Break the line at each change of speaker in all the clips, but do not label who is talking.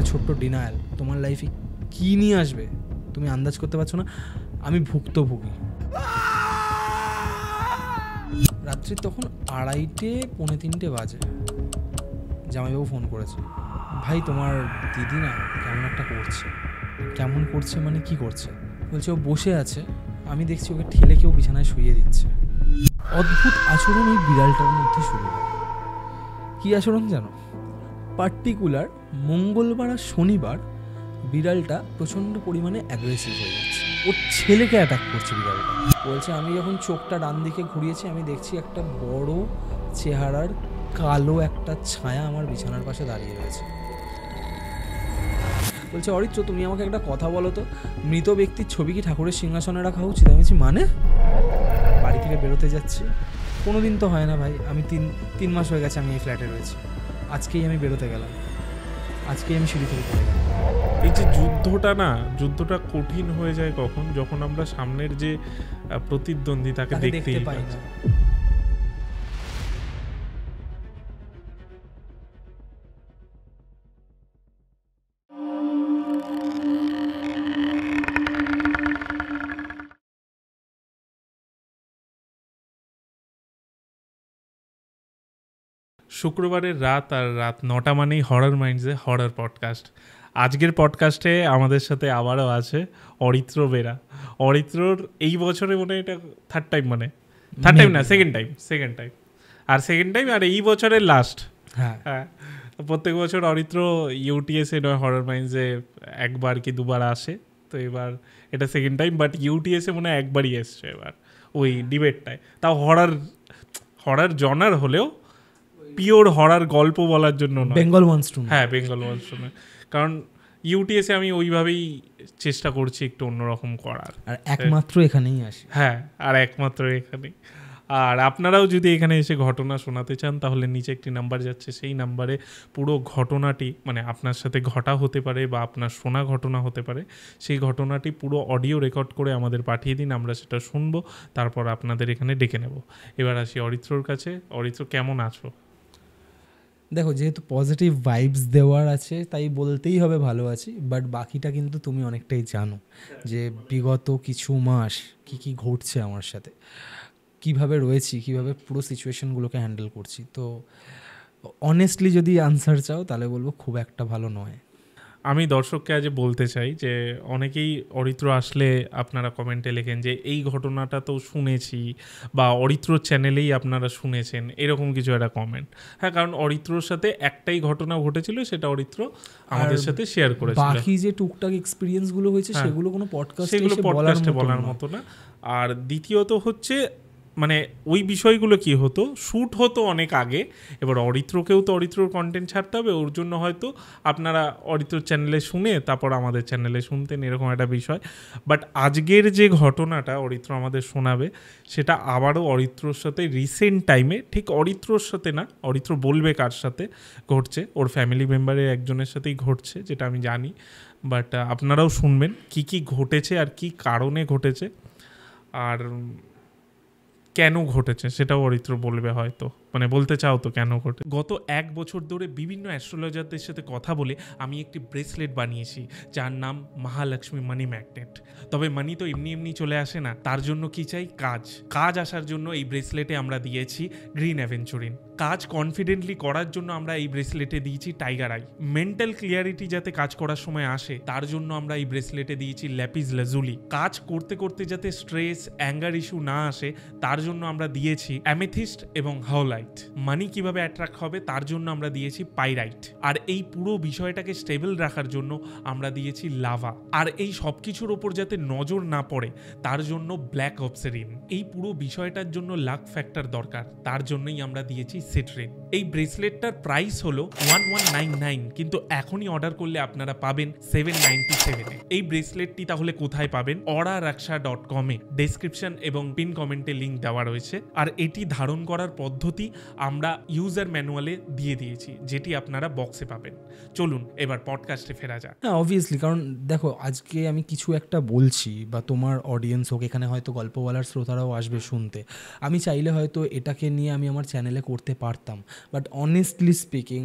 একটা ছোট্ট ডিনায়াল তোমার লাইফে কী নিয়ে আসবে তুমি আন্দাজ করতে পারছো না। আমি ভুক্তভোগী। রাত্রি তখন 2:30-3:45 বাজে। জামাইবাবু ফোন করেছে, ভাই তোমার দিদি না কেমন একটা করছে। কেমন করছে মানে কি করছে? বলছে ও বসে আছে, আমি দেখছি ওকে ঠেলে কেউ বিছানায় শুইয়ে দিচ্ছে। অদ্ভুত আচরণ ওই বিড়ালটার মধ্যে শুরু হয়। কী আচরণ জানো? পার্টিকুলার মঙ্গলবার আর শনিবার বিড়ালটা প্রচণ্ড পরিমাণে অ্যাগ্রেসিভ হয়ে যাচ্ছে। ওর ছেলেকে অ্যাটাক করছে বিড়ালটা। বলছে আমি যখন চোখটা ডান দিকে ঘুরিয়েছি আমি দেখছি একটা বড় চেহারার কালো একটা ছায়া আমার বিছানার পাশে দাঁড়িয়ে রয়েছে। বলছে অরিত্র তুমি আমাকে একটা কথা বলো তো, মৃত ব্যক্তির ছবি কি ঠাকুরের সিংহাসনে রাখা উচিত? আমি বলছি মানে? বাড়ি থেকে বেরোতে যাচ্ছি, কোনো দিন তো হয় না ভাই, আমি তিন মাস হয়ে গেছে আমি এই ফ্ল্যাটে রয়েছি, আজকেই আমি বেরোতে গেলাম, আজকেই আমি সিঁড়ি থেকে পড়ে গেলাম।
এই যে যুদ্ধটা কঠিন হয়ে যায় কখন? যখন আমরা সামনের যে প্রতিদ্বন্দ্বী তাকে দেখতে পাই না। শুক্রবারের রাত, আর রাত 9টা মানেই হরর মাইন্ডসে হরর পডকাস্ট। আজকের পডকাস্টে আমাদের সাথে আবারও আছে অরিত্র বেরা। অরিত্রর এই বছরে মনে হয় এটা থার্ড টাইম না সেকেন্ড টাইম আর এই বছরের লাস্ট। হ্যাঁ, প্রত্যেক বছর অরিত্র ইউটিএসে নয় হরর মাইন্ডসে একবার কি দুবার আসে, তো এবার এটা সেকেন্ড টাইম। বাট ইউটিএসে মনে হয় একবারই এসছে এবার ওই ডিবেটটায়, তাও হরর জনার হলেও পিওর হরার গল্প বলার জন্য নয়,
বেঙ্গল মনস্টুন।
হ্যাঁ, বেঙ্গল মনস্টুন। কারণ ইউটিএসে আমি ওইভাবেই চেষ্টা করছি একটু অন্যরকম করার,
আর একমাত্র এখানেই আসি।
হ্যাঁ, আর একমাত্র এখানেই। আর আপনারাও যদি এখানে এসে ঘটনা শোনাতে চান তাহলে নিচে একটি নাম্বার যাচ্ছে, সেই নাম্বারে পুরো ঘটনাটি মানে আপনার সাথে ঘটা হতে পারে বা আপনার শোনা ঘটনা হতে পারে, সেই ঘটনাটি পুরো অডিও রেকর্ড করে আমাদের পাঠিয়ে দিন, আমরা সেটা শুনবো, তারপর আপনাদের এখানে ডেকে নেব। এবার আসি অরিত্রর কাছে। অরিত্র, কেমন আছো?
দেখো, যেহেতু পজিটিভ ভাইবস দেওয়ার আছে তাই বলতেই হবে ভালো আছি, বাট বাকিটা কিন্তু তুমি অনেকটাই জানো যে বিগত কিছু মাস কি ঘটছে আমার সাথে, কিভাবে রয়েছি, কিভাবে পুরো সিচুয়েশনগুলোকে হ্যান্ডেল করছি। তো অনেস্টলি যদি আনসার চাও তাহলে বলবো খুব একটা ভালো নয়।
আমি দর্শককে আজ বলতে চাই যে অনেকেই অরিত্র আসলে আপনারা কমেন্টে লেখেন যে এই ঘটনাটা তো শুনেছি, বা অরিত্রর চ্যানেলেই আপনারা শুনেছেন, এরকম কিছু একটা কমেন্ট। হ্যাঁ, কারণ অরিত্রর সাথে একটাই ঘটনা ঘটেছিল, সেটা অরিত্র আমাদের সাথে শেয়ার করেছিল।
বাকি যে টুকটাক এক্সপিরিয়েন্সগুলো হয়েছে সেগুলো কোনো
পডকাস্টে বলার মতো না। আর দ্বিতীয়ত হচ্ছে মানে ওই বিষয়গুলো কি হতো, শ্যুট হতো অনেক আগে, এবার অরিত্রকেও তো অরিত্রর কন্টেন্ট ছাড়তে হবে, ওর জন্য হয়তো আপনারা অরিত্রর চ্যানেলে শুনে তারপর আমাদের চ্যানেলে শুনতেন, এরকম একটা বিষয়। বাট আজকের যে ঘটনাটা অরিত্র আমাদের শোনাবে সেটা আবারও অরিত্রর সাথে রিসেন্ট টাইমে, ঠিক অরিত্রর সাথে না, অরিত্র বলবে কার সাথে ঘটছে, ওর ফ্যামিলি মেম্বারের একজনের সাথেই ঘটছে, যেটা আমি জানি। বাট আপনারাও শুনবেন কি ঘটেছে আর কি কারণে ঘটেছে, আর কেন ঘটেছে সেটাও অরিত্র বলবে হয়তো, মানে বলতে চাও তো কেন ঘটে। গত 1 বছর ধরে বিভিন্ন অ্যাস্ট্রোলজারদের সাথে কথা বলে আমি একটি ব্রেসলেট বানিয়েছি যার নাম মহালক্ষ্মী মানি ম্যাগনেট। তবে মানি তো এমনি চলে আসে না, তার জন্য কি চাই? কাজ আসার জন্য এই ব্রেসলেটে আমরা দিয়েছি গ্রিন অ্যাভেঞ্চুরিন। কাজ কনফিডেন্টলি করার জন্য আমরা এই ব্রেসলেটে দিয়েছি টাইগার আই। মেন্টাল ক্লিয়ারিটি যাতে কাজ করার সময় আসে তার জন্য আমরা এই ব্রেসলেটে দিয়েছি ল্যাপিস লাজুলি। কাজ করতে করতে যাতে স্ট্রেস অ্যাঙ্গার ইস্যু না আসে তার জন্য আমরা দিয়েছি অ্যামেথিস্ট এবং হাওলাইট। মানি কিভাবে অ্যাট্রাক্ট হবে তার জন্য আমরা দিয়েছি পাইরাইট। আর এই পুরো বিষয়টাকে স্টেবল রাখার জন্য আমরা দিয়েছি লাভা। আর এই সব কিছুর ওপর যাতে নজর না পড়ে তার জন্য ব্ল্যাক অবসেরিন। এই পুরো বিষয়টার জন্য লাক ফ্যাক্টর দরকার, তার জন্যই আমরা দিয়েছি সিট্রিন। এই ব্রেসলেটটার প্রাইস হলো 1199, কিন্তু এখনই অর্ডার করলে আপনারা পাবেন 797-এ। এই ব্রেসলেটটি তাহলে কোথায় পাবেন? oraraksha.com-এ ডেসক্রিপশন এবং পিন কমেন্টে লিঙ্ক দেওয়া রয়েছে। আর এটি ধারণ করার পদ্ধতি আমরা ইউজার ম্যানুয়ালে দিয়ে দিয়েছি, যেটি আপনারা বক্সে পাবেন। চলুন এবার পডকাস্টে ফেরা যাক।
হ্যাঁ, অবভিয়াসলি, কারণ দেখো আজকে আমি কিছু একটা বলছি বা তোমার অডিয়েন্স হোক, এখানে হয়তো গল্প বলার শ্রোতারাও আসবে শুনতে, আমি চাইলে হয়তো এটাকে নিয়ে আমি আমার চ্যানেলে করতে পারতাম, বাট অনেস্টলি স্পিকিং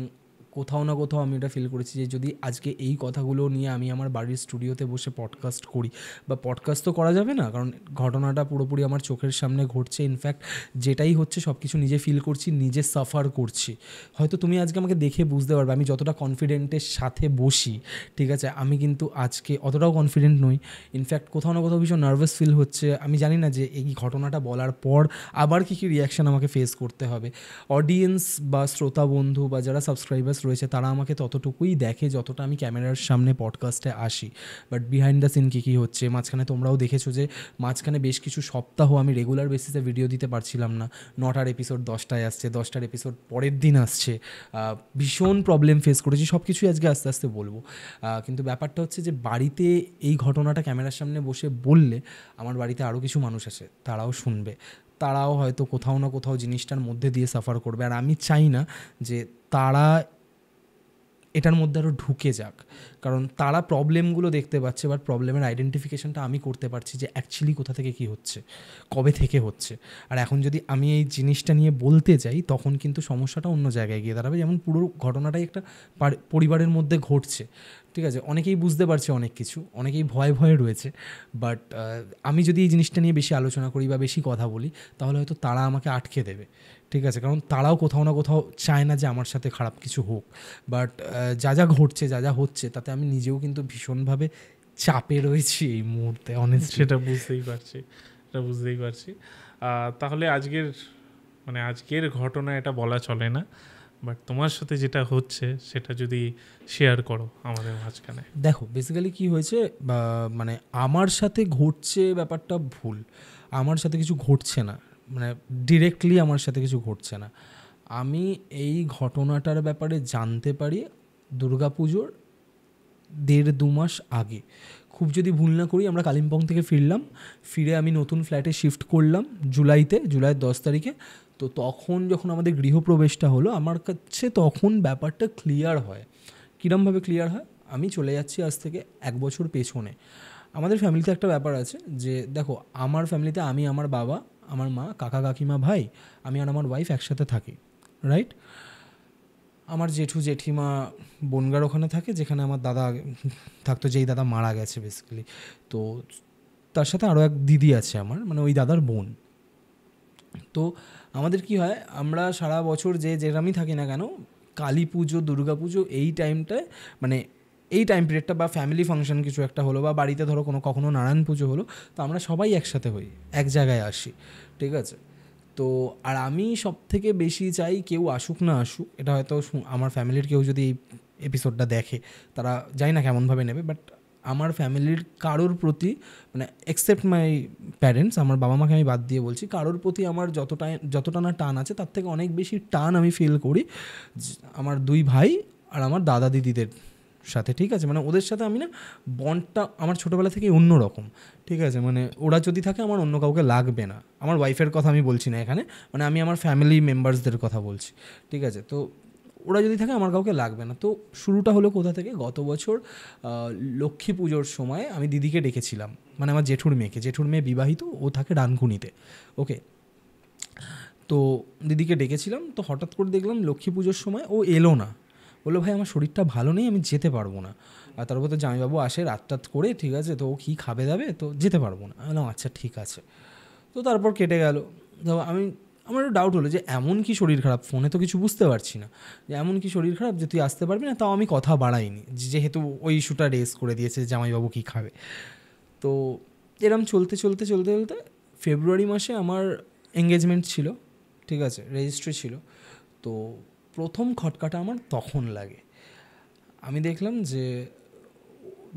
কোথাও না কোথাও আমি এটা ফিল করেছি যে যদি আজকে এই কথাগুলো নিয়ে আমি আমার বাড়ির স্টুডিওতে বসে পডকাস্ট করি, বা পডকাস্ট তো করা যাবে না কারণ ঘটনাটা পুরোপুরি আমার চোখের সামনে ঘটছে, ইনফ্যাক্ট যেটাই হচ্ছে সব কিছু নিজে ফিল করছি, নিজে সাফার করছি। হয়তো তুমি আজকে আমাকে দেখে বুঝতে পারবে আমি যতটা কনফিডেন্টের সাথে বসি, ঠিক আছে, আমি কিন্তু আজকে অতটাও কনফিডেন্ট নই। ইনফ্যাক্ট কোথাও না কোথাও ভীষণ নার্ভাস ফিল হচ্ছে। আমি জানি না যে এই ঘটনাটা বলার পর আবার কী কী রিয়াকশান আমাকে ফেস করতে হবে। অডিয়েন্স বা শ্রোতা বন্ধু বা যারা সাবস্ক্রাইবার্স রয়েছে তারা আমাকে ততটুকুই দেখে যতটা আমি ক্যামেরার সামনে পডকাস্টে আসি, বাট বিহাইন্ড দ্য সিন কী কী হচ্ছে। মাঝখানে তোমরাও দেখেছো যে মাঝখানে বেশ কিছু সপ্তাহ আমি রেগুলার বেসিসে ভিডিও দিতে পারছিলাম না। 9টার এপিসোড 10টায় আসছে, 10টার এপিসোড পরের দিন আসছে। ভীষণ প্রবলেম ফেস করেছি, সব কিছুই আজকে আস্তে আস্তে বলবো। কিন্তু ব্যাপারটা হচ্ছে যে বাড়িতে এই ঘটনাটা ক্যামেরার সামনে বসে বললে আমার বাড়িতে আরও কিছু মানুষ আছে, তারাও শুনবে, তারাও হয়তো কোথাও না কোথাও জিনিসটার মধ্যে দিয়ে সাফার করবে। আর আমি চাই না যে তারা এটার মধ্যে আরও ঢুকে যাক, কারণ তারা প্রবলেমগুলো দেখতে পাচ্ছে, বাট প্রবলেমের আইডেন্টিফিকেশনটা আমি করতে পারছি যে অ্যাকচুয়ালি কোথা থেকে কী হচ্ছে, কবে থেকে হচ্ছে। আর এখন যদি আমি এই জিনিসটা নিয়ে বলতে যাই তখন কিন্তু সমস্যাটা অন্য জায়গায় গিয়ে দাঁড়াবে। যেমন পুরো ঘটনাটাই একটা পরিবারের মধ্যে ঘটছে, ঠিক আছে, অনেকেই বুঝতে পারছে অনেক কিছু, অনেকেই ভয়ে ভয়ে রয়েছে, বাট আমি যদি এই জিনিসটা নিয়ে বেশি আলোচনা করি বা বেশি কথা বলি তাহলে হয়তো তারা আমাকে আটকে দেবে, ঠিক আছে, কারণ তারাও কোথাও না কোথাও চায় না যে আমার সাথে খারাপ কিছু হোক। বাট যা যা ঘটছে, যা যা হচ্ছে, তাতে আমি নিজেও কিন্তু ভীষণভাবে চাপে রয়েছি এই মুহূর্তে, অনেস্টলি।
সেটা বুঝতেই পারছি। তাহলে আজকের ঘটনা এটা বলা চলে না, বাট তোমার সাথে যেটা হচ্ছে সেটা যদি শেয়ার করো আমাদের মাঝখানে।
দেখো বেসিক্যালি কী হয়েছে, মানে আমার সাথে ঘটছে ব্যাপারটা ভুল, আমার সাথে কিছু ঘটছে না, মানে ডিরেক্টলি আমার সাথে কিছু ঘটছে না। আমি এই ঘটনাটার ব্যাপারে জানতে পারি দুর্গাপুজোর 1.5-2 মাস আগে। খুব যদি ভুল না করি আমরা কালিম্পং থেকে ফিরে আমি নতুন ফ্ল্যাটে শিফট করলাম জুলাইয়ের 10 তারিখে। তো তখন যখন আমাদের গৃহপ্রবেশটা হলো আমার কাছে তখন ব্যাপারটা ক্লিয়ার হয়। কীরমভাবে ক্লিয়ার হয়, আমি চলে যাচ্ছি আজ থেকে 1 বছর পেছনে। আমাদের ফ্যামিলিতে একটা ব্যাপার আছে যে দেখো, আমার ফ্যামিলিতে আমি, আমার বাবা, আমার মা, কাকা কাকিমা, ভাই, আমি আর আমার ওয়াইফ একসাথে থাকি, রাইট। আমার জেঠু জেঠিমা বনগার ওখানে থাকে, যেখানে আমার দাদা থাকতো, যেই দাদা মারা গেছে বেসিক্যালি। তো তার সাথে আরও এক দিদি আছে আমার, মানে ওই দাদার বোন। তো আমাদের কি হয়, আমরা সারা বছর যেরামই থাকি না কেন, কালী পুজো, দুর্গা পুজো এই টাইমটায়, মানে এই টাইম পিরিয়ডটা বা ফ্যামিলি ফাংশন কিছু একটা হলো বা বাড়িতে ধরো কখনো নারায়ণ পুজো হলো, তো আমরা সবাই একসাথে হই, এক জায়গায় আসি, ঠিক আছে। তো আর আমি সব থেকে বেশি চাই কেউ আসুক না আসুক, এটা হয়তো আমার ফ্যামিলির কেউ যদি এই এপিসোডটা দেখে তারা জানি না কেমনভাবে নেবে, বাট আমার ফ্যামিলির কারোর প্রতি, মানে এক্সেপ্ট মাই প্যারেন্টস, আমার বাবা মাকে আমি বাদ দিয়ে বলছি, কারোর প্রতি আমার যতটা না টান আছে তার থেকে অনেক বেশি টান আমি ফিল করি আমার 2 ভাই আর আমার দাদা দিদিদের সাথে, ঠিক আছে। মানে ওদের সাথে আমি না বন্ডটা আমার ছোটোবেলা থেকেই অন্যরকম, ঠিক আছে। মানে ওরা যদি থাকে আমার অন্য কাউকে লাগবে না। আমার ওয়াইফের কথা আমি বলছি না এখানে, মানে আমি আমার ফ্যামিলি মেম্বার্সদের কথা বলছি, ঠিক আছে। তো ওরা যদি থাকে আমার কাউকে লাগবে না। তো শুরুটা হলো কোথা থেকে, গত বছর লক্ষ্মী পুজোর সময় আমি দিদিকে ডেকেছিলাম, মানে আমার জেঠুর মেয়ে বিবাহিত, ও থাকে ডানকুনিতে, ওকে। তো দিদিকে ডেকেছিলাম, তো হঠাৎ করে দেখলাম লক্ষ্মী পুজোর সময় ও এলো না। বললো ভাই আমার শরীরটা ভালো নেই, আমি যেতে পারবো না। আর তারপর তো জামাইবাবু আসে রাত করে, ঠিক আছে, তো ও কী খাবে দাবে, তো যেতে পারবো না। বললাম আচ্ছা ঠিক আছে। তো তারপর কেটে গেল। তো আমার একটু ডাউট হলো যে এমন কি শরীর খারাপ, ফোনে তো কিছু বুঝতে পারছি না যে এমন কি শরীর খারাপ যে তুই আসতে পারবি না। তাও আমি কথা বাড়াইনি, যেহেতু ওই ইস্যুটা রেজ করে দিয়েছে জামাইবাবু কী খাবে। তো এরম চলতে ফেব্রুয়ারি মাসে আমার এঙ্গেজমেন্ট ছিল, ঠিক আছে, রেজিস্ট্রি ছিল। তো প্রথম খটকাটা আমার তখন লাগে। আমি দেখলাম যে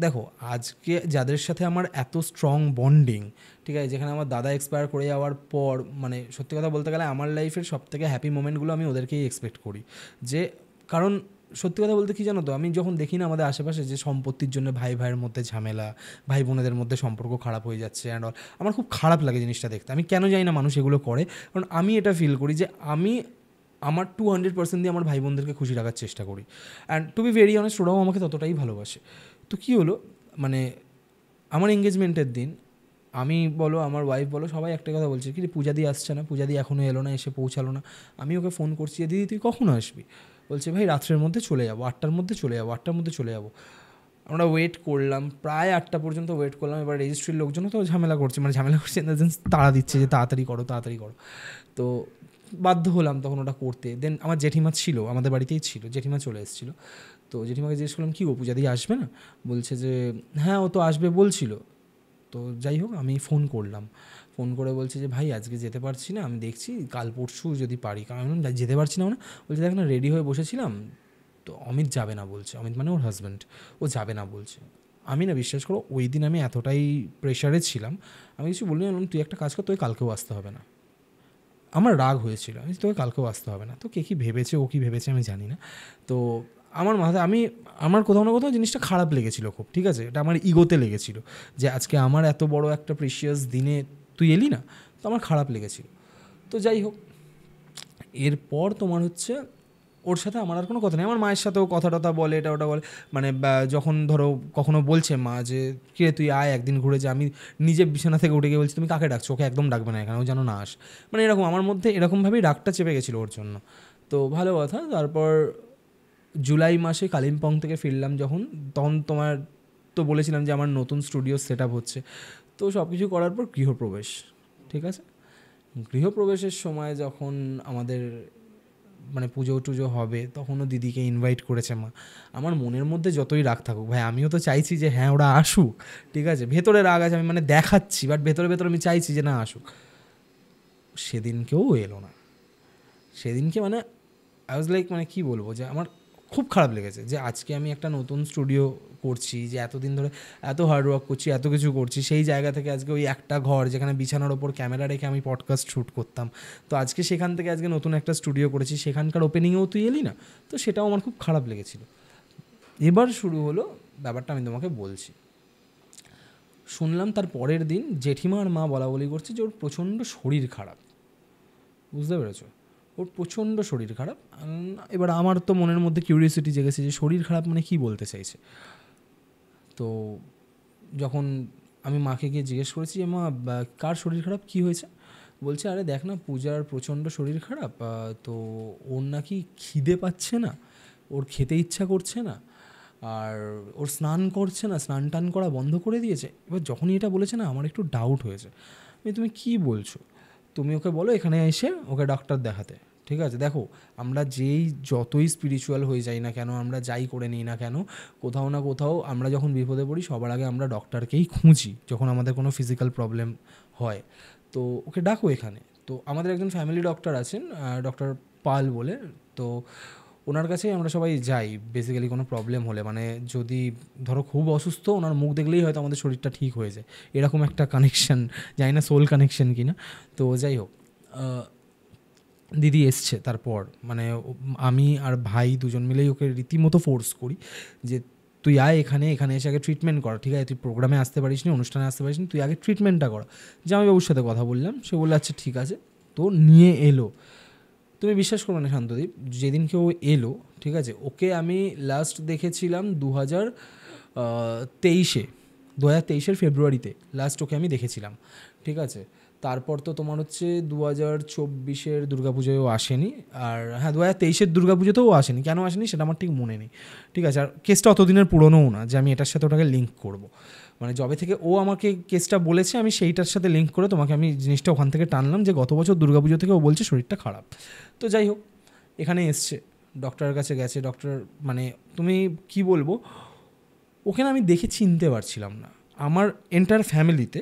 দেখো আজকে যাদের সাথে আমার এত স্ট্রং বন্ডিং, ঠিক আছে, যেখানে আমার দাদা এক্সপায়ার করে যাওয়ার পর, মানে সত্যি কথা বলতে গেলে আমার লাইফের সবথেকে হ্যাপি মোমেন্টগুলো আমি ওদেরকেই এক্সপেক্ট করি। যে কারণ সত্যি কথা বলতে কী জানো তো, আমি যখন দেখি না আমাদের আশেপাশে যে সম্পত্তির জন্য ভাই ভাইয়ের মধ্যে ঝামেলা, ভাই বোনেদের মধ্যে সম্পর্ক খারাপ হয়ে যাচ্ছে অ্যান্ড অল, আমার খুব খারাপ লাগে জিনিসটা দেখতে। আমি কেন জানি না মানুষ এগুলো করে, কারণ আমি এটা ফিল করি যে আমি আমার 200% দিয়ে আমার ভাই বোনদেরকে খুশি রাখার চেষ্টা করি, and to be very honest ওরাও আমাকে ততটাই ভালোবাসে। তো কী হলো, মানে আমার এঙ্গেজমেন্টের দিন আমি বলো, আমার ওয়াইফ বলো, সবাই একটা কথা বলছে, কি পূজা দিয়ে আসছে না, পূজা দিয়ে এখনও এলো না, এসে পৌঁছালো না। আমি ওকে ফোন করছি, দিদি তুই কখন আসবি? বলছে ভাই রাত্রের মধ্যে চলে যাবো, 8টার মধ্যে চলে যাবো, 8টার মধ্যে চলে যাবো। আমরা ওয়েট করলাম, প্রায় 8টা পর্যন্ত ওয়েট করলাম। এবার রেজিস্ট্রির লোকজনও তো ঝামেলা করছে, মানে ঝামেলা করছে ইন দ্য সেন্স তাড়া দিচ্ছে যে তাড়াতাড়ি করো তাড়াতাড়ি করো। তো বাধ্য হলাম তখন ওটা করতে। দেন আমার জেঠিমা ছিল, আমাদের বাড়িতেই ছিল, জেঠিমা চলে এসেছিলো। তো জেঠিমাকে জিজ্ঞেস করলাম কী গো পূজা দিয়ে আসবে না? বলছে যে হ্যাঁ ও তো আসবে বলছিল। তো যাই হোক আমি ফোন করলাম, ফোন করে বলছে যে ভাই আজকে যেতে পারছি না, আমি দেখছি কাল পরশু যদি পারি। কারণ আমি যেতে পারছি না, মানে বলছে দেখ না রেডি হয়ে বসেছিলাম তো অমিত যাবে না বলছে, অমিত মানে ওর হাজব্যান্ড, ও যাবে না বলছে। আমি না বিশ্বাস করো ওই দিন আমি এতটাই প্রেশারে ছিলাম, আমি কিছু বললাম তুই একটা কাজ কর, তোকে কালকেও আসতে হবে না। আমার রাগ হয়েছিল, আমি তোকে কালকেও আসতে হবে না। তো কে কী ভেবেছে, ও কী ভেবেছে আমি জানি না। তো আমার মাথায় আমার কোথাও না কোথাও জিনিসটা খারাপ লেগেছিল খুব, ঠিক আছে, এটা আমার ইগোতে লেগেছিল যে আজকে আমার এত বড় একটা প্রিশিয়াস দিনে তুই এলি না, তো আমার খারাপ লেগেছিল। তো যাই হোক এরপর তোমার হচ্ছে ওর সাথে আমার আর কোনো কথা নেই। আমার মায়ের সাথেও কথা টথা বলে, এটা ওটা বলে, মানে যখন ধরো কখনো বলছে মা যে কিরে তুই আয় একদিন ঘুরে যা, আমি নিজে বিছানা থেকে উঠে গিয়ে বলছি তুমি কাকে ডাকছো, ওকে একদম ডাকবে না এখানে, ও যেন না আস, মানে এরকম আমার মধ্যে এরকমভাবেই রাগটা চেপে গেছিলো ওর জন্য। তো ভালো কথা। তারপর জুলাই মাসে কালিম্পং থেকে ফিরলাম যখন, তখন তোমার তো বলেছিলাম যে আমার নতুন স্টুডিও সেট আপ হচ্ছে। তো সব কিছু করার পর গৃহপ্রবেশ, ঠিক আছে, গৃহপ্রবেশের সময় যখন আমাদের মানে পুজো টুজো হবে তখনও দিদিকে ইনভাইট করেছে মা। আমার মনের মধ্যে যতই রাগ থাকুক ভাই, আমিও তো চাইছি যে হ্যাঁ ওরা আসুক, ঠিক আছে, ভেতরে রাগ আছে, আমি মানে দেখাচ্ছি, বাট ভেতরে ভেতরে আমি চাইছি যে না আসুক। সেদিনকেও এলো না। সেদিনকে মানে আই ওয়াজ লাইক, মানে কী বলবো, যে আমার খুব খারাপ লেগেছে যে আজকে আমি একটা নতুন স্টুডিও করছি, যে এতদিন ধরে এত হার্ডওয়ার্ক করছি, এত কিছু করছি, সেই জায়গা থেকে আজকে ওই একটা ঘর যেখানে বিছানার ওপর ক্যামেরা রেখে আমি পডকাস্ট শ্যুট করতাম, তো আজকে সেখান থেকে আজকে নতুন একটা স্টুডিও করেছি, সেখানকার ওপেনিংয়েও তুই এলি না। তো সেটাও আমার খুব খারাপ লেগেছিল। এবার শুরু হলো ব্যাপারটা, আমি তোমাকে বলছি। শুনলাম তার পরের দিন জেঠিমা আর মা বলা বলি করছে যে ওর প্রচণ্ড শরীর খারাপ, বুঝতে পেরেছো, ওর প্রচণ্ড শরীর খারাপ। এবার আমার তো মনের মধ্যে কিউরিয়াসিটি জেগেছে যে শরীর খারাপ মানে কী বলতে চাইছে। তো যখন আমি মাকে গিয়ে জিজ্ঞেস করেছি যে মা কার শরীর খারাপ, কী হয়েছে, বলছে আরে দেখ না পূজার প্রচণ্ড শরীর খারাপ, তো ওর নাকি খিদে পাচ্ছে না, ওর খেতে ইচ্ছা করছে না, আর ওর স্নান করছে না, স্নান টান করা বন্ধ করে দিয়েছে। এবার যখনই এটা বলেছে না আমার একটু ডাউট হয়েছে, তুমি কী বলছো, তুমি ওকে বলো এখানে এসে ওকে ডাক্তার দেখাতে, ঠিক আছে। দেখো আমরা যতই স্পিরিচুয়াল হয়ে যাই না কেন, আমরা যাই করে নিই না কেন, কোথাও না কোথাও আমরা যখন বিপদে পড়ি সবার আগে আমরা ডক্টরকেই খুঁজি যখন আমাদের কোনো ফিজিক্যাল প্রবলেম হয়। তো ওকে ডাকো এখানে। তো আমাদের একজন ফ্যামিলি ডক্টর আছেন, ডক্টর পাল বলে, তো ওনার কাছেই আমরা সবাই যাই বেসিক্যালি কোনো প্রবলেম হলে, মানে যদি ধরো খুব অসুস্থ ওনার মুখ দেখলেই হয়তো আমাদের শরীরটা ঠিক হয়ে যায়, এরকম একটা কানেকশন, জানি না সোল কানেকশন কিনা। তো যাই হোক দিদি এসছে, তারপর মানে আমি আর ভাই দুজন মিলেই ওকে রীতিমতো ফোর্স করি যে তুই আয় এখানে এসে আগে ট্রিটমেন্ট কর, ঠিক আছে, তুই প্রোগ্রামে আসতে পারিস নি, অনুষ্ঠানে আসতে পারিস নি, তুই আগে ট্রিটমেন্টটা কর। জামাইবাবুর সাথে কথা বললাম, সে বললো আচ্ছা ঠিক আছে, তো নিয়ে এলো। তুমি বিশ্বাস করো না শান্তদীপ, যেদিনকে ও এলো, ঠিক আছে, ওকে আমি লাস্ট দেখেছিলাম 2023-এর ফেব্রুয়ারিতে লাস্ট ওকে আমি দেখেছিলাম, ঠিক আছে। তারপর তো তোমার হচ্ছে 2024-এর দুর্গাপুজোয়ও আসেনি, আর হ্যাঁ 2023-এর দুর্গাপুজোতেও আসেনি, কেন আসেনি সেটা আমার ঠিক মনে নেই, ঠিক আছে। আর কেসটা অতদিনের পুরোনোও না যে আমি এটার সাথে ওটাকে লিঙ্ক করব, মানে যবে থেকে ও আমাকে কেসটা বলেছে আমি সেইটার সাথে লিঙ্ক করে তোমাকে আমি জিনিসটা ওখান থেকে টানলাম যে গত বছর দুর্গাপুজো থেকে ও বলছে শরীরটা খারাপ। তো যাই হোক এখানে এসছে, ডক্টরের কাছে গেছে, ডক্টর মানে তুমি কি বলবো, ওকে না আমি দেখে চিনতে পারছিলাম না। আমার এন্টায়ার ফ্যামিলিতে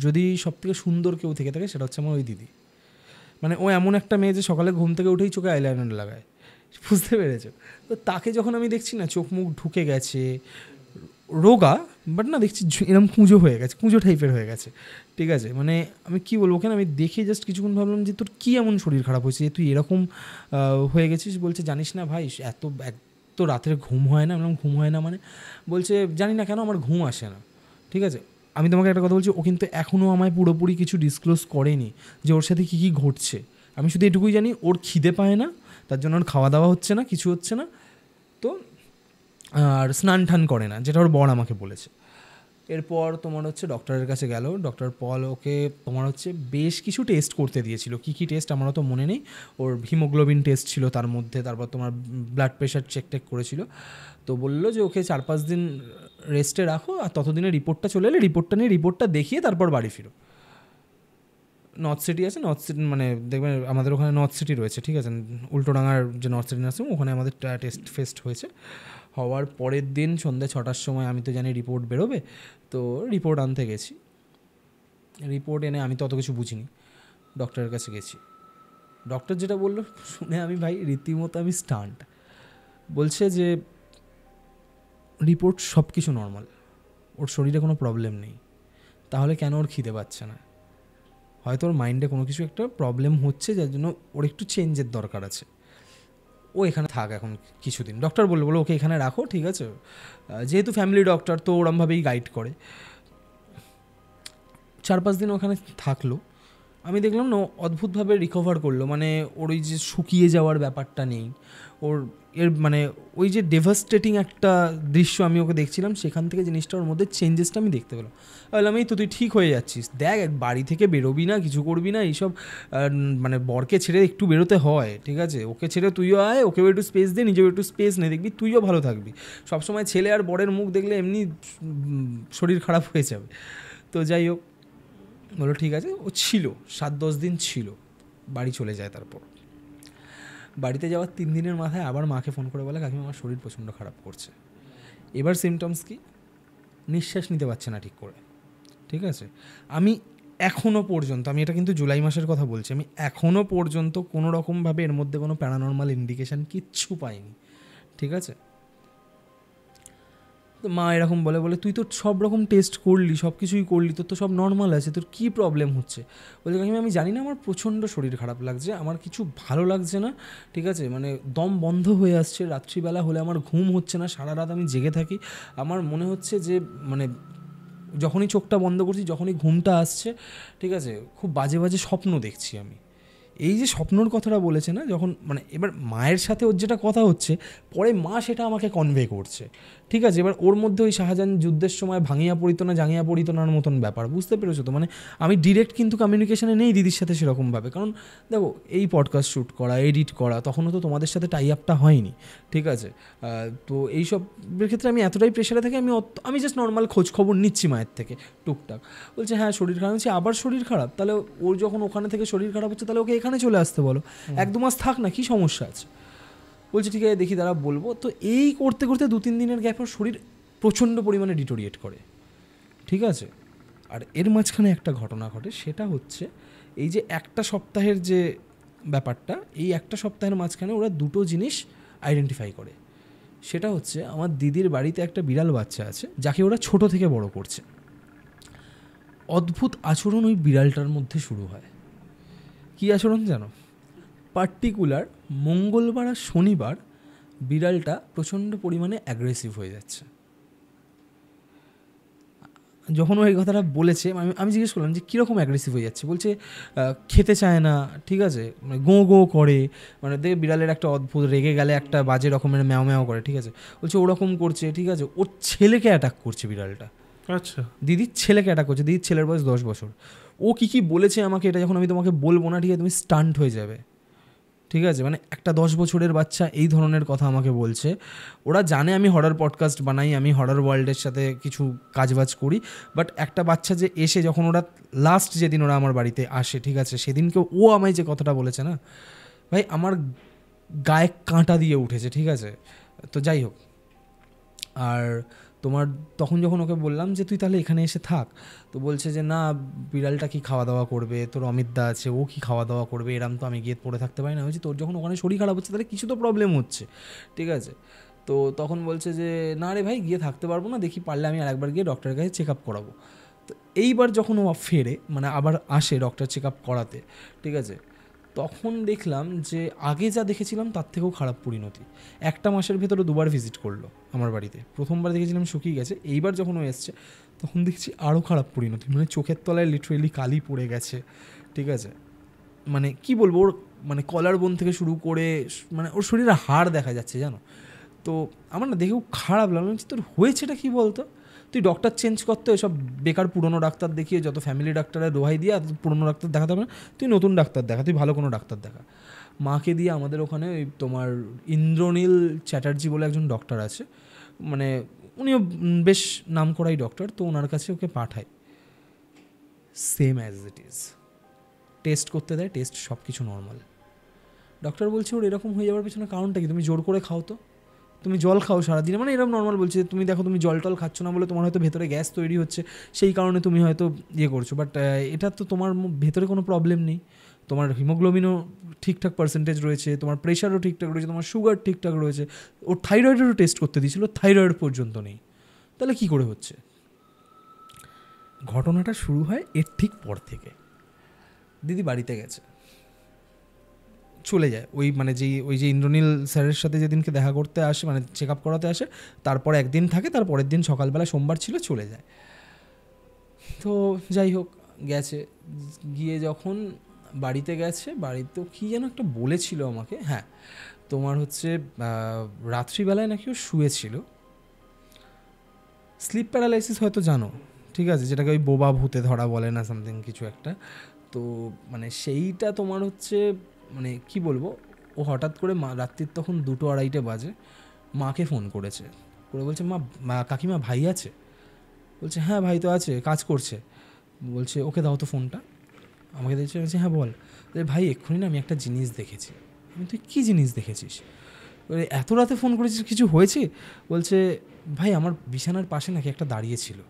যদি সবথেকে সুন্দর কেউ থেকে থাকে সেটা হচ্ছে আমার ওই দিদি। মানে ও এমন একটা মেয়ে যে সকালে ঘুম থেকে উঠেই চোখে আইলাইনার লাগায়, বুঝতে পেরেছো। তো তাকে যখন আমি দেখছি না চোখ মুখ ঢুকে গেছে, রোগা, বাট না দেখছি এরকম কুঁজো হয়ে গেছে, কুঁজো টাইপের হয়ে গেছে, ঠিক আছে। মানে আমি কী বলবো, কেন আমি দেখে জাস্ট কিছুক্ষণ ভাবলাম যে তোর কী এমন শরীর খারাপ হয়েছে যে তুই এরকম হয়ে গেছিস। বলছে জানিস না ভাই এত রাতের ঘুম হয় না। আমি ঘুম হয় না মানে, বলছে জানি না কেন আমার ঘুম আসে না, ঠিক আছে। আমি তোমাকে একটা কথা বলছি, ও কিন্তু এখনও আমায় পুরোপুরি কিছু ডিসক্লোজ করেনি যে ওর সাথে কী কী ঘটছে। আমি শুধু এটুকুই জানি ওর খিদে পায় না, তার জন্য ওর খাওয়া দাওয়া হচ্ছে না, কিছু হচ্ছে না, তো আর স্নান টান করে না, যেটা ওর বর আমাকে বলেছে। এরপর তোমার হচ্ছে ডক্টরের কাছে গেল, ডক্টর পল ওকে তোমার হচ্ছে বেশ কিছু টেস্ট করতে দিয়েছিল। কী কী টেস্ট আমারও তো মনে নেই, ওর হিমোগ্লোবিন টেস্ট ছিল তার মধ্যে, তারপর তোমার ব্লাড প্রেশার চেক টেক করেছিল। তো বললো যে ওকে 4-5 দিন রেস্টে রাখো, আর ততদিনে রিপোর্টটা চলে এলে রিপোর্টটা নিয়ে রিপোর্টটা দেখিয়ে তারপর বাড়ি ফিরো। নর্থ সিটি আছে, নর্থ সিটি মানে দেখবেন আমাদের ওখানে নর্থ সিটি রয়েছে, ঠিক আছে, উল্টোডাঙার যে নর্থ সিটি নার্সিং ওখানে আমাদের টেস্ট ফেস্ট হয়েছে। হওয়ার পরের দিন সন্ধ্যে 6টার সময় আমি তো জানি রিপোর্ট বেরোবে, তো রিপোর্ট আনতে গেছি। রিপোর্ট এনে আমি তো অত কিছু বুঝিনি, ডক্টরের কাছে গেছি। ডক্টর যেটা বললো শুনে আমি ভাই রীতিমতো আমি স্টান্ট। বলছে যে রিপোর্ট সব কিছু নর্মাল, ওর শরীরে কোনো প্রবলেম নেই, তাহলে কেন ওর খিদে পাচ্ছে না? হয়তো ওর মাইন্ডে কোনো কিছু একটা প্রবলেম হচ্ছে যার জন্য ওর একটু চেঞ্জের দরকার আছে। ও এখানে থাক এখন কিছুদিন, ডক্টর বললো ওকে এখানে রাখো, ঠিক আছে, যেহেতু ফ্যামিলি ডক্টর তো ওরমভাবেই গাইড করে। 4-5 দিন ওখানে থাকলো। আমি দেখলাম না অদ্ভুতভাবে রিকভার করলো, মানে ওর ওই যে শুকিয়ে যাওয়ার ব্যাপারটা নেই ওর, এর মানে ওই যে ডেভাস্টেটিং একটা দৃশ্য আমি ওকে দেখছিলাম, সেখান থেকে জিনিসটা ওর মধ্যে চেঞ্জেসটা আমি দেখতে পেলাম। বললাম এই তো তুই ঠিক হয়ে যাচ্ছিস, দেখ বাড়ি থেকে বেরোবি না, কিছু করবি না, এইসব মানে বরকে ছেড়ে একটু বেরোতে হয়, ঠিক আছে, ওকে ছেড়ে তুইও আয়, ওকেও একটু স্পেস দে, নিজেও একটু স্পেস নে, দেখবি তুইও ভালো থাকবি। সবসময় ছেলে আর বরের মুখ দেখলে এমনি শরীর খারাপ হয়ে যাবে। তো যাই হোক, বলো ঠিক আছে। ও ছিল 7-10 দিন ছিল, বাড়ি চলে যায়। তারপর বাড়িতে যাওয়ার 3 দিনের মাথায় আবার মাকে ফোন করে বলে কাকিমা আমার শরীর প্রচণ্ড খারাপ করছে। এবার সিমটমস কি, নিঃশ্বাস নিতে পারছে না ঠিক করে, ঠিক আছে। আমি এখনও পর্যন্ত, আমি এটা কিন্তু জুলাই মাসের কথা বলছি, আমি এখনও পর্যন্ত কোনো রকমভাবে এর মধ্যে কোনো প্যারানর্মাল ইন্ডিকেশান কিচ্ছু পাইনি, ঠিক আছে। তো মা এরকম বলে তুই তো সব রকম টেস্ট করলি, সব কিছুই করলি, তোর তো সব নর্মাল আছে, তোর কী প্রবলেম হচ্ছে? বলছে কাকিমা আমি জানি না, আমার প্রচণ্ড শরীর খারাপ লাগছে, আমার কিছু ভালো লাগছে না, ঠিক আছে, মানে দম বন্ধ হয়ে আসছে, রাত্রিবেলা হলে আমার ঘুম হচ্ছে না, সারা রাত আমি জেগে থাকি, আমার মনে হচ্ছে যে মানে যখনই চোখটা বন্ধ করছি, যখনই ঘুমটা আসছে, ঠিক আছে, খুব বাজে বাজে স্বপ্ন দেখছি আমি। এই যে স্বপ্নর কথাটা বলেছে না, যখন মানে এবার মায়ের সাথে ওর যেটা কথা হচ্ছে, পরে মা সেটা আমাকে কনভে করছে, ঠিক আছে। এবার ওর মধ্যে ওই শাহজাহান যুদ্ধের সময় ভাঙিয়া পড়িত না জাঙিয়া পড়িত নার মতন ব্যাপার, বুঝতে পেরেছো তো? মানে আমি ডিরেক্ট কিন্তু কমিউনিকেশানে নেই দিদির সাথে সেরকমভাবে, কারণ দেখো এই পডকাস্ট শ্যুট করা, এডিট করা, তখনও তো তোমাদের সাথে টাই আপটা হয়নি, ঠিক আছে। তো এইসবের ক্ষেত্রে আমি এতটাই প্রেশারে থাকি, আমি জাস্ট নর্মাল খোঁজ খবর নিচ্ছি মায়ের থেকে টুকটাক। বলছে হ্যাঁ শরীর খারাপ হচ্ছে, আবার শরীর খারাপ, তাহলে ওর যখন ওখানে থেকে শরীর খারাপ হচ্ছে তাহলে ওকে এখানে চলে আসতে বলো, 1-2 মাস থাক না, কী সমস্যা আছে? বলছে ঠিক আছে দেখি দাঁড়া বলবো। তো এই করতে করতে 2-3 দিনের গ্যাপে ওর শরীর প্রচণ্ড পরিমাণে ডিটোরিয়েট করে, ঠিক আছে। আর এর মাঝখানে একটা ঘটনা ঘটে, সেটা হচ্ছে এই যে একটা সপ্তাহের যে ব্যাপারটা, এই একটা সপ্তাহের মাঝখানে ওরা দুটো জিনিস আইডেন্টিফাই করে। সেটা হচ্ছে আমার দিদির বাড়িতে একটা বিড়াল বাচ্চা আছে, যাকে ওরা ছোট থেকে বড় করছে। অদ্ভুত আচরণ ওই বিড়ালটার মধ্যে শুরু হয়। কী আচরণ জানো? পার্টিকুলার মঙ্গলবার আর শনিবার বিড়ালটা প্রচণ্ড পরিমাণে অ্যাগ্রেসিভ হয়ে যাচ্ছে। যখন ও এই কথাটা বলেছে আমি জিজ্ঞেস করলাম যে কীরকম অ্যাগ্রেসিভ হয়ে যাচ্ছে? বলছে খেতে চায় না, ঠিক আছে, মানে গোঁ গোঁ করে, মানে দেখে বিড়ালের একটা অদ্ভুত, রেগে গেলে একটা বাজে রকমের ম্যাও ম্যাও করে, ঠিক আছে। বলছে ওরকম করছে, ঠিক আছে। ওর ছেলেকে অ্যাটাক করছে বিড়ালটা,
আচ্ছা,
দিদির ছেলেকে অ্যাটাক করছে। দিদির ছেলের বয়স 10 বছর। ও কী বলেছে আমাকে, এটা যখন আমি তোমাকে বলবো না, ঠিক আছে, তুমি স্টান্ট হয়ে যাবে, ঠিক আছে। মানে একটা 10 বছরের বাচ্চা এই ধরনের কথা আমাকে বলছে। ওরা জানে আমি হরর পডকাস্ট বানাই, আমি হরর ওয়ার্ল্ডের সাথে কিছু কাজবাজ করি, বাট একটা বাচ্চা যে এসে যখন ওরা লাস্ট যেদিন ওরা আমার বাড়িতে আসে, ঠিক আছে, সেদিনকে ও আমায় যে কথাটা বলেছে না ভাই, আমার গায়ে কাঁটা দিয়ে উঠেছে, ঠিক আছে। তো যাই হোক, আর তোমার তখন যখন ওকে বললাম যে তুই তাহলে এখানে এসে থাক, তো বলছে যে না, বিড়ালটা কি খাওয়া দাওয়া করবে, তোর অমিতদা আছে, ও কি খাওয়া দাওয়া করবে, এরম তো আমি গিয়ে পড়ে থাকতে পারি না। হয়েছে তোর যখন ওখানে শরীর খারাপ হচ্ছে তাহলে কিছু তো প্রবলেম হচ্ছে, ঠিক আছে। তো তখন বলছে যে না রে ভাই, গিয়ে থাকতে পারবো না, দেখি পারলে আমি আরেকবার গিয়ে ডক্টরের কাছে চেক আপ করাবো। তো এইবার যখন ও ফেরে, মানে আবার আসে ডক্টর চেক আপ করাতে, ঠিক আছে, তখন দেখলাম যে আগে যা দেখেছিলাম তার থেকেও খারাপ পরিণতি। 1 মাসের ভেতরে 2বার ভিজিট করলো আমার বাড়িতে। প্রথমবার দেখেছিলাম শুকিয়ে গেছে, এইবার যখন ও এসছে তখন দেখছি আরও খারাপ পরিণতি, মানে চোখের তলায় লিটারেলি কালি পড়ে গেছে, ঠিক আছে। মানে কি বলবো, ওর মানে কলার বোন থেকে শুরু করে মানে ওর শরীরে হাড় দেখা যাচ্ছে জানো। তো আমার না দেখেও খারাপ লাগলো, তোর হয়েছেটা কী বলতো? তুই ডক্টর চেঞ্জ করতে এসব বেকার পুরনো ডাক্তার দেখিয়ে যত ফ্যামিলি ডাক্তারের দোহাই দিয়ে আর পুরনো ডাক্তার দেখাতে হবে না, তুই নতুন ডাক্তার দেখা, তুই ভালো কোনো ডাক্তার দেখা। মাকে দিয়ে আমাদের ওখানে ওই তোমার ইন্দ্রনীল চ্যাটার্জি বলে একজন ডক্টর আছে, মানে উনিও বেশ নাম করাই ডক্টর, তো ওনার কাছে ওকে পাঠায়। Same as it is, test করতে দেয়, টেস্ট সব কিছু নর্মাল। ডক্টর বলছে ওর এরকম হয়ে যাওয়ার পিছনে কারণটা কি, তুমি জোর করে খাও তো, তুমি জল খাও সারাদিনে, মানে এরকম নর্মাল বলছে। তুমি দেখো তুমি জল টল খাচ্ছ না বলে তোমার হয়তো ভেতরে গ্যাস তৈরি হচ্ছে, সেই কারণে তুমি হয়তো ইয়ে করছো, বাট এটা তো তোমার ভেতরে কোনো প্রবলেম নেই, তোমার হিমোগ্লোবিনও ঠিকঠাক পার্সেন্টেজ রয়েছে, তোমার প্রেশারও ঠিকঠাক রয়েছে, তোমার সুগার ঠিকঠাক রয়েছে। ওর থাইরয়েডেরও টেস্ট করতে দিয়েছিল, থাইরয়েড পর্যন্ত নেই, তাহলে কি করে হচ্ছে? ঘটনাটা শুরু হয় এর ঠিক পর থেকে। দিদি বাড়িতে গেছে, চলে যায় ওই যে ইন্দ্রনীল স্যারের সাথে যেদিনকে দেখা করতে আসে, মানে চেক আপ করাতে আসে, তারপর একদিন থাকে, তারপরের দিন সকালবেলা সোমবার ছিল চলে যায়। তো যাই হোক গেছে, গিয়ে যখন বাড়িতে গেছে, বাড়িতেও কী যেন একটা বলেছিল আমাকে, হ্যাঁ তোমার হচ্ছে রাত্রিবেলায় নাকি ও শুয়েছিল, স্লিপ প্যারালাইসিস হয়তো জানো, ঠিক আছে, যেটাকে ওই বোবা ভূতে ধরা বলে না সামথিং কিছু একটা। তো মানে সেইটা তোমার হচ্ছে মানে কি বলবো, ও হঠাৎ করে রাত্রির তখন 2-2:30 বাজে মাকে ফোন করেছে, করে বলছে মা কাকিমা ভাই আছে? বলছে হ্যাঁ ভাই তো আছে, কাজ করছে। বলছে ওকে দাও তো ফোনটা, আমাকে দিয়েছে। বলছে হ্যাঁ বল। ভাই এক্ষুনি না আমি একটা জিনিস দেখেছি। আমি তুই কী জিনিস দেখেছিস? এত রাতে ফোন করেছিস, কিছু হয়েছে? বলছে ভাই আমার বিছানার পাশে নাকি একটা দাঁড়িয়েছিল।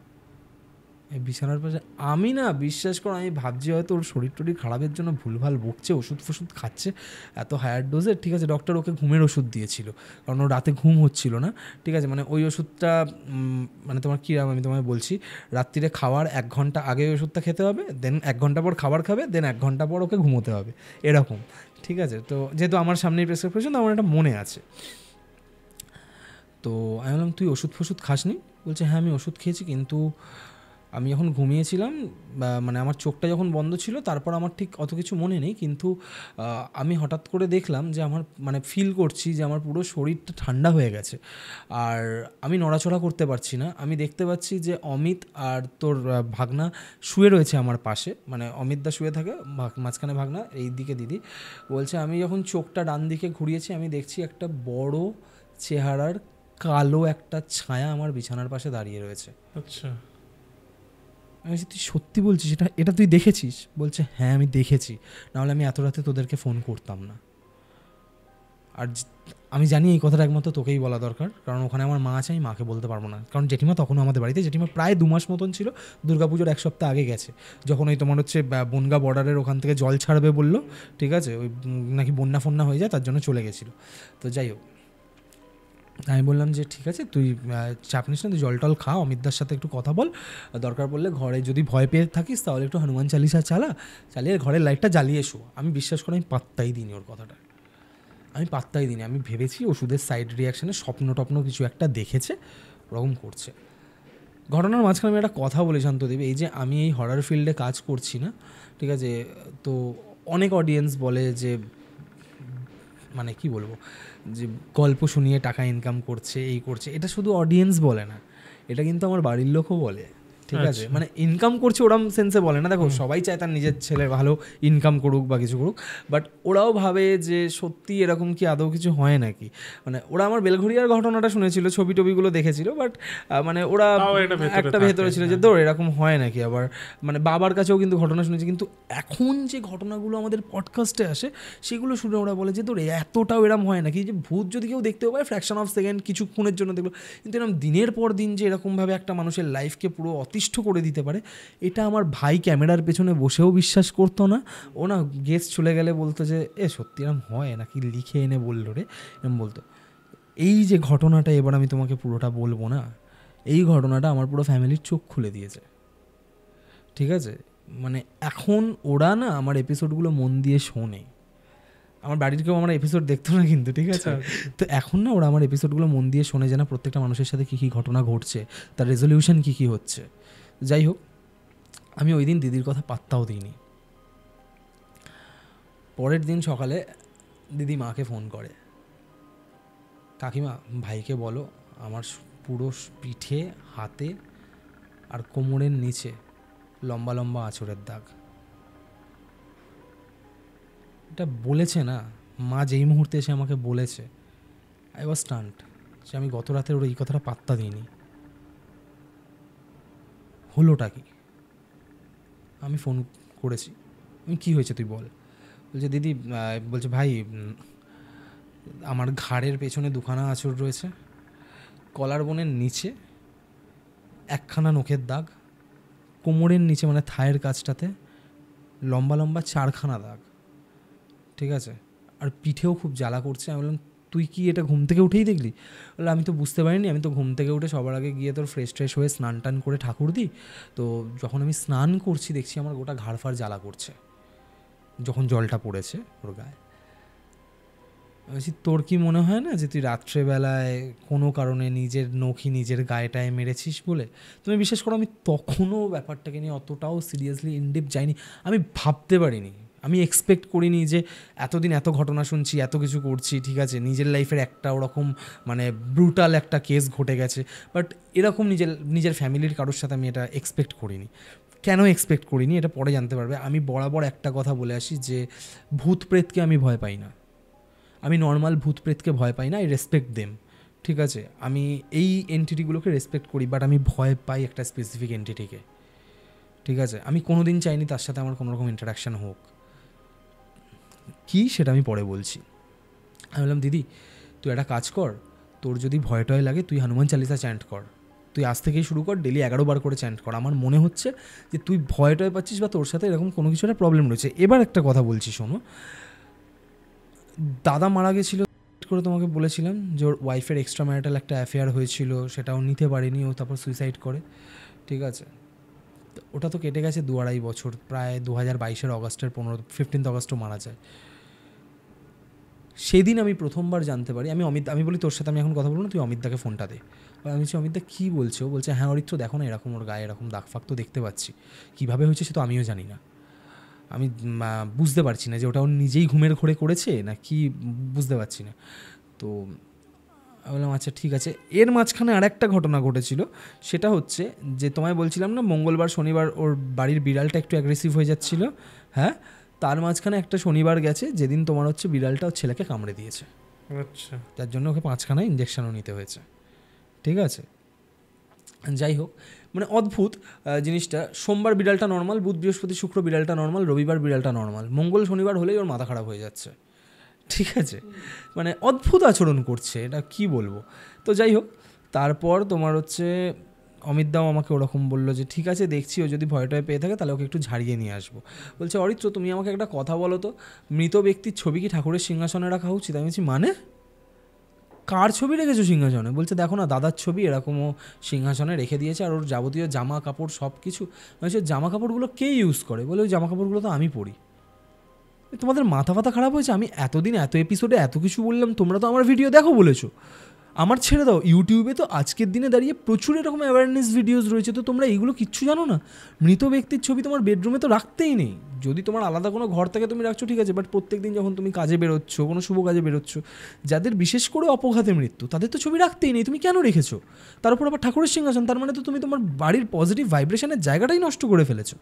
বিছানার পাশে? আমি না বিশ্বাস করো, আমি ভাবছি হয়তো ওর শরীর টরীর খারাপের জন্য ভুলভাল বকছে, ওষুধ ফষুধ খাচ্ছে এত হায়ার ডোজের, ঠিক আছে। ডক্টর ওকে ঘুমের ওষুধ দিয়েছিল, কারণ ওর রাতে ঘুম হচ্ছিল না, ঠিক আছে। মানে ওই ওষুধটা মানে তোমার কী আমি তোমায় বলছি, রাত্রিরে খাওয়ার 1 ঘন্টা আগে ওই ওষুধটা খেতে হবে, দেন 1 ঘন্টা পর খাবার খাবে, দেন 1 ঘন্টা পর ওকে ঘুমোতে হবে, এরকম, ঠিক আছে। তো যেহেতু আমার সামনেই প্রেসক্রিপশন, তো আমার এটা মনে আছে। তো আমি বললাম তুই ওষুধ ফষুধ খাসনি? বলছে হ্যাঁ আমি ওষুধ খেয়েছি, কিন্তু আমি যখন ঘুমিয়েছিলাম, মানে আমার চোখটা যখন বন্ধ ছিল, তারপর আমার ঠিক অত কিছু মনে নেই, কিন্তু আমি হঠাৎ করে দেখলাম যে আমার মানে ফিল করছি যে আমার পুরো শরীরটা ঠান্ডা হয়ে গেছে, আর আমি নড়াচড়া করতে পারছি না। আমি দেখতে পাচ্ছি যে অমিত আর তোর ভাগনা শুয়ে রয়েছে আমার পাশে, মানে অমিতদা শুয়ে থাকে, মাঝখানে ভাগনা, এই দিকে দিদি। বলছে আমি যখন চোখটা ডান দিকে ঘুরিয়েছি, আমি দেখছি একটা বড় চেহারার কালো একটা ছায়া আমার বিছানার পাশে দাঁড়িয়ে রয়েছে।
আচ্ছা,
আমি বলছি তুই সত্যি বলছিস, এটা তুই দেখেছিস? বলছে হ্যাঁ আমি দেখেছি, নাহলে আমি এত রাতে তোদেরকে ফোন করতাম না। আর আমি জানি এই কথাটা একমাত্র তোকেই বলা দরকার, কারণ ওখানে আমার মা আছে, আমি মাকে বলতে পারবো না, কারণ জেঠিমা তখনও আমাদের বাড়িতে, জেঠিমা প্রায় 2 মাস মতন ছিল, দুর্গাপুজোর 1 সপ্তাহ আগে গেছে, যখন ওই তোমার হচ্ছে বনগা বর্ডারের ওখান থেকে জল ছাড়বে বললো, ঠিক আছে, ওই নাকি বন্যা ফন্যা হয়ে যায়, তার জন্য চলে গেছিলো। তো যাই হোক, আমি বললাম যে ঠিক আছে তুই চাপ নিস না, তুই জল টল খা, অমিতদার সাথে একটু কথা বল, দরকার পড়লে ঘরে যদি ভয় পেয়ে থাকিস তাহলে একটু হনুমান চালিসা চালিয়ে ঘরের লাইটটা জ্বালিয়ে এসো। আমি বিশ্বাস করে আমি পাত্তাই দিইনি ওর কথাটা, আমি পাত্তাই দিইনি। আমি ভেবেছি ওষুধের সাইড রিয়াকশানে স্বপ্ন টপ্ন কিছু একটা দেখেছে, ওরকম করছে। ঘটনার মাঝখানে আমি একটা কথা বলি শান্তদেবী, এই যে আমি এই হরার ফিল্ডে কাজ করছি না, ঠিক আছে, তো অনেক অডিয়েন্স বলে যে মানে কি বলবো, যে গল্প শুনিয়ে টাকা ইনকাম করছে, এই করছে, এটা শুধু অডিয়েন্স বলে না, এটা কিন্তু আমার বাড়ির লোকও বলে, ঠিক আছে। মানে ইনকাম করছে ওরম সেন্সে বলে না, দেখো সবাই চায় তার নিজের ছেলে ভালো ইনকাম করুক বা কিছু করুক, বাট ওরাও ভাবে যে সত্যি এরকম কি আদৌ কিছু হয় নাকি। মানে ওরা আমার বেলঘরিয়ার ঘটনাটা শুনেছিল, ছবি টবিগুলো দেখেছিল, বাট মানে ওরা একটা ভেতরে ছিল যে দৌড় এরকম হয় নাকি। আবার মানে বাবার কাছেও কিন্তু ঘটনা শুনেছি, কিন্তু এখন যে ঘটনাগুলো আমাদের পডকাস্টে আসে সেগুলো শুনে ওরা বলে যে দৌড় এতটাও এরম হয় নাকি, যে ভূত যদি কেউ দেখতেও পায় ফ্র্যাকশন অফ সেকেন্ড কিছুক্ষণের জন্য দেখলো, কিন্তু এরকম দিনের পর দিন যে এরকমভাবে একটা মানুষের লাইফকে পুরো অতিষ্ঠ করে দিতে পারে, এটা আমার ভাই ক্যামেরার পেছনে বসেও বিশ্বাস করতো না। ও না গেস্ট চলে গেলে বলতো যে সত্যি এরম হয় নাকি, লিখে এনে বললো রে, এরম বলতো। এই যে ঘটনাটা এবার আমি তোমাকে পুরোটা বলবো না, এই ঘটনাটা আমার পুরো ফ্যামিলির চোখ খুলে দিয়েছে, ঠিক আছে। মানে এখন ওরা না আমার এপিসোডগুলো মন দিয়ে শোনে, আমার বাড়ির কেউ আমার এপিসোড দেখতো না কিন্তু, ঠিক আছে, তো এখন না ওরা আমার এপিসোডগুলো মন দিয়ে শোনে, যে না প্রত্যেকটা মানুষের সাথে কী কী ঘটনা ঘটছে, তার রেজলিউশন কী কী হচ্ছে। যাই হোক, আমি ওই দিন দিদির কথা পাত্তাও দিইনি। পরের দিন সকালে দিদি মাকে ফোন করে, কাকিমা ভাইকে বলো আমার পুরো পিঠে হাতে আর কোমরের নিচে লম্বা লম্বা আঁচড়ের দাগ। এটা বলেছে না মা, যেই মুহূর্তে এসে আমাকে বলেছে, আই ওয়াজ স্টান্ট, যে আমি গত রাতের ওর এই কথাটা পাত্তা দিইনি। হলোটা কি? আমি ফোন করেছি, আমি কী হয়েছে তুই বল। বলছে দিদি, বলছে ভাই আমার ঘাড়ের পেছনে দুখানা আঁচড় রয়েছে, কলার বোনের নিচে একখানা নখের দাগ, কোমরের নিচে মানে থায়ের কাছটাতে লম্বা লম্বা 4খানা দাগ, ঠিক আছে, আর পিঠেও খুব জ্বালা করছে। আমি বললাম তুই কি এটা ঘুম থেকে উঠেই দেখলি? বলে আমি তো বুঝতে পারিনি, আমি তো ঘুম থেকে উঠে সবার আগে গিয়ে তোর ফ্রেশ ট্রেশ হয়ে স্নান টান করে ঠাকুর দিই, তো যখন আমি স্নান করছি দেখছি আমার গোটা ঘাড় ফাড় জ্বালা করছে যখন জলটা পড়েছে ওর গায়ে। বলছি তোর কি মনে হয় না যে তুই রাত্রেবেলায় কোনো কারণে নিজের নখি নিজের গায়েটায় মেরেছিস বলে? তুমি বিশ্বাস করো আমি তখনও ব্যাপারটাকে নিয়ে অতটাও সিরিয়াসলি ইনডিপ যাইনি। আমি ভাবতে পারিনি, আমি এক্সপেক্ট করিনি যে এতদিন এত ঘটনা শুনছি, এত কিছু করছি, ঠিক আছে, নিজের লাইফের একটা ওরকম মানে ব্রুটাল একটা কেস ঘটে গেছে, বাট এরকম নিজের ফ্যামিলির কারোর সাথে আমি এটা এক্সপেক্ট করিনি। কেন এক্সপেক্ট করিনি এটা পরে জানতে পারবে। আমি বরাবর একটা কথা বলে আসি যে ভূত প্রেতকে আমি ভয় পাই না, আমি নর্মাল ভূত প্রেতকে ভয় পাই না, আই রেসপেক্ট দেম, ঠিক আছে, আমি এই এন্টিটিগুলোকে রেসপেক্ট করি, বাট আমি ভয় পাই একটা স্পেসিফিক এন্টিটিকে, ঠিক আছে। আমি কোনো দিন চাইনি তার সাথে আমার কোনো রকম ইন্টারাকশান হোক। কী সেটা আমি পরে বলছি। আমি বললাম দিদি তুই একটা কাজ কর, তোর যদি ভয় টয় লাগে তুই হনুমান চালিসা চ্যান্ট কর, তুই আজ থেকেই শুরু কর, ডেলি 11 বার করে চ্যান্ট কর। আমার মনে হচ্ছে যে তুই ভয় টয় পাচ্ছিস বা তোর সাথে এরকম কোনো কিছু একটা প্রবলেম রয়েছে। এবার একটা কথা বলছি শোনো, দাদা মারা গেছিলো করে তোমাকে বলেছিলাম যে ওর ওয়াইফের এক্সট্রা ম্যারিটাল একটা অ্যাফেয়ার হয়েছিল, সেটাও নিতে পারেনি, ও তারপর সুইসাইড করে, ঠিক আছে। ওটা তো কেটে গেছে 2-2.5 বছর, প্রায় 2022 অগস্টের 15 অগস্টও মারা যায়। সেদিন আমি প্রথমবার জানতে পারি, আমি বলি তোর সাথে আমি এখন কথা বলবো না, তুই অমিতদাকে ফোনটা দে। আমি বলছি অমিতদা কী বলছে? ও বলছে হ্যাঁ অরিত্র দেখো না এরকম ওর গায়ে এরকম দাগ ফাগ তো দেখতে পাচ্ছি, কীভাবে হয়েছে সে তো আমিও জানি না, আমি বুঝতে পারছি না যে ওটা ওর নিজেই ঘুমের ঘোরে করেছে না কি, বুঝতে পারছি না। তো আমি বললাম আচ্ছা ঠিক আছে। এর মাঝখানে আর একটা ঘটনা ঘটেছিল, সেটা হচ্ছে যে তোমায় বলছিলাম না মঙ্গলবার শনিবার ওর বাড়ির বিড়ালটা একটু অ্যাগ্রেসিভ হয়ে যাচ্ছিলো, হ্যাঁ, তার মাঝখানে একটা শনিবার গেছে যেদিন তোমার হচ্ছে বিড়ালটা ওর ছেলেকে কামড়ে দিয়েছে,
আচ্ছা,
তার জন্য ওকে 5খানা ইঞ্জেকশনও নিতে হয়েছে, ঠিক আছে। যাই হোক, মানে অদ্ভুত জিনিসটা, সোমবার বিড়ালটা নর্মাল, বুধ বৃহস্পতি শুক্র বিড়ালটা নর্মাল, রবিবার বিড়ালটা নর্মাল, মঙ্গল শনিবার হলেই ওর মাথা খারাপ হয়ে যাচ্ছে, ঠিক আছে, মানে অদ্ভুত আচরণ করছে, এটা কি বলবো। তো যাই হোক, তারপর তোমার হচ্ছে অমিতদাও আমাকে ওরকম বললো যে ঠিক আছে দেখছি, ও যদি ভয়টায় পেয়ে থাকে তাহলে ওকে একটু ঝাড়িয়ে নিয়ে আসবো। বলছে অরিত্র তুমি আমাকে একটা কথা বলো তো, মৃত ব্যক্তির ছবি কি ঠাকুরের সিংহাসনে রাখা উচিত? আমি বলছি মানে কার ছবি রেখেছো সিংহাসনে? বলছে দেখো না দাদার ছবি এরকমও সিংহাসনে রেখে দিয়েছে, আর ওর যাবতীয় জামা কাপড় সব কিছু। বলছে জামা কাপড়গুলো কে ইউজ করে? বলে ওই জামা কাপড়গুলো তো আমি পরি। তোমাদের মাথা ফাথা খারাপ হয়েছে? আমি এতদিন এত এপিসোডে এত কিছু বললাম, তোমরা তো আমার ভিডিও দেখো বলেছো, আমার ছেড়ে দাও, ইউটিউবে তো আজকের দিনে দাঁড়িয়ে প্রচুর এরকম অ্যাওয়ারনেস ভিডিওস রয়েছে, তো তোমরা এইগুলো কিচ্ছু জানো না? মৃত ব্যক্তির ছবি তোমার বেডরুমে তো রাখতেই নেই, যদি তোমার আলাদা কোনো ঘর থেকে তুমি রাখছো ঠিক আছে, বাট প্রত্যেক দিন যখন তুমি কাজে বেরোচ্ছ, কোনো শুভ কাজে বেরোচ্ছ, যাদের বিশেষ করে অপঘাতে মৃত্যু তাদের তো ছবি রাখতেই নেই, তুমি কেন রেখেছো? তার উপর আবার ঠাকুরের সিংহাসন, তার মানে তো তুমি তোমার বাড়ির পজিটিভ ভাইব্রেশনের জায়গাটাই নষ্ট করে ফেলেছো।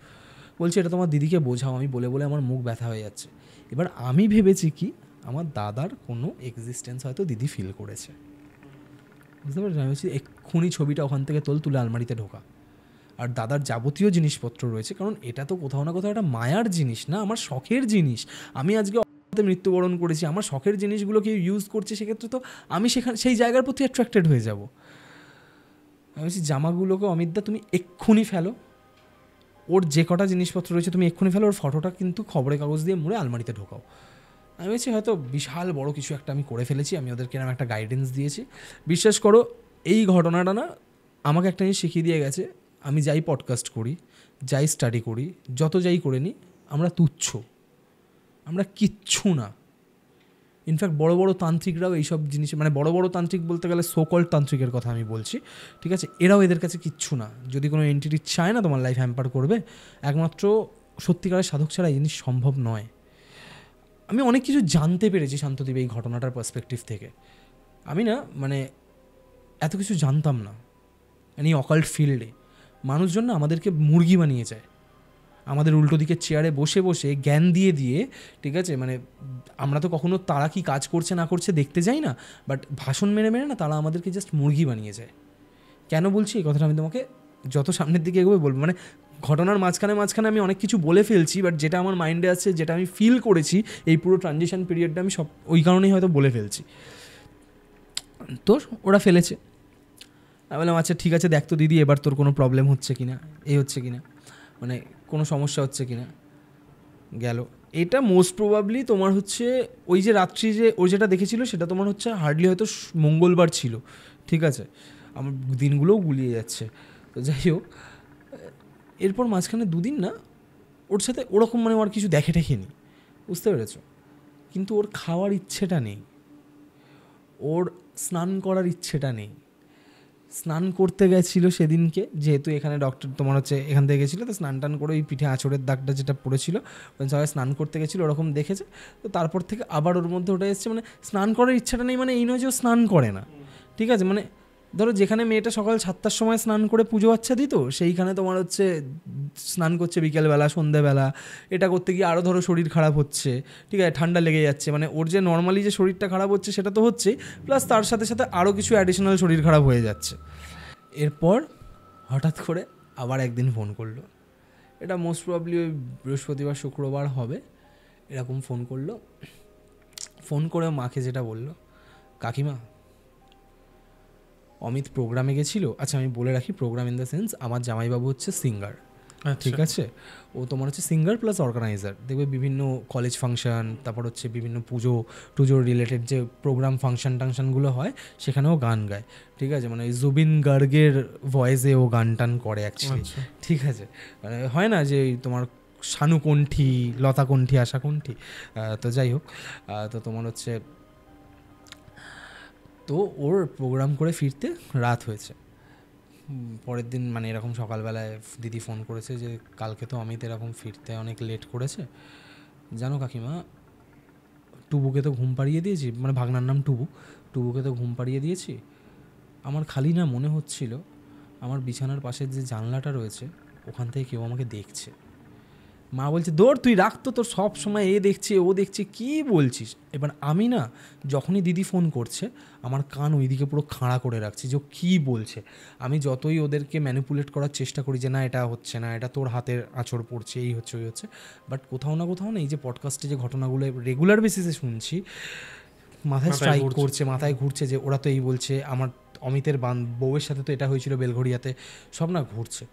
বলছি এটা তোমার দিদিকে বোঝাও, আমি বলে বলে আমার মুখ ব্যথা হয়ে যাচ্ছে। এবার আমি ভেবেছি কি আমার দাদার কোনো এক্সিস্টেন্স হয়তো দিদি ফিল করেছে, বুঝতে পারছি। আমি বলছি এক্ষুনি ছবিটা ওখান থেকে তুলে আলমারিতে ঢোকা, আর দাদার যাবতীয় জিনিসপত্র রয়েছে, কারণ এটা তো কোথাও না কোথাও একটা মায়ার জিনিস না, আমার শখের জিনিস। আমি আজকে মৃত্যুবরণ করেছি, আমার শখের জিনিসগুলো কেউ ইউজ করছে, সেক্ষেত্রে তো আমি সেই জায়গার প্রতি অ্যাট্রাক্টেড হয়ে যাব। আমি বলছি জামাগুলোকে অমিতদা তুমি এক্ষুনি ফেলো, ওর যে কটা জিনিসপত্র রয়েছে তুমি এক্ষুনি ফেলো, ওর ফটোটা কিন্তু খবরের কাগজ দিয়ে মুড়ে আলমারিতে ঢোকাও। আমি বলছি হয়তো বিশাল বড় কিছু একটা আমি করে ফেলেছি, আমি ওদেরকে এরকম একটা গাইডেন্স দিয়েছি। বিশ্বাস করো এই ঘটনাটা না আমাকে একটা জিনিস শিখিয়ে দিয়ে গেছে, আমি যাই পডকাস্ট করি, যাই স্টাডি করি, যত যাই করে নিই, আমরা তুচ্ছ, আমরা কিচ্ছু না। ইনফ্যাক্ট বড় বড় তান্ত্রিকরাও এইসব জিনিস, মানে বড় বড় তান্ত্রিক বলতে গেলে সোকল তান্ত্রিকের কথা আমি বলছি, ঠিক আছে, এরাও এদের কাছে কিচ্ছু না। যদি কোনো এন্টিটি চায় না তোমার লাইফ হ্যাম্পার করবে, একমাত্র সত্যিকারের সাধক ছাড়া এই জিনিস সম্ভব নয়। আমি অনেক কিছু জানতে পেরেছি শান্তদ্বীপ এই ঘটনাটার পার্সপেক্টিভ থেকে। আমি না মানে এত কিছু জানতাম না মানে অকাল্ট ফিল্ডে, মানুষজন না আমাদেরকে মুরগি বানিয়ে যায়, আমাদের উল্টো দিকের চেয়ারে বসে বসে জ্ঞান দিয়ে দিয়ে, ঠিক আছে, মানে আমরা তো কখনো তারা কি কাজ করছে না করছে দেখতে যাই না, বাট ভাষণ মেরে মেরে না তারা আমাদেরকে জাস্ট মুরগি বানিয়ে যায়। কেন বলছি এই কথাটা আমি তোমাকে যত সামনের দিকে এগোবে বলবো, মানে ঘটনার মাঝখানে মাঝখানে আমি অনেক কিছু বলে ফেলছি, বাট যেটা আমার মাইন্ডে আছে, যেটা আমি ফিল করেছি এই পুরো ট্রানজিশন পিরিয়ডটা, আমি সব ওই কারণেই হয়তো বলে ফেলছি। তো ওরা ফেলেছে, আমি বললাম আচ্ছা ঠিক আছে, দেখ তো দিদি এবার তোর কোনো প্রবলেম হচ্ছে কি না, এই হচ্ছে কি না, মানে কোনো সমস্যা হচ্ছে কি না। গেল, এটা মোস্ট প্রবাবলি তোমার হচ্ছে ওই যে রাত্রি যে ও যেটা দেখেছিল সেটা তোমার হচ্ছে হার্ডলি হয়তো মঙ্গলবার ছিল, ঠিক আছে, আমার দিনগুলোও গুলিয়ে যাচ্ছে। তো যাই হোক, এরপর মাঝখানে দুদিন না ওর সাথে ওরকম মানে আর কিছু দেখে টেখে নি, বুঝতে পেরেছো, কিন্তু ওর খাওয়ার ইচ্ছেটা নেই, ওর স্নান করার ইচ্ছেটা নেই। স্নান করতে গেছিলো সেদিনকে, যেহেতু এখানে ডক্টর তোমার হচ্ছে এখান থেকে গেছিলো, তো স্নান টান করে ওই পিঠে আঁচড়ের দাগটা যেটা পড়েছিল সবাই স্নান করতে গেছিলো, ওরকম দেখেছে। তো তারপর থেকে আবার ওর মধ্যে ওটা এসছে, মানে স্নান করার ইচ্ছাটা নেই, মানে এই নয় যে ও স্নান করে না, ঠিক আছে, মানে ধরো যেখানে মেয়েটা সকাল 7টার সময় স্নান করে পুজো আচ্ছা দিত, সেইখানে তোমার হচ্ছে স্নান করছে বিকেলবেলা সন্ধ্যেবেলা, এটা করতে গিয়ে আরও ধরো শরীর খারাপ হচ্ছে, ঠিক আছে, ঠান্ডা লেগে যাচ্ছে, মানে ওর যে নর্মালি যে শরীরটা খারাপ হচ্ছে সেটা তো হচ্ছেই, প্লাস তার সাথে সাথে আরও কিছু অ্যাডিশনাল শরীর খারাপ হয়ে যাচ্ছে। এরপর হঠাৎ করে আবার একদিন ফোন করলো, এটা মোস্ট প্রবাবলি ওই বৃহস্পতিবার শুক্রবার হবে, এরকম ফোন করলো। ফোন করে মাকে যেটা বললো, কাকিমা অমিত প্রোগ্রামে গেছিলো। আচ্ছা আমি বলে রাখি, প্রোগ্রাম ইন দ্য সেন্স আমার জামাইবাবু হচ্ছে সিঙ্গার, ঠিক আছে, ও তোমার হচ্ছে সিঙ্গার প্লাস অর্গানাইজার, দেখবে বিভিন্ন কলেজ ফাংশন, তারপর হচ্ছে বিভিন্ন পুজো টুজোর রিলেটেড যে প্রোগ্রাম ফাংশন টাংশনগুলো হয় সেখানেও গান গায়, ঠিক আছে, মানে জুবিন গার্গের ভয়েসে ও গান টান করে অ্যাকচুয়ালি, ঠিক আছে, মানে হয় না যে তোমার শানুকণ্ঠী, লতাকণ্ঠী, আশাকণ্ঠী, তো যাই হোক, তো তোমার হচ্ছে তো ওর প্রোগ্রাম করে ফিরতে রাত হয়েছে। পরের দিন মানে এরকম সকালবেলায় দিদি ফোন করেছে যে কালকে তো অমিত এরকম ফিরতে অনেক লেট করেছে, জানো কাকিমা টুবুকে তো ঘুম পাড়িয়ে দিয়েছি, মানে ভাগনার নাম টুবুকে তো ঘুম পাড়িয়ে দিয়েছি, আমার খালি না মনে হচ্ছিল আমার বিছানার পাশের যে জানলাটা রয়েছে ওখান থেকে কেউ আমাকে দেখছে। মা বলছে দৌড় তুই রাখতো, তোর সব সময় এ দেখছে ও দেখছে, কী বলছিস। এবার আমি না যখনই দিদি ফোন করছে আমার কান ওইদিকে পুরো খাড়া করে রাখছি যে ও কী বলছে। আমি যতই ওদেরকে ম্যানিপুলেট করার চেষ্টা করি যে না এটা হচ্ছে না, এটা তোর হাতের আঁচড় পড়ছে, এই হচ্ছে ওই হচ্ছে, বাট কোথাও না এই যে পডকাস্টে যে ঘটনাগুলো রেগুলার বেসিসে শুনছি মাথায় স্ট্রাইক করছে, মাথায় ঘুরছে যে ওরা তো এই বলছে, আমার অমিতের বউয়ের সাথে তো এটা হয়েছিল বেলঘড়িয়াতে, সব না ঘুরছে।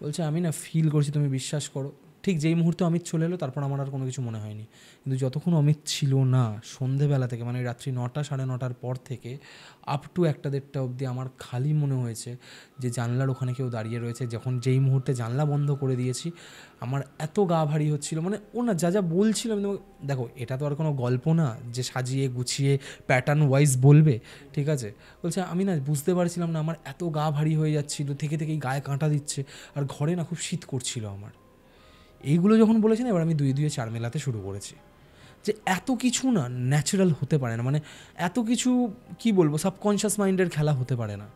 বলছে আমি না ফিল করছি, তুমি বিশ্বাস করো, ঠিক যেই মুহূর্তে অমিত চলে এলো তারপর আমার আর কোনো কিছু মনে হয়নি, কিন্তু যতক্ষণ অমিত ছিল না সন্ধেবেলা থেকে মানে রাত্রি 9টা 9:30 পর থেকে আপ টু 1টা 1:30 অবধি আমার খালি মনে হয়েছে যে জানলার ওখানে কেউ দাঁড়িয়ে রয়েছে। যখন যেই মুহূর্তে জানলা বন্ধ করে দিয়েছি আমার এত গা ভারী হচ্ছিল, মানে ও না যা যা বলছিল আমি দেখো এটা তো আর কোনো গল্প না যে সাজিয়ে গুছিয়ে প্যাটার্ন ওয়াইজ বলবে, ঠিক আছে, বলছে আমি না বুঝতে পারছিলাম না, আমার এত গা ভারী হয়ে যাচ্ছিল, থেকে থেকেই গায়ে কাঁটা দিচ্ছে, আর ঘরে না খুব শীত করছিল আমার। এইগুলো যখন বলেছেন এবার আমি 2 4 মেলাতে শুরু করেছি যে এত কিছু না ন্যাচারাল হতে পারে না, মানে এত কিছু কি বলবো সাবকনশিয়াস মাইন্ডের খেলা হতে পারে না।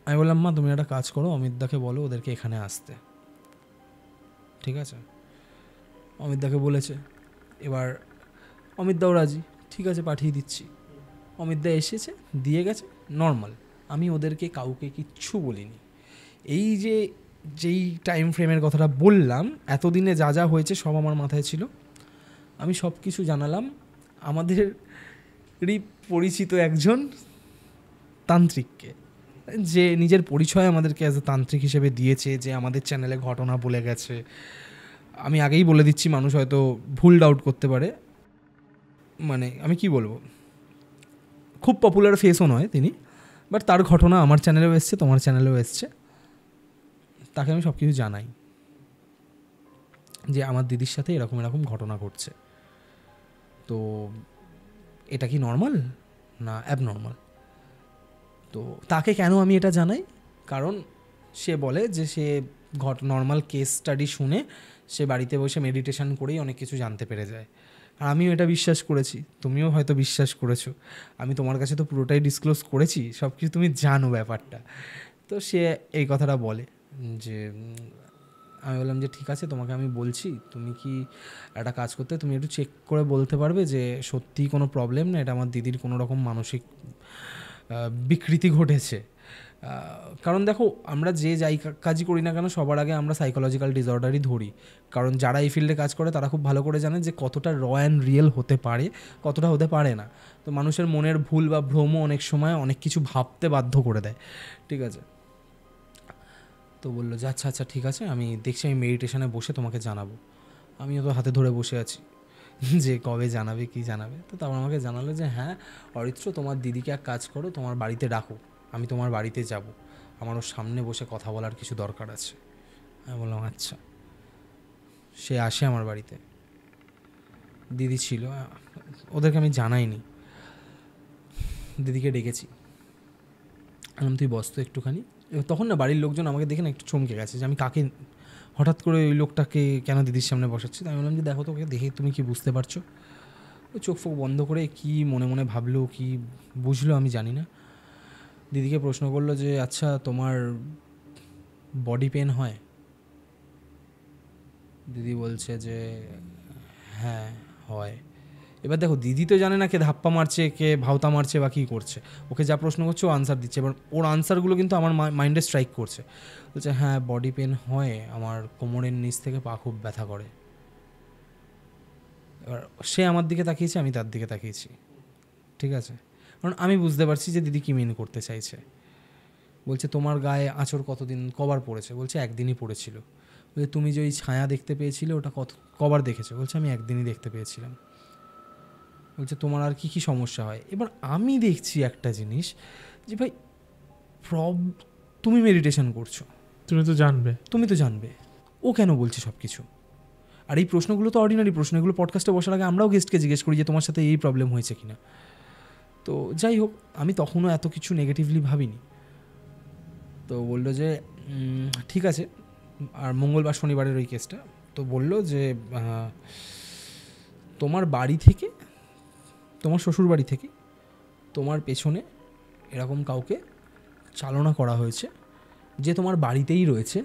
আমি বললাম মা তুমি একটা কাজ করো, অমিতদাকে বলো ওদেরকে এখানে আসতে, ঠিক আছে। অমিতদাকে বলেছে, এবার অমিতদাও রাজি, ঠিক আছে পাঠিয়ে দিচ্ছি। অমিতদা এসেছে, দিয়ে গেছে নর্মাল, আমি ওদেরকে কাউকে কিচ্ছু বলিনি। এই যে যেই টাইম ফ্রেমের কথাটা বললাম এতদিনে যা যা হয়েছে সব আমার মাথায় ছিল, আমি সব কিছু জানালাম আমাদেরই পরিচিত একজন তান্ত্রিককে, যে নিজের পরিচয় আমাদেরকে অ্যাজ এ তান্ত্রিক হিসেবে দিয়েছে, যে আমাদের চ্যানেলে ঘটনা বলে গেছে। আমি আগেই বলে দিচ্ছি মানুষ হয়তো ভুল ডাউট করতে পারে, মানে আমি কি বলবো খুব পপুলার ফেসও নয় তিনি, বাট তার ঘটনা আমার চ্যানেলেও এসছে, তোমার চ্যানেলেও এসছে, তাকে আমি সব কিছু জানাই যে আমার দিদির সাথে এরকম এরকম ঘটনা ঘটছে, তো এটা কি নর্মাল না অ্যাবনর্মাল। তো তাকে কেন আমি এটা জানাই, কারণ সে বলে যে সে নর্মাল কেস স্টাডি শুনে সে বাড়িতে বসে মেডিটেশন করেই অনেক কিছু জানতে পেরে যায়। আর আমিও এটা বিশ্বাস করেছি, তুমিও হয়তো বিশ্বাস করেছো, আমি তোমার কাছে তো পুরোটাই ডিসক্লোজ করেছি, সব কিছু তুমি জানো ব্যাপারটা। তো সে এই কথাটা বলে যে আমি বললাম যে ঠিক আছে, তোমাকে আমি বলছি, তুমি কি একটা কাজ করতে, তুমি একটু চেক করে বলতে পারবে যে সত্যিই কোনো প্রবলেম না, এটা আমার দিদির কোনো রকম মানসিক বিকৃতি ঘটেছে। কারণ দেখো, আমরা যে যাই কাজই করি না কেন সবার আগে আমরা সাইকোলজিক্যাল ডিসঅর্ডারই ধরি, কারণ যারা এই ফিল্ডে কাজ করে তারা খুব ভালো করে জানে যে কতটা র অ্যান্ড রিয়েল হতে পারে, কতটা হতে পারে না। তো মানুষের মনের ভুল বা ভ্রম অনেক সময় অনেক কিছু ভাবতে বাধ্য করে দেয়, ঠিক আছে। তো বললো যে আচ্ছা আচ্ছা ঠিক আছে, আমি দেখছি, আমি মেডিটেশনে বসে তোমাকে জানাবো। আমিও তো হাতে ধরে বসে আছি যে কবে জানাবে, কি জানাবে। তো তারপর আমাকে জানালো যে হ্যাঁ অরিত্র, তোমার দিদিকে এক কাজ করো, তোমার বাড়িতে ডাকো, আমি তোমার বাড়িতে যাব, আমার ওর সামনে বসে কথা বলার কিছু দরকার আছে। আমি বললাম আচ্ছা। সে আসে আমার বাড়িতে, দিদি ছিল, ওদেরকে আমি জানাইনি, দিদিকে ডেকেছি, বললাম তুই বস তো একটুখানি। এবার তখন না বাড়ির লোকজন আমাকে দেখে না একটু চমকে গেছে যে আমি কাকে, হঠাৎ করে ওই লোকটাকে কেন দিদির সামনে বসাচ্ছি। তাই আমি বললাম যে দেখো, তোকে দেখে তুমি কি বুঝতে পারছো? ওই চোখ ফোক বন্ধ করে কি মনে মনে ভাবলো, কি বুঝলো আমি জানি না, দিদিকে প্রশ্ন করলো যে আচ্ছা তোমার বডি পেন হয়? দিদি বলছে যে হ্যাঁ হয়। এবার দেখো, দিদি তো জানে না কে ধাপ্পা মারছে, কে ভাওতা মারছে বা কী করছে, ওকে যা প্রশ্ন করছে ও আনসার দিচ্ছে। এবার ওর আনসারগুলো কিন্তু আমার মাইন্ডে স্ট্রাইক করছে। বলছে হ্যাঁ বডি পেন হয়, আমার কোমরের নিচ থেকে পা খুব ব্যথা করে। এবার সে আমার দিকে তাকিয়েছে, আমি তার দিকে তাকিয়েছি, ঠিক আছে, কারণ আমি বুঝতে পারছি যে দিদি কী মিন করতে চাইছে। বলছে তোমার গায়ে আঁচড় কতদিন কবার পড়েছে? বলছে একদিনই পড়েছিল। বলছে তুমি যে ওই ছায়া দেখতে পেয়েছিলে ওটা কবার দেখেছো? বলছে আমি একদিনই দেখতে পেয়েছিলাম। বলছে তোমার আর কি কি সমস্যা হয়? এবার আমি দেখছি একটা জিনিস যে ভাই, তুমি মেডিটেশন করছো,
তুমি তো জানবে
ও কেন বলছে সব কিছু? আর এই প্রশ্নগুলো তো অর্ডিনারি প্রশ্ন, এগুলো পডকাস্টে বসার আগে আমরাও গেস্টকে জিজ্ঞেস করি যে তোমার সাথে এই প্রবলেম হয়েছে কিনা। তো যাই হোক, আমি তখনও এত কিছু নেগেটিভলি ভাবিনি। তো বললো যে ঠিক আছে, আর মঙ্গলবার শনিবারের ওই কেসটা। তো বললো যে তোমার বাড়ি থেকে, তোমার শ্বশুর বাড়ি থেকে তোমার পেছনে এরকম কাউকে চালনা করা হয়েছে যে তোমার বাড়িতেই রয়েছে।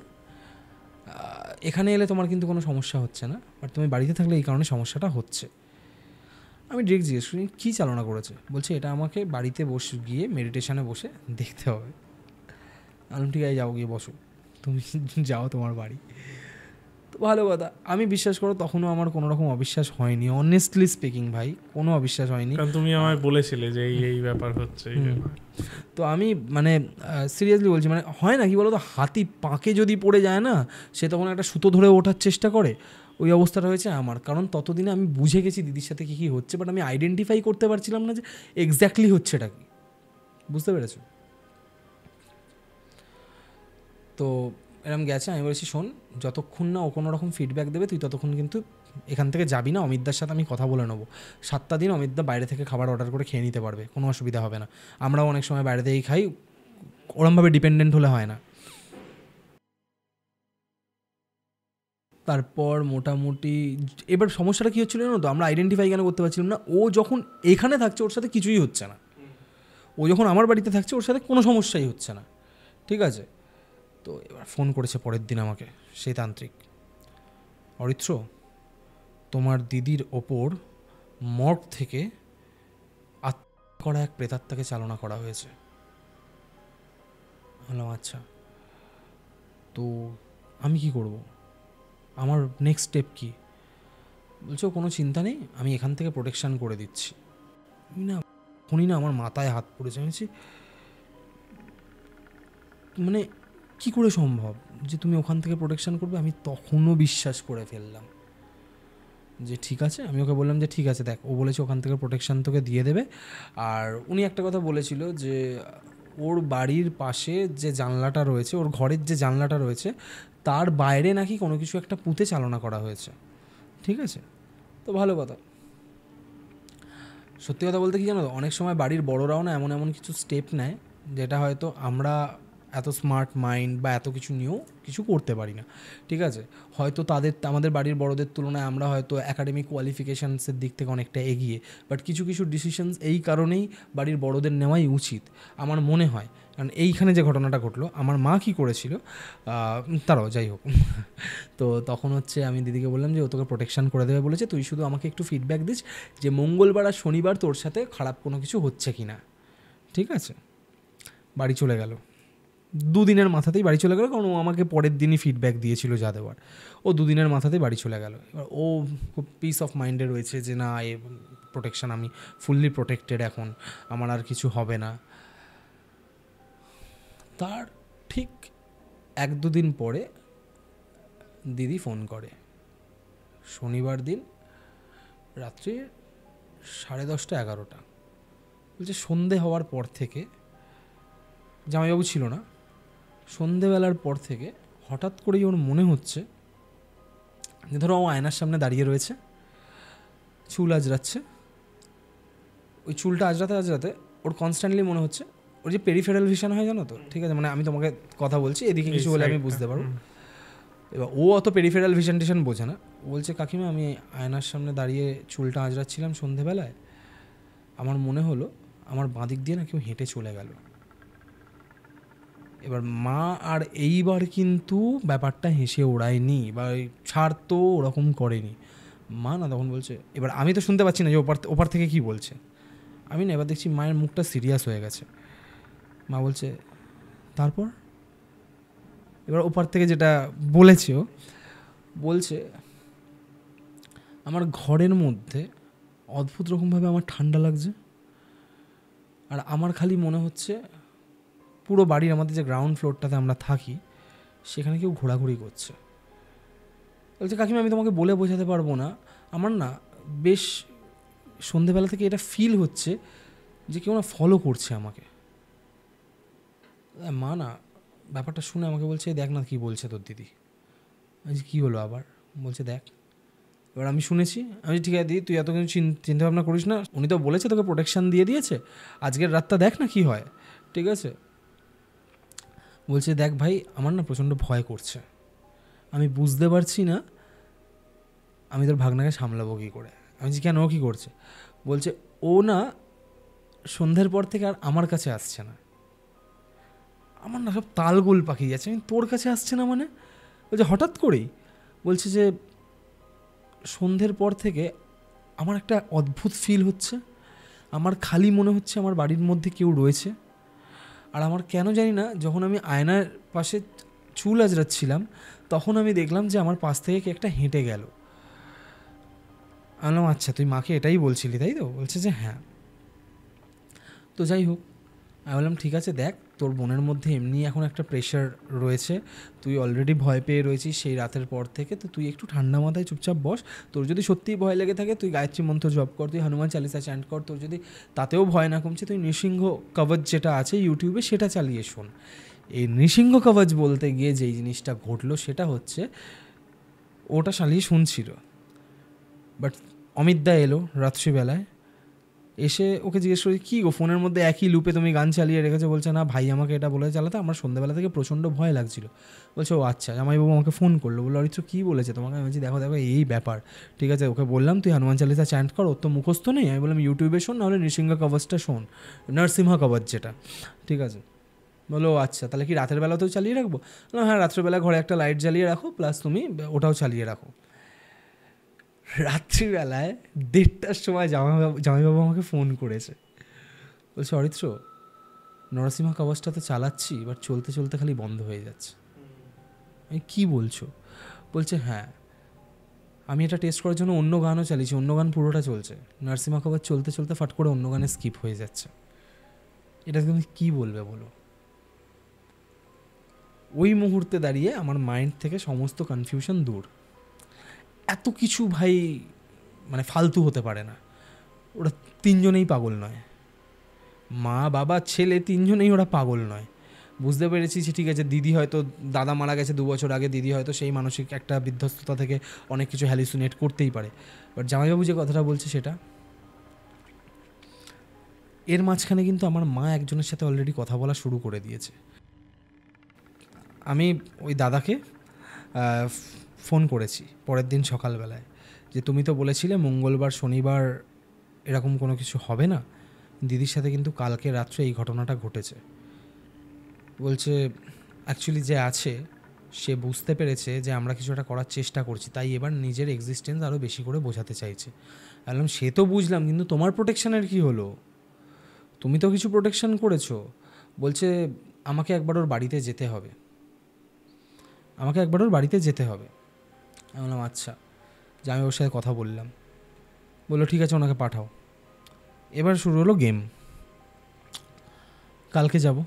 এখানে এলে তোমার কিন্তু কোনো সমস্যা হচ্ছে না, বাট তুমি বাড়িতে থাকলে এই কারণে সমস্যাটা হচ্ছে। আমি ডিরেক্ট জিজ্ঞেস করি কী চালনা করেছে? বলছে এটা আমাকে বাড়িতে বসে গিয়ে মেডিটেশনে বসে দেখতে হবে। আমি ঠিক আছে, যাও গিয়ে বসো, তুমি যাও তোমার বাড়ি। তো ভালো কথা, আমি বিশ্বাস করো তখনও আমার কোনো রকম অবিশ্বাস হয়নি, অনেস্টলি স্পিকিং ভাই, কোনো অবিশ্বাস হয়নি,
কারণ তুমি আমায় বলেছিলে যে এই ব্যাপার হচ্ছে।
তো আমি মানে সিরিয়াসলি বলছি, মানে হয় না কি বলো তো, হাতি পাকে যদি পড়ে যায় না, সে তখন একটা সুতো ধরে ওঠার চেষ্টা করে, ওই অবস্থাটা হয়েছে আমার। কারণ ততদিনে আমি বুঝে গেছি দিদির সাথে কী কী হচ্ছে, বাট আমি আইডেন্টিফাই করতে পারছিলাম না যে এক্স্যাক্টলি হচ্ছেটা কি। বুঝতে পেরেছো? তো এরম গেছে, আমি বলেছি শোন, যতক্ষণ না ও কোনো রকম ফিডব্যাক দেবে তুই ততক্ষণ কিন্তু এখান থেকে যাবি না। অমিতদার সাথে আমি কথা বলে নেবো, 7টা দিন অমিতদা বাইরে থেকে খাবার অর্ডার করে খেয়ে নিতে পারবে, কোনো অসুবিধা হবে না। আমরাও অনেক সময় বাইরে থেকেই খাই, ওরমভাবে ডিপেন্ডেন্ট হলে হয় না। তারপর মোটামুটি এবার সমস্যাটা কী হচ্ছিল জানো তো, আমরা আইডেন্টিফাই কেন করতে পারছিলাম না? ও যখন এখানে থাকছে ওর সাথে কিছুই হচ্ছে না, ও যখন আমার বাড়িতে থাকছে ওর সাথে কোনো সমস্যাই হচ্ছে না, ঠিক আছে। তো এবার ফোন করেছে পরের দিন আমাকে সেই তান্ত্রিক, অরিত্র তোমার দিদির ওপর মর্গ থেকে আত্মা করা এক প্রেতাত্মাকে চালনা করা হয়েছে। বললাম আচ্ছা, তো আমি কি করব, আমার নেক্সট স্টেপ কি? বলছো কোনো চিন্তা নেই, আমি এখান থেকে প্রোটেকশান করে দিচ্ছি। না এখনই না আমার মাথায় হাত পড়েছে, আমি মানে কি করে সম্ভব যে তুমি ওখান থেকে প্রোটেকশান করবে? আমি তখনও বিশ্বাস করে ফেললাম যে ঠিক আছে। আমি ওকে বললাম যে ঠিক আছে দেখ, ও বলেছে ওখান থেকে প্রোটেকশান তোকে দিয়ে দেবে। আর উনি একটা কথা বলেছিল যে ওর বাড়ির পাশে যে জানলাটা রয়েছে, ওর ঘরের যে জানলাটা রয়েছে তার বাইরে নাকি কোনো কিছু একটা পুঁতে চালনা করা হয়েছে, ঠিক আছে। তো ভালো কথা। সত্যি কথা বলতে কি জানো তো, অনেক সময় বাড়ির বড়রাও না এমন এমন কিছু স্টেপ নেয় যেটা হয়তো আমরা এত স্মার্ট মাইন্ড বা এত কিছু নিয়েও কিছু করতে পারি না, ঠিক আছে। হয়তো আমাদের বাড়ির বড়দের তুলনায় আমরা হয়তো অ্যাকাডেমিক কোয়ালিফিকেশানসের দিক থেকে অনেকটা এগিয়ে, বাট কিছু কিছু ডিসিশনস এই কারণেই বাড়ির বড়দের নেওয়াই উচিত আমার মনে হয়। কারণ এইখানে যে ঘটনাটা ঘটলো, আমার মা কী করেছিল, তারাও যাই হোক, তো তখন হচ্ছে আমি দিদিকে বললাম যে ও তোকে প্রোটেকশান করে দেবে বলেছে, তুই শুধু আমাকে একটু ফিডব্যাক দিস যে মঙ্গলবার আর শনিবার তোর সাথে খারাপ কোনো কিছু হচ্ছে কি না, ঠিক আছে। বাড়ি চলে গেল, 2 দিনের মাথাতেই বাড়ি চলে গেল, কারণ ও আমাকে পরের দিনই ফিডব্যাক দিয়েছিল যা দেওয়ার। ও 2 দিনের মাথাতেই বাড়ি চলে গেল। এবার ও খুব পিস অফ মাইন্ডে রয়েছে যে না, এ প্রোটেকশান, আমি ফুললি প্রোটেক্টেড, এখন আমার আর কিছু হবে না। তার ঠিক 1-2 দিন পরে দিদি ফোন করে, শনিবার দিন রাত্রি 10:30 11টা, বলছে সন্ধে হওয়ার পর থেকে, জামাইবাবু ছিল না, সন্ধেবেলার পর থেকে হঠাৎ করেই ওর মনে হচ্ছে যে ধরো ও আয়নার সামনে দাঁড়িয়ে রয়েছে, চুল আজরাচ্ছে, ওই চুলটা আজরাতে আজরাতে ওর কনস্ট্যান্টলি মনে হচ্ছে, ওর যে পেরিফেরাল ভিশন হয় জানো তো, ঠিক আছে, মানে আমি তোমাকে কথা বলছি, এদিকে কিছু বলে আমি বুঝতে পারবো। এবার ও অত পেরিফেরাল ভিশন টিশন বোঝে না, বলছে কাকিমা আমি আয়নার সামনে দাঁড়িয়ে চুলটা আঁচড়াচ্ছিলাম সন্ধেবেলায়, আমার মনে হলো আমার বাঁদিক দিয়ে না কেউ হেঁটে চলে গেল। এবার মা আর এইবার কিন্তু ব্যাপারটা হেসে ওড়ায়নি বা ছাড় তো ওরকম করেনি। মা না তখন বলছে, এবার আমি তো শুনতে পাচ্ছি না যে ওপার থেকে কি বলছে, আমি না এবার দেখছি মায়ের মুখটা সিরিয়াস হয়ে গেছে। মা বলছে তারপর, এবার ওপার থেকে যেটা বলেছে ও বলছে, আমার ঘরের মধ্যে অদ্ভুত রকমভাবে আমার ঠান্ডা লাগছে, আর আমার খালি মনে হচ্ছে পুরো বাড়ির আমাদের যে গ্রাউন্ড ফ্লোরটাতে আমরা থাকি সেখানে কেউ ঘোরাঘুরি করছে। বলছে কাকিমা আমি তোমাকে বলে বোঝাতে পারবো না, আমার না বেশ সন্ধেবেলা থেকে এটা ফিল হচ্ছে যে কেউ না ফলো করছে আমাকে। মা না ব্যাপারটা শুনে আমাকে বলছে দেখ না কী বলছে তোর দিদি। আমি কী হলো আবার? বলছে দেখ। এবার আমি শুনেছি, আমি ঠিক আছে দিদি তুই এত কিছু চিন্তাভাবনা করিস না, উনি তো বলেছে তোকে প্রোটেকশান দিয়ে দিয়েছে, আজকের রাতটা দেখ না কী হয়, ঠিক আছে। বলছে দেখ ভাই আমার না প্রচণ্ড ভয় করছে, আমি বুঝতে পারছি না আমি তোর ভাগনাকে সামলাবো কী করে। আমি বলছি কেন, ও কী করছে? বলছে ও না সন্ধ্যের পর থেকে আর আমার কাছে আসছে না। আমার না সব তালগোল পাকিয়ে যাচ্ছে, আমি তোর কাছে আসছে না মানে? বলছে হঠাৎ করেই, বলছে যে সন্ধ্যের পর থেকে আমার একটা অদ্ভুত ফিল হচ্ছে, আমার খালি মনে হচ্ছে আমার বাড়ির মধ্যে কেউ রয়েছে। আর আমার কেন জানি না যখন আমি আয়নার পাশে চুল আজরাচ্ছিলাম তখন আমি দেখলাম যে আমার পাশ থেকে কে একটা হেঁটে গেল। আমি বললাম আচ্ছা তুই মাকে এটাই বলছিলি তাই তো? বলছে যে হ্যাঁ। তো যাই হোক, আমি বললাম ঠিক আছে দেখ তোর বোনের মধ্যে এমনি এখন একটা প্রেশার রয়েছে, তুই অলরেডি ভয় পেয়ে রয়েছিস সেই রাতের পর থেকে, তো তুই একটু ঠান্ডা মাথায় চুপচাপ বস, তোর যদি সত্যিই ভয় লেগে থাকে তুই গায়ত্রী মন্ত্র জপ কর, তুই হনুমান চালিসা চ্যান্ট কর, তোর যদি তাতেও ভয় না কমছে তুই নৃসিংহ কবচ যেটা আছে ইউটিউবে সেটা চালিয়ে শোন। এই নৃসিংহ কবচ বলতে গিয়ে যেই জিনিসটা ঘটলো সেটা হচ্ছে ওটা চালিয়ে শুনছিল, বাট অমিতদা এলো রাত্রিবেলায়, এসে ওকে জিজ্ঞেস করি কী গো ফোনের মধ্যে একই লুপে তুমি গান চালিয়ে রেখেছো? বলছে না ভাই আমাকে এটা বলে চালাতে, আমার সন্ধ্যাবেলা থেকে প্রচণ্ড ভয় লাগছিল। বলছে ও আচ্ছা। জামাইবাবু আমাকে ফোন করলো, বললো অরিত্র কী বলেছে তোমাকে? আমি বলছি দেখো এই ব্যাপার, ঠিক আছে। ওকে বললাম তুই হনুমান চালিসা চ্যান্ট কর, ওর তো মুখস্থ নেই। আমি বললাম ইউটিউবে শোন, নাহলে নৃসিংহ কবচটা শোন, নরসিংহ কবচ যেটা, ঠিক আছে। বলো আচ্ছা তাহলে কি রাতের বেলাতেও চালিয়ে রাখবো? না হ্যাঁ রাত্রেবেলা ঘরে একটা লাইট জ্বালিয়ে রাখো, প্লাস তুমি ওটাও চালিয়ে রাখো। রাত্রিবেলায় 1:30টার সময় জামাইবাবু আমাকে ফোন করেছে, বলছে অরিত্র নরসিংহ কবচটা তো চালাচ্ছি, এবার চলতে চলতে খালি বন্ধ হয়ে যাচ্ছে। আমি কী বলছো? বলছে হ্যাঁ আমি এটা টেস্ট করার জন্য অন্য গানও চালিয়েছি, অন্য গান পুরোটা চলছে, নরসিংহ কবচ চলতে চলতে ফাট করে অন্য গানে স্কিপ হয়ে যাচ্ছে। এটা তুমি কী বলবে বলো? ওই মুহূর্তে দাঁড়িয়ে আমার মাইন্ড থেকে সমস্ত কনফিউশন দূর। এত কিছু ভাই মানে ফালতু হতে পারে না, ওরা 3জনেই পাগল নয়, মা বাবা ছেলে 3জনেই ওরা পাগল নয়। বুঝতে পেরেছি যে ঠিক আছে দিদি হয়তো, দাদা মারা গেছে 2 বছর আগে, দিদি হয়তো সেই মানসিক একটা বিধ্বস্ততা থেকে অনেক কিছু হ্যালুসিনেট করতেই পারে, বাট জামাইবাবু যে কথাটা বলছে সেটা। এর মাঝখানে কিন্তু আমার মা একজনের সাথে অলরেডি কথা বলা শুরু করে দিয়েছে। আমি ওই দাদাকে ফোন করেছি পরের দিন সকালবেলায়, যে তুমি তো বলেছিলে মঙ্গলবার শনিবার এরকম কোনো কিছু হবে না, দিদির সাথে কিন্তু কালকে রাত্রে এই ঘটনাটা ঘটেছে। বলছে অ্যাকচুয়ালি যে আছে সে বুঝতে পেরেছে যে আমরা কিছু একটা করার চেষ্টা করছি, তাই এবার নিজের এক্সিস্টেন্স আরও বেশি করে বোঝাতে চাইছে। বললাম সে তো বুঝলাম, কিন্তু তোমার প্রোটেকশানের কী হলো? তুমি তো কিছু প্রোটেকশান করেছো। বলছে আমাকে একবার ওর বাড়িতে যেতে হবে, আমাকে একবার ওর বাড়িতে যেতে হবে। আমি বললাম আচ্ছা, যে আমি ওর সাথে কথা বললাম। বললো ঠিক আছে, ওনাকে পাঠাও। এবার শুরু হলো গেম। কালকে যাব,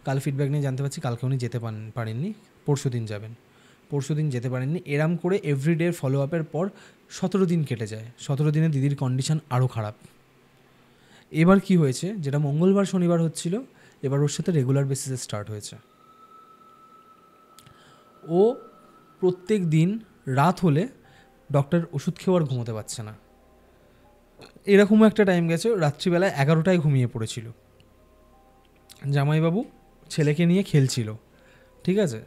কাল ফিডব্যাক নিয়ে জানতে পারছি কালকে উনি যেতে পারেননি, পরশু দিন যাবেন। পরশু দিন যেতে পারেননি। এরম করে এভরিডে ফলো আপের পর 17 দিন কেটে যায়। 17 দিনে দিদির কন্ডিশন আরও খারাপ। এবার কি হয়েছে, যেটা মঙ্গলবার শনিবার হচ্ছিল, এবার ওর সাথে রেগুলার বেসিসে স্টার্ট হয়েছে। ও প্রত্যেক দিন রাত হলে ডক্টর ওষুধ খেয়েও আর ঘুমোতে পারছে না। এরকমও একটা টাইম গেছে রাত্রিবেলায় 11টায় ঘুমিয়ে পড়েছিল। জামাইবাবু ছেলেকে নিয়ে খেলছিল, ঠিক আছে,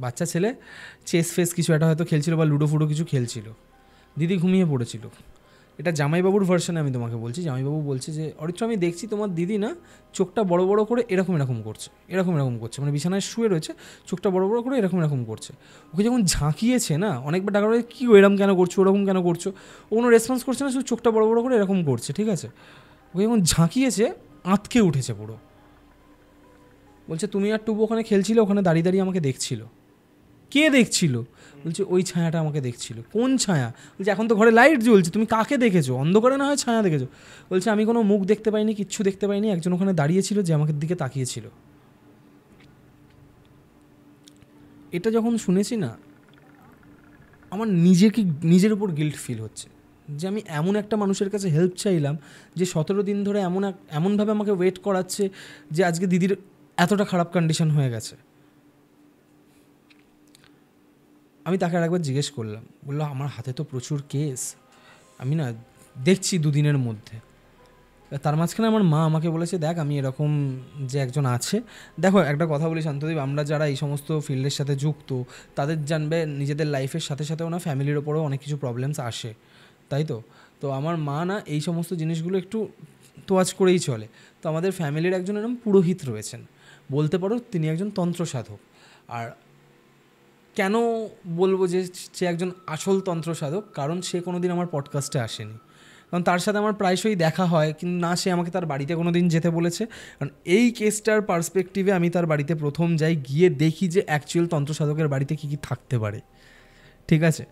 বাচ্চা ছেলে চেস ফেস কিছু একটা হয়তো খেলছিল বা লুডো ফুডো কিছু খেলছিল, দিদি ঘুমিয়ে পড়েছিল। এটা জামাইবাবুর ভার্সনে আমি তোমাকে বলছি। জামাইবাবু বলছে যে অরিত্র আমি দেখছি তোমার দিদি না চোখটা বড় বড় করে এরকম এরকম করছে, এরকম এরকম করছে, মানে বিছানায় শুয়ে রয়েছে, চোখটা বড় বড় করে এরকম এরকম করছে। ওকে যখন ঝাঁকিয়েছে না, অনেকবার ডাকা বলে কী এরকম কেন করছো, ওরকম কেন করছো, ও কোনো রেসপন্স করছে না, শুধু চোখটা বড় বড় করে এরকম করছে, ঠিক আছে। ওকে যখন ঝাঁকিয়েছে আঁতকে উঠেছে পুরো। বলছে তুমি আর টুবু ওখানে খেলছিলে, ওখানে দাঁড়িয়ে দাঁড়িয়ে আমাকে দেখছিল। কে দেখছিল? বলছে ওই ছায়াটা আমাকে দেখছিল। কোন ছায়া? বলছে এখন তো ঘরে লাইট জ্বলছে, তুমি কাকে দেখেছো? অন্ধকারে না হয় ছায়া দেখেছো। বলছে আমি কোনো মুখ দেখতে পাইনি, কিচ্ছু দেখতে পাইনি, একজন ওখানে দাঁড়িয়েছিল যে আমাকে দিকে তাকিয়েছিল। এটা যখন শুনেছি না, আমার নিজের উপর গিল্ট ফিল হচ্ছে যে আমি এমন একটা মানুষের কাছে হেল্প চাইলাম যে 17 দিন ধরে এমনভাবে আমাকে ওয়েট করাচ্ছে যে আজকে দিদির এতটা খারাপ কন্ডিশন হয়ে গেছে। আমি তাকে আরেকবার জিজ্ঞেস করলাম, বললো আমার হাতে তো প্রচুর কেস, আমি না দেখছি 2 দিনের মধ্যে। তার মাঝখানে আমার মা আমাকে বলেছে দেখ আমি এরকম যে একজন আছে, দেখো একটা কথা বলি শান্তদেব, আমরা যারা এই সমস্ত ফিল্ডের সাথে যুক্ত তাদের জানবে নিজেদের লাইফের সাথে সাথেও না ফ্যামিলির ওপরেও অনেক কিছু প্রবলেমস আসে, তাই তো। তো আমার মা না এই সমস্ত জিনিসগুলো একটু তোয়াজ করেই চলে। তো আমাদের ফ্যামিলির একজন এরকম পুরোহিত রয়েছেন, বলতে পারো তিনি একজন তন্ত্র সাধক। আর কেন বলবো যে সে একজন আসল তন্ত্র সাধক, কারণ সে কোনো দিন আমার পডকাস্টে আসেনি, কারণ তার সাথে আমার প্রায়শই দেখা হয়, কিন্তু না সে আমাকে তার বাড়িতে কোনো দিন যেতে বলেছে। কারণ এই কেসটার পার্সপেক্টিভে আমি তার বাড়িতে প্রথম যাই, গিয়ে দেখি যে অ্যাকচুয়াল তন্ত্র সাধকের বাড়িতে কী কী থাকতে পারে, ঠিক আছে।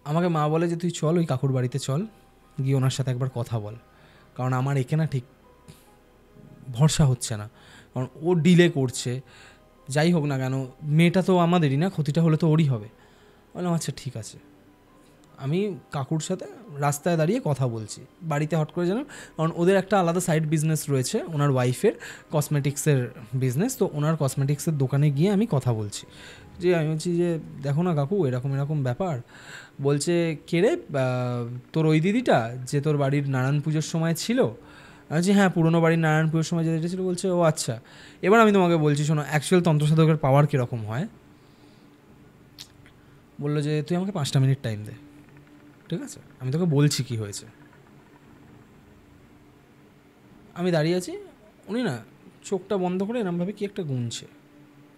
আমাকে মা বলে যে তুই চল ওই কাকুর বাড়িতে চল, গিয়ে ওনার সাথে একবার কথা বল, কারণ আমার একে না ঠিক ভরসা হচ্ছে না, কারণ ও ডিলে করছে। যাই হোক না কেন মেয়েটা তো আমাদেরই না, ক্ষতিটা হলে তো ওরই হবে। বললাম আচ্ছা ঠিক আছে। আমি কাকুর সাথে রাস্তায় দাঁড়িয়ে কথা বলছি, বাড়িতে হট করে জানো, কারণ ওদের একটা আলাদা সাইড বিজনেস রয়েছে ওনার ওয়াইফের, কসমেটিক্সের বিজনেস। তো ওনার কসমেটিক্সের দোকানে গিয়ে আমি কথা বলছি, যে আমি বলছি যে দেখো না কাকু এরকম এরকম ব্যাপার। বলছে কে রে, তোর ওই দিদিটা যে তোর বাড়ির নারায়ণ পুজোর সময় ছিল? আমি বলছি হ্যাঁ, পুরোনো বাড়ির নারায়ণ পুজোর সময় যেটা ছিল। বলছে ও আচ্ছা, এবার আমি তোমাকে বলছি শোনো অ্যাকচুয়াল তন্ত্রসাধকের পাওয়ার কীরকম হয়। বললো যে তুই আমাকে 5টা মিনিট টাইম দে, ঠিক আছে, আমি তোকে বলছি কি হয়েছে। আমি দাঁড়িয়ে আছি, উনি না চোখটা বন্ধ করে এরমভাবে কি একটা গুনছে,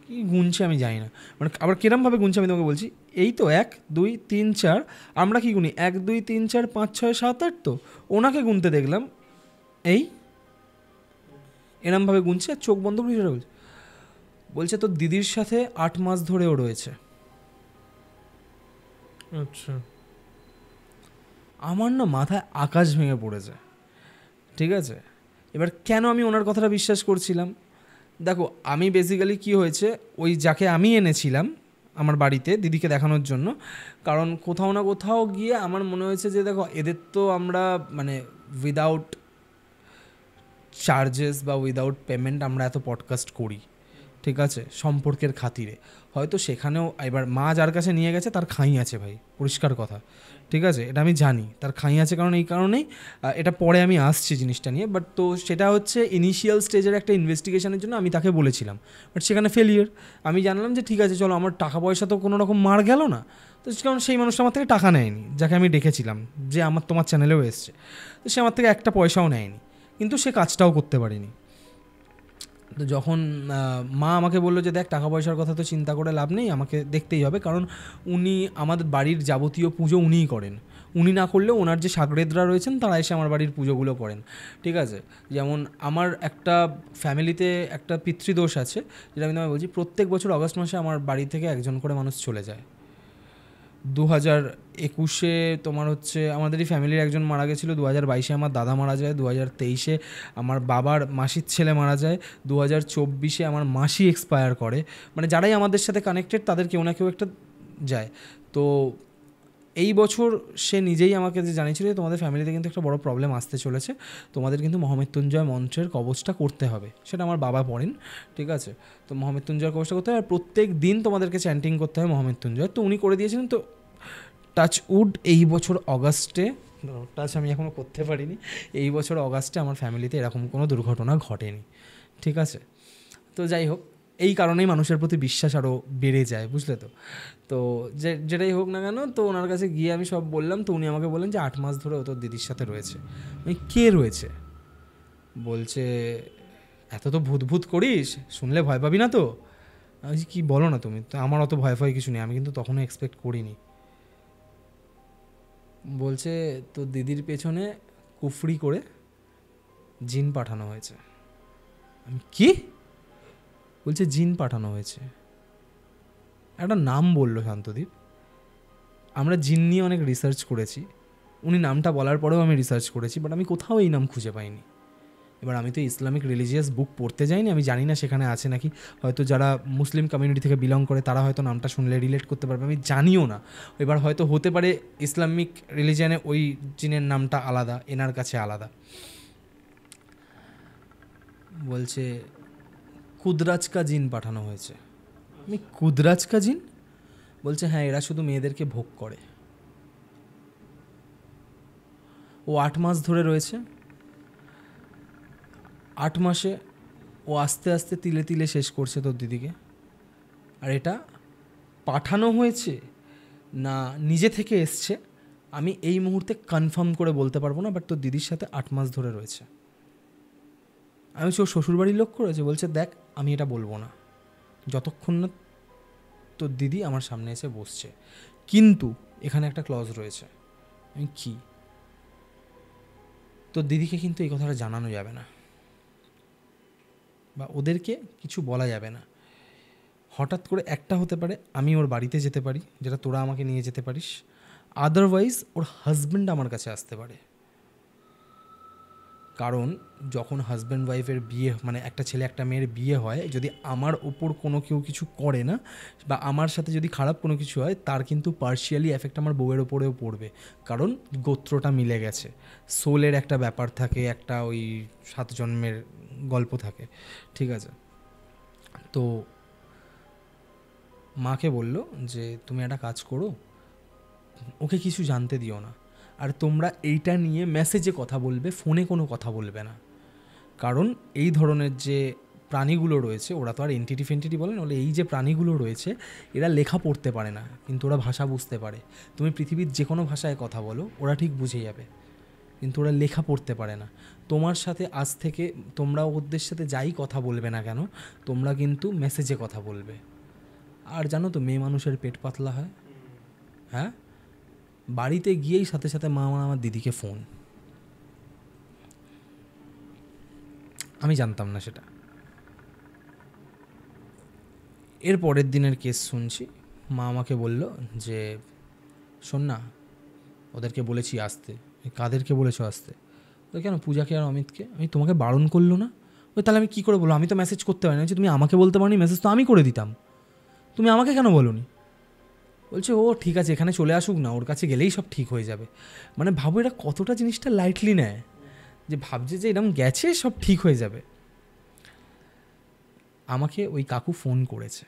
কি গুনছে আমি জানি না, মানে আবার কিরমভাবে গুনছে আমি তোমাকে বলছি। এই তো 1 2 3 4, আমরা কি গুনি 1 2 3 4 5 6 7 8, তো ওনাকে গুনতে দেখলাম এই এরমভাবে গুনছে, চোখ বন্ধ করে সেটা বলছে। বলছে তোর দিদির সাথে 8 মাস ধরেও রয়েছে।
আচ্ছা,
আমার না মাথায় আকাশ ভেঙে পড়েছে, ঠিক আছে। এবার কেন আমি ওনার কথাটা বিশ্বাস করছিলাম, দেখো আমি বেসিক্যালি কি হয়েছে, ওই যাকে আমি এনেছিলাম আমার বাড়িতে দিদিকে দেখানোর জন্য, কারণ কোথাও না কোথাও গিয়ে আমার মনে হয়েছে যে দেখো এদের তো আমরা মানে উইদাউট চার্জেস বা উইদাউট পেমেন্ট আমরা এত পডকাস্ট করি, ঠিক আছে, সম্পর্কের খাতিরে। হয়তো সেখানেও এবার মা যার কাছে নিয়ে গেছে তার খাই আছে ভাই, পরিষ্কার কথা, ঠিক আছে, এটা আমি জানি তার খাই আছে, কারণ এই কারণেই এটা পরে আমি আসছি জিনিসটা নিয়ে। বাট তো সেটা হচ্ছে ইনিশিয়াল স্টেজের একটা ইনভেস্টিগেশনের জন্য আমি তাকে বলেছিলাম, বাট সেখানে ফেলিয়ার। আমি জানলাম যে ঠিক আছে চলো, আমার টাকা পয়সা তো কোনো রকম মার গেল না, তো কারণ সেই মানুষটা আমার থেকে টাকা নেয়নি, যাকে আমি ডেকেছিলাম, যে তোমার চ্যানেলেও এসছে, তো সে আমার থেকে একটা পয়সাও নেয়নি, কিন্তু সে কাজটাও করতে পারিনি। তো যখন মা আমাকে বললো যে দেখ, টাকা পয়সার কথা তো চিন্তা করে লাভ নেই, আমাকে দেখতেই হবে, কারণ উনি আমাদের বাড়ির যাবতীয় পুজো উনিই করেন, উনি না করলেও ওনার যে সাগরেদরা রয়েছেন তারা এসে আমার বাড়ির পুজোগুলো করেন, ঠিক আছে। যেমন আমার একটা ফ্যামিলিতে একটা পিতৃদোষ আছে, যেটা আমি তোমায় বলছি, প্রত্যেক বছর অগস্ট মাসে আমার বাড়ি থেকে একজন করে মানুষ চলে যায়। 2021-এ তোমার হচ্ছে আমাদেরই ফ্যামিলির একজন মারা গেছিলো, 2022-এ আমার দাদা মারা যায়, 2023-এ আমার বাবার মাসির ছেলে মারা যায়, 2024-এ আমার মাসি এক্সপায়ার করে, মানে যারাই আমাদের সাথে কানেক্টেড তাদের কেউ না কেউ একটা যায়। তো এই বছর সে নিজেই আমাকে যে জানিয়েছিল যে তোমাদের ফ্যামিলিতে কিন্তু একটা বড় প্রবলেম আসতে চলেছে, তোমাদের কিন্তু মহামৃত্যুঞ্জয় মন্ত্রের কবচটা করতে হবে। সেটা আমার বাবা পড়েন, ঠিক আছে। তো মহামৃত্যুঞ্জয় কবচটা করতে হবে, আর প্রত্যেক দিন তোমাদেরকে চ্যান্টিং করতে হবে মহামৃত্যুঞ্জয়। তো উনি করে দিয়েছিলেন। তো টাচ উড এই বছর অগাস্টে, টাচ আমি এখনও করতে পারিনি, এই বছর অগাস্টে আমার ফ্যামিলিতে এরকম কোনো দুর্ঘটনা ঘটেনি, ঠিক আছে। তো যাই হোক, এই কারণেই মানুষের প্রতি বিশ্বাস আরও বেড়ে যায়, বুঝলে তো। তো যেটাই হোক না কেন, তো ওনার কাছে গিয়ে আমি সব বললাম। তো উনি আমাকে বললেন যে 8 মাস ধরে ও তোর দিদির সাথে রয়েছে। আমি কে রয়েছে? বলছে এত তো ভূত ভূত করিস, শুনলে ভয় পাবি না তো? আমি কি বলো না তুমি, তো আমার অত ভয় ভয় কিছু নেই, আমি কিন্তু তখনও এক্সপেক্ট করিনি। বলছে তোর দিদির পেছনে কুফরি করে জিন পাঠানো হয়েছে। আমি কি? বলছে জিন পাঠানো হয়েছে, একটা নাম বললো শান্তদীপ। আমরা জিন নিয়ে অনেক রিসার্চ করেছি, উনি নামটা বলার পরেও আমি রিসার্চ করেছি, বাট আমি কোথাও এই নাম খুঁজে পাইনি। এবার আমি তো ইসলামিক রিলিজিয়াস বুক পড়তে যাইনি, আমি জানি না সেখানে আছে নাকি। হয়তো যারা মুসলিম কমিউনিটি থেকে বিলং করে তারা হয়তো নামটা শুনলে রিলেট করতে পারবে, আমি জানিও না। এবার হয়তো হতে পারে ইসলামিক রিলিজিয়ানে ওই জিনের নামটা আলাদা, এনার কাছে আলাদা। বলছে কুদরাজ কা জিন পাঠানো হয়েছে। আমি কুদরাজ কা জিন? বলছে হ্যাঁ, এরা শুধু মেয়েদেরকে ভোগ করে। ও 8 মাস ধরে রয়েছে, 8 মাসে ও আস্তে আস্তে তিলে তিলে শেষ করছে তোর দিদিকে। আর এটা পাঠানো হয়েছে না নিজে থেকে এসছে আমি এই মুহূর্তে কনফার্ম করে বলতে পারবো না, বাট তোর দিদির সাথে 8 মাস ধরে রয়েছে। আমি ওর শ্বশুরবাড়ির লোক করেছে। বলছে দেখ, আমি এটা বলবো না যতক্ষণ না তোর দিদি আমার সামনে এসে বসছে, কিন্তু এখানে একটা ক্লজ রয়েছে। আমি কি? তোর দিদিকে কিন্তু এই কথাটা জানানো যাবে না, বা ওদেরকে কিছু বলা যাবে না। হঠাৎ করে একটা হতে পারে আমি ওর বাড়িতে যেতে পারি, যেটা তোরা আমাকে নিয়ে যেতে পারিস, আদারওয়াইজ ওর হাজব্যান্ড আমার কাছে আসতে পারে। কারণ যখন হাজব্যান্ড ওয়াইফের বিয়ে, মানে একটা ছেলে একটা মেয়ের বিয়ে হয়, যদি আমার ওপর কোনো কেউ কিছু করে না, বা আমার সাথে যদি খারাপ কোনো কিছু হয়, তার কিন্তু পার্শিয়ালি এফেক্ট আমার বউয়ের ওপরেও পড়বে, কারণ গোত্রটা মিলে গেছে, সোলের একটা ব্যাপার থাকে, একটা ওই 7 জন্মের গল্প থাকে, ঠিক আছে। তো মাকে বলল যে তুমি একটা কাজ করো, ওকে কিছু জানতে দিও না, আর তোমরা এইটা নিয়ে মেসেজে কথা বলবে, ফোনে কোনো কথা বলবে না। কারণ এই ধরনের যে প্রাণীগুলো রয়েছে, ওরা তো আর এন্টিটি ফেন্টিটি বলেন, বলে এই যে প্রাণীগুলো রয়েছে এরা লেখা পড়তে পারে না, কিন্তু ওরা ভাষা বুঝতে পারে। তুমি পৃথিবীর যে কোনো ভাষায় কথা বলো, ওরা ঠিক বুঝে যাবে, কিন্তু ওরা লেখা পড়তে পারে না। তোমার সাথে আজ থেকে তোমরা ওদের সাথে যাই কথা বলবে না কেন, তোমরা কিন্তু মেসেজে কথা বলবে। আর জানো তো মেয়ে মানুষের পেট পাতলা হয়। হ্যাঁ, বাড়িতে গিয়েই সাথে সাথে মা আমার দিদিকে ফোন। আমি জানতাম না সেটা। এর পরের দিনের কেস শুনছি, মা আমাকে বলল যে শোন না, ওদেরকে বলেছি আসতে। কাদেরকে বলেছো আসতে? ওই কেন, পূজাকে আর অমিতকে। আমি তোমাকে বারণ করলো না? ওই তাহলে আমি কী করে বলবো? আমি তো মেসেজ করতে পারি না। তুমি আমাকে বলতে পারোনি, মেসেজ তো আমি করে দিতাম, তুমি আমাকে কেন বলোনি? বলছে ও ঠিক আছে, এখানে চলে আসুক না, ওর কাছে গেলেই সব ঠিক হয়ে যাবে। মানে ভাবো এরা কতটা জিনিসটা লাইটলি নেয়, যে ভাবছে যে এরকম গেছে সব ঠিক হয়ে যাবে। আমাকে ওই কাকু ফোন করেছে,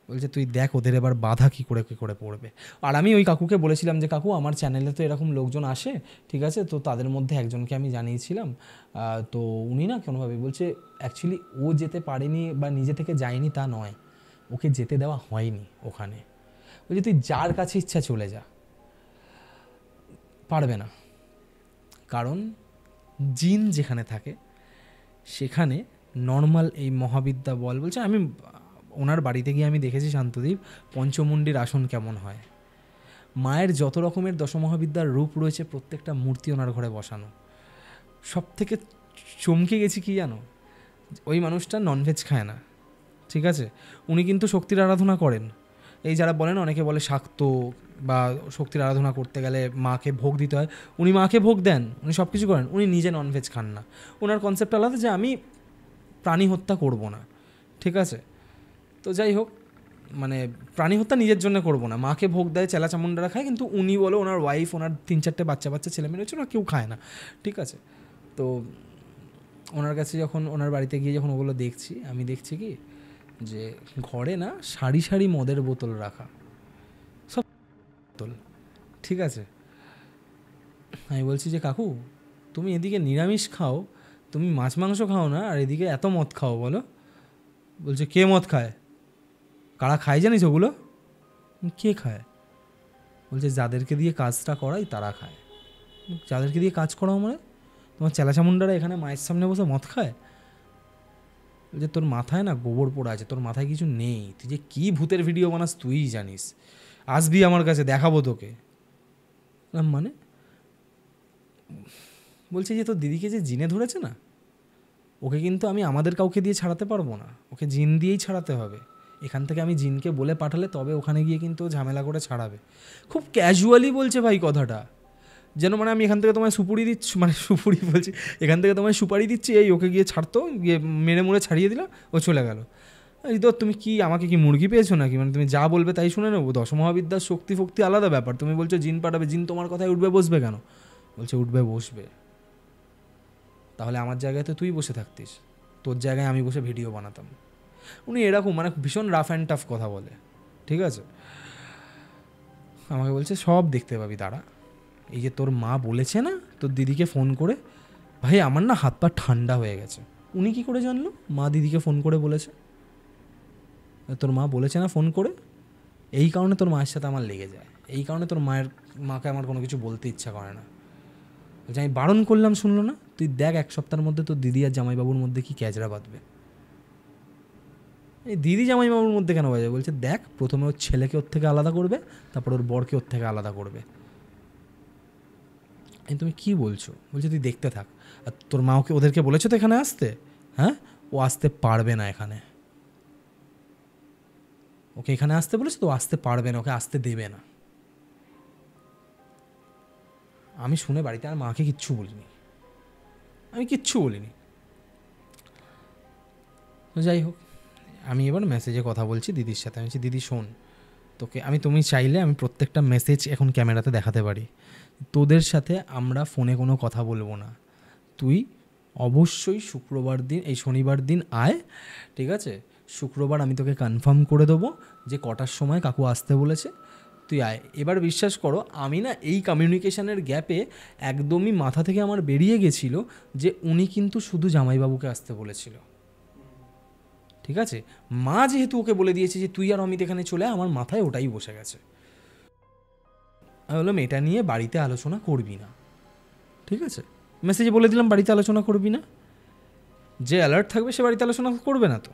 বলছে তুই দেখ ওদের এবার বাধা কী করে পড়বে। আর আমি ওই কাকুকে বলেছিলাম যে কাকু আমার চ্যানেলে তো এরকম লোকজন আসে, ঠিক আছে, তো তাদের মধ্যে একজনকে আমি জানিয়েছিলাম, তো উনি না কোনোভাবে বলছে অ্যাকচুয়ালি ও যেতে পারেনি বা নিজে থেকে যায়নি তা নয়, ওকে যেতে দেওয়া হয়নি ওখানে। বলছে তুই যার কাছে ইচ্ছা চলে যা, পারবে না, কারণ জিন যেখানে থাকে সেখানে নর্মাল এই মহাবিদ্যা বল, বলছে আমি ওনার বাড়িতে গিয়ে আমি দেখেছি শান্তদ্বীপ পঞ্চমুণ্ডির আসন কেমন হয়, মায়ের যত রকমের দশমহাবিদ্যার রূপ রয়েছে প্রত্যেকটা মূর্তি ওনার ঘরে বসানো। সব থেকে চমকে গেছি কি জানো, ওই মানুষটা ননভেজ খায় না, ঠিক আছে, উনি কিন্তু শক্তির আরাধনা করেন। এই যারা বলেন, অনেকে বলে শাক্ত বা শক্তির আরাধনা করতে গেলে মাকে ভোগ দিতে হয়, উনি মাকে ভোগ দেন, উনি সব কিছু করেন, উনি নিজে ননভেজ খান না। ওনার কনসেপ্ট আলাদা যে আমি প্রাণী হত্যা করব না, ঠিক আছে। তো যাই হোক, মানে প্রাণী হত্যা নিজের জন্য করবো না, মাকে ভোগ দেয়, চেলা চামুন্ডারা খায়, কিন্তু উনি বলো ওনার ওয়াইফ, ওনার 3-4টে বাচ্চা ছেলে মেয়ে রয়েছে, ওরা কেউ খায় না, ঠিক আছে। তো ওনার কাছে যখন ওনার বাড়িতে গিয়ে যখন ওগুলো দেখছি, আমি দেখছি কি যে ঘরে না সারি সারি মদের বোতল রাখা, সব বোতল, ঠিক আছে। আমি বলছি যে কাকু তুমি এদিকে নিরামিষ খাও, তুমি মাছ মাংস খাও না, আর এদিকে এত মদ খাও বলো। বলছে কে মদ খায়, কারা খায় জানিস ওগুলো? কে খায়? বলছে যাদেরকে দিয়ে কাজটা করাই তারা খায়। যাদেরকে দিয়ে কাজ করাও মানে তোমার চেলাচামুন্ডারা এখানে মায়ের সামনে বসে মদ খায়? বলছে তোর মাথায় না গোবর পোড়া আছে, তোর মাথায় কিছু নেই, তুই যে কী ভূতের ভিডিও বানাস তুইই জানিস, আসবি আমার কাছে দেখাবো তোকে। মানে বলছে যে তোর দিদিকে যে জিনে ধরেছে না, ওকে কিন্তু আমি আমাদের কাউকে দিয়ে ছাড়াতে পারবো না, ওকে জিন দিয়েই ছাড়াতে হবে। এখান থেকে আমি জিনকে বলে পাঠালে তবে ওখানে গিয়ে কিন্তু ঝামেলা করে ছাড়াবে। খুব ক্যাজুয়ালি বলছে ভাই কথাটা, যেন মানে আমি এখান থেকে তোমায় সুপুরি দিচ্ছি, মানে সুপুরি বলছি, এখান থেকে তোমায় সুপারি দিচ্ছি, এই ওকে গিয়ে ছাড়তো, গিয়ে মেরে মুড়ে ছাড়িয়ে দিল, ও চলে গেল। এই তো তুমি কি আমাকে কি মুরগি পেয়েছো নাকি, মানে তুমি যা বলবে তাই শুনে নেবো? দশমহাবিদ্যার শক্তি ফক্তি আলাদা ব্যাপার, তুমি বলছো জিন পাঠাবে, জিন তোমার কথায় উঠবে বসবে কেন? বলছে উঠবে বসবে, তাহলে আমার জায়গায় তো তুই বসে থাকতিস, তোর জায়গায় আমি বসে ভিডিও বানাতাম। উনি এরকম মানে ভীষণ রাফ অ্যান্ড টাফ কথা বলে, ঠিক আছে। আমাকে বলছে সব দেখতে পাবি দাঁড়া, এই যে তোর মা বলেছে না তোর দিদিকে ফোন করে, ভাই আমার না হাত পা ঠান্ডা হয়ে গেছে। উনি কি করে জানলো মা দিদিকে ফোন করে বলেছে? তোর মা বলেছে না ফোন করে, এই কারণে তোর মায়ের সাথে আমার লেগে যায়, এই কারণে তোর মাকে আমার কোনো কিছু বলতে ইচ্ছা করে না। বলছে আমি বারণ করলাম শুনলো না, তুই দেখ 1 সপ্তাহের মধ্যে তোর দিদি আর জামাইবাবুর মধ্যে কি ক্যাচরা বাঁধবে। এই দিদি জামাইবাবুর মধ্যে কেন বাজে? বলছে দেখ প্রথমে ওর ছেলেকে ওর থেকে আলাদা করবে, তারপর ওর বরকে ওর থেকে আলাদা করবে। তুমি কি বলছো? বলছে তুই দেখতে থাক। আর তোর মা ওদেরকে বলেছো তো এখানে আসতে? হ্যাঁ, ও আসতে পারবে না এখানে, ওকে এখানে আসতে বলেছে তো আসতে পারবে না, ওকে আসতে দেবে না। আমি শুনে বাড়িতে আর মাকে কিচ্ছু বলিনি, আমি কিচ্ছু বলিনি। যাই হোক, আমি এবার মেসেজে কথা বলছি দিদির সাথে। আমি বলছি দিদি শোন, তোকে তুমি চাইলে আমি প্রত্যেকটা মেসেজ এখন ক্যামেরাতে দেখাতে পারি, তোদের সাথে আমরা ফোনে কোনো কথা বলবো না, তুই অবশ্যই শুক্রবার দিন, এই শনিবার দিন আয়, ঠিক আছে। শুক্রবার আমি তোকে কনফার্ম করে দেবো যে কটার সময় কাকু আসতে বলেছে, তুই আয়। এবার বিশ্বাস করো আমি না এই কমিউনিকেশনের গ্যাপে একদমই মাথা থেকে আমার বেরিয়ে গেছিল যে উনি কিন্তু শুধু জামাইবাবুকে আসতে বলেছিল, ঠিক আছে। মা যেহেতু ওকে বলে দিয়েছে যে তুই আর অমিত এখানে চলে, আমার মাথায় ওটাই বসে গেছে। আমি বললাম এটা নিয়ে বাড়িতে আলোচনা করবি না, ঠিক আছে। মেসেজে বলে দিলাম বাড়িতে আলোচনা করবি না, যে অ্যালার্ট থাকবে সে বাড়িতে আলোচনা করবে না। তো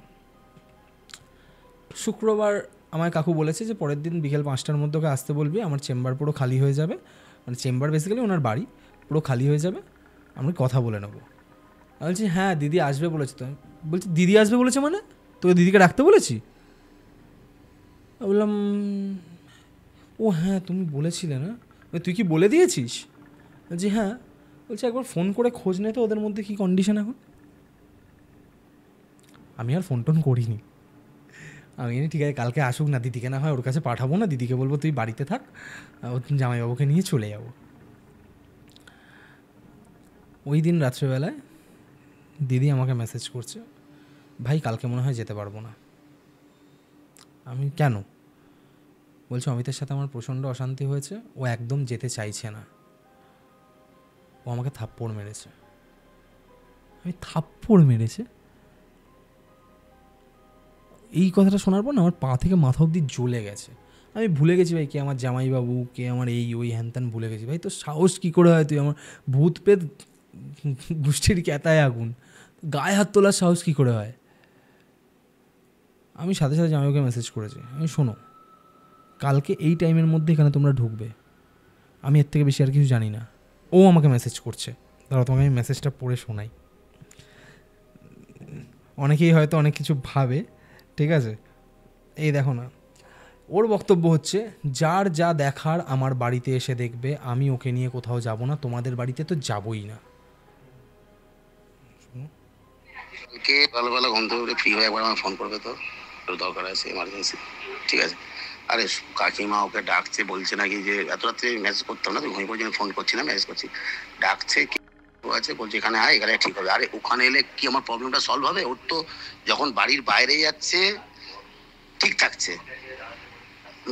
শুক্রবার আমায় কাকু বলেছে যে পরের দিন বিকেল 5টার মধ্যে ওকে আসতে বলবি, আমার চেম্বার পুরো খালি হয়ে যাবে, মানে চেম্বার বেসিক্যালি ওনার বাড়ি পুরো খালি হয়ে যাবে, আমি কথা বলে নেবো। আমি বলছি হ্যাঁ দিদি আসবে বলেছে। তো বলছি দিদি আসবে বলেছে মানে তোকে দিদিকে রাখতে বলেছি? বললাম ও হ্যাঁ তুমি বলেছিলে না, তুই কি বলে দিয়েছিস? বলছি হ্যাঁ। বলছি একবার ফোন করে খোঁজ নে তো ওদের মধ্যে কী কন্ডিশন এখন। আমি আর ফোন টোন করিনি, আমি ঠিক আছে কালকে আসুক না, দিদিকে না হয় ওর কাছে পাঠাবো না, দিদিকে বলবো তুই বাড়িতে থাক, ও জামাইবাবুকে নিয়ে চলে যাবো। ওই দিন রাত্রেবেলায় দিদি আমাকে মেসেজ করছে ভাই কালকে মনে হয় যেতে পারবো না। আমি কেন? বলছে অমিতের সাথে আমার প্রচণ্ড অশান্তি হয়েছে, ও একদম যেতে চাইছে না, ও আমাকে থাপ্পড় মেরেছে। আমি থাপ্পড় মেরেছে? এই কথাটা শোনার পর না আমার পা থেকে মাথা অবধি জ্বলে গেছে। আমি ভুলে গেছি ভাই কে আমার জামাইবাবু, কে আমার এই ওই হ্যান ত্যান ভুলে গেছি। ভাই তোর সাহস কী করে হয়, তুই আমার ভূত প্রেত গোষ্ঠীর ক্যাতায় আগুন, গায়ে হাত তোলার সাহস কী করে হয়? আমি সাথে সাথে জামাইবাবুকে মেসেজ করেছি, আমি শোনো কালকে এই টাইমের মধ্যে এখানে তোমরা ঢুকবে, আমি এর থেকে বেশি আর কিছু জানি না। ও আমাকে মেসেজ করছে, ধরো তোমাকে আমি মেসেজটা পড়ে শোনাই। অনেকেই হয়তো অনেক কিছু ভাবে, ঠিক আছে, এই দেখো না, ওর বক্তব্য হচ্ছে যার যা দেখার আমার বাড়িতে এসে দেখবে, আমি ওকে নিয়ে কোথাও যাব না, তোমাদের বাড়িতে তো যাবই না।
কে সকালবেলা ঘুম থেকে উঠে ফ্রি হয়ে একবার আমাকে ফোন করবে, তো একটু দরকার আছে, এমার্জেন্সি, ঠিক আছে? আরে কাকিমা ওকে ডাকছে, বলছে নাকি যে এত রাত্রে মেসেজ করতাম না, তো ঘুমিয়ে পড়ছি, ফোন করছি না, মেসেজ করছি, ডাকছে কি আছে, বলছে এখানে আয়, এখানে ঠিক হবে। আরে ওখানে এলে কি আমার প্রবলেমটা সলভ হবে? ওর তো যখন বাড়ির বাইরে যাচ্ছে ঠিক থাকছে,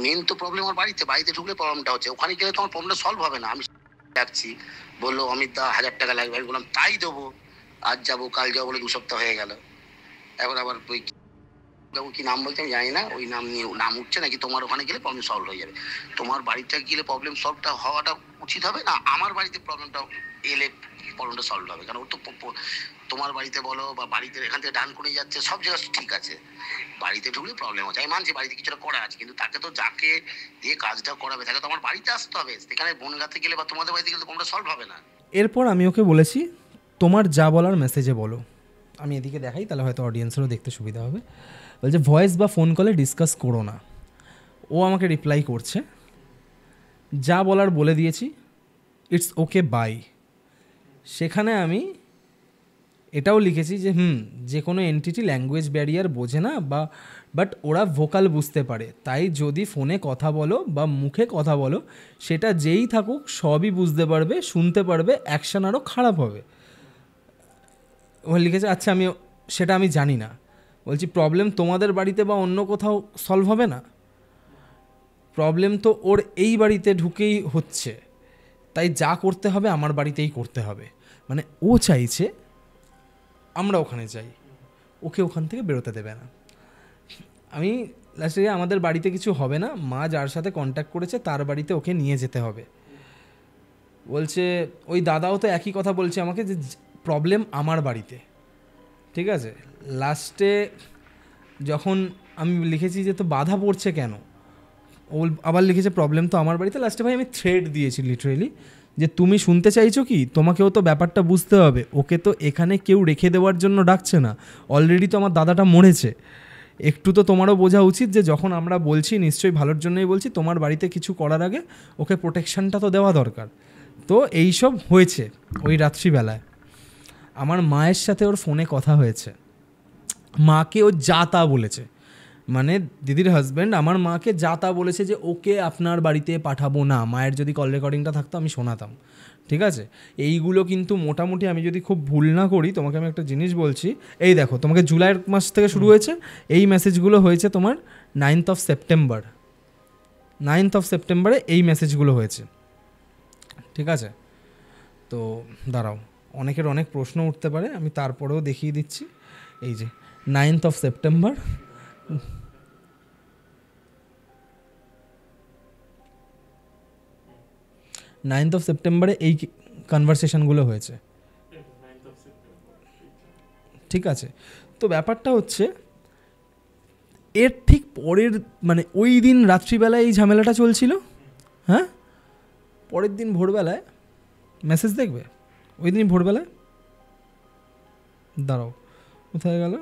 মেন তো প্রবলেম আমার বাড়িতে, বাড়িতে ঢুকলে প্রবলেমটা হচ্ছে, ওখানে গেলে তো আমার প্রবলেমটা সলভ হবে না। আমি ডাকছি, বললো অমিত দা 1000 টাকা লাগবে, আমি বললাম তাই দেবো, আজ যাবো কাল যাবো বলে 2 সপ্তাহ হয়ে গেল। এখন আবার ওই কি নাম বলতে আমি জানি না, ওই নাম নিয়ে নাম উঠছে নাকি তোমার ওখানে গেলে প্রবলেম সলভ হয়ে যাবে। তোমার বাড়িটা গেলে প্রবলেম সলভটা হওয়াটা উচিত হবে না, আমার বাড়িতে প্রবলেমটা এলে প্রবলেমটা সলভ হবে। কারণ ওর তো তোমার বাড়িতে বলো বা বাড়িতে এখান থেকে ডান করে যাচ্ছে, সব জায়গা ঠিক আছে, বাড়িতে ঢুকলে প্রবলেম হচ্ছে। আমি মানছি বাড়িতে কিছুটা করা আছে, কিন্তু তাকে তো যাকে দিয়ে কাজটা করাবে তাকে তো আমার বাড়িতে আসতে হবে, সেখানে বনগাতে গেলে বা তোমাদের বাড়িতে গেলে তো কোনটা সলভ হবে না।
এরপর আমি ওকে বলেছি তোমার যা বলার মেসেজে বলো। আমি এদিকে দেখাই, তাহলে হয়তো অডিয়েন্সেরও দেখতে সুবিধা হবে। বলছে ভয়েস বা ফোন কলে ডিসকাস করো না। ও আমাকে রিপ্লাই করছে যা বলার বলে দিয়েছি, ইটস ওকে বাই। সেখানে আমি এটাও লিখেছি যে যে কোনো এন্টিটি ল্যাঙ্গুয়েজ ব্যারিয়ার বোঝে না, বাট ওরা ভোকাল বুঝতে পারে, তাই যদি ফোনে কথা বলো বা মুখে কথা বলো, সেটা যেই থাকুক সবই বুঝতে পারবে, শুনতে পারবে, অ্যাকশন আরও খারাপ হবে। ও লিখেছে আচ্ছা সেটা আমি জানি না। বলছি প্রবলেম তোমাদের বাড়িতে বা অন্য কোথাও সলভ হবে না, প্রবলেম তো ওর এই বাড়িতে ঢুকেই হচ্ছে, তাই যা করতে হবে আমার বাড়িতেই করতে হবে। মানে ও চাইছে আমরা ওখানে যাই, ওকে ওখান থেকে বেরোতে দেবে না। আমি লাস্টে আমাদের বাড়িতে কিছু হবে না, মা যার সাথে কন্ট্যাক্ট করেছে তার বাড়িতে ওকে নিয়ে যেতে হবে। বলছে ওই দাদাও তো একই কথা বলছে আমাকে যে প্রবলেম আমার বাড়িতে, ঠিক আছে। লাস্টে যখন আমি লিখেছি যে তো বাধা পড়ছে কেন, ও আবার লিখেছে প্রবলেম তো আমার বাড়িতে। লাস্টে ভাই আমি থ্রেড দিয়েছি লিটারেলি যে তুমি শুনতে চাইছো কি, তোমাকেও তো ব্যাপারটা বুঝতে হবে, ওকে তো এখানে কেউ রেখে দেওয়ার জন্য ডাকছে না, অলরেডি তো আমার দাদাটা মরেছে, একটু তো তোমারও বোঝা উচিত যে যখন আমরা বলছি নিশ্চয়ই ভালোর জন্যই বলছি, তোমার বাড়িতে কিছু করার আগে ওকে প্রোটেকশানটা তো দেওয়া দরকার। তো এইসব হয়েছে ওই রাত্রিবেলায়। আমার মায়ের সাথে ওর ফোনে কথা হয়েছে, মাকে ও যা তা বলেছে, মানে দিদির হাজব্যান্ড আমার মাকে যা তা বলেছে যে ওকে আপনার বাড়িতে পাঠাবো না। মায়ের যদি কল রেকর্ডিংটা থাকতো আমি শোনাতাম, ঠিক আছে। এইগুলো কিন্তু মোটামুটি আমি যদি খুব ভুল না করি, তোমাকে আমি একটা জিনিস বলছি, এই দেখো তোমাকে জুলাইয়ের মাস থেকে শুরু হয়েছে, এই মেসেজগুলো হয়েছে তোমার 9th of September, 9th of September এই মেসেজগুলো হয়েছে, ঠিক আছে। তো দাঁড়াও, অনেকের অনেক প্রশ্ন উঠতে পারে, আমি তারপরেও দেখিয়ে দিচ্ছি। এই যে 9th of September, 9th of September এই কনভারসেশনগুলো হয়েছে, ঠিক আছে। তো ব্যাপারটা হচ্ছে এর ঠিক পরের মানে ওই দিন রাত্রিবেলায় এই ঝামেলাটা চলছিল, হ্যাঁ, পরের দিন ভোরবেলায় মেসেজ দেখবে, ওই দিন ভোরবেলায়, দাঁড়াও কোথায় গেল,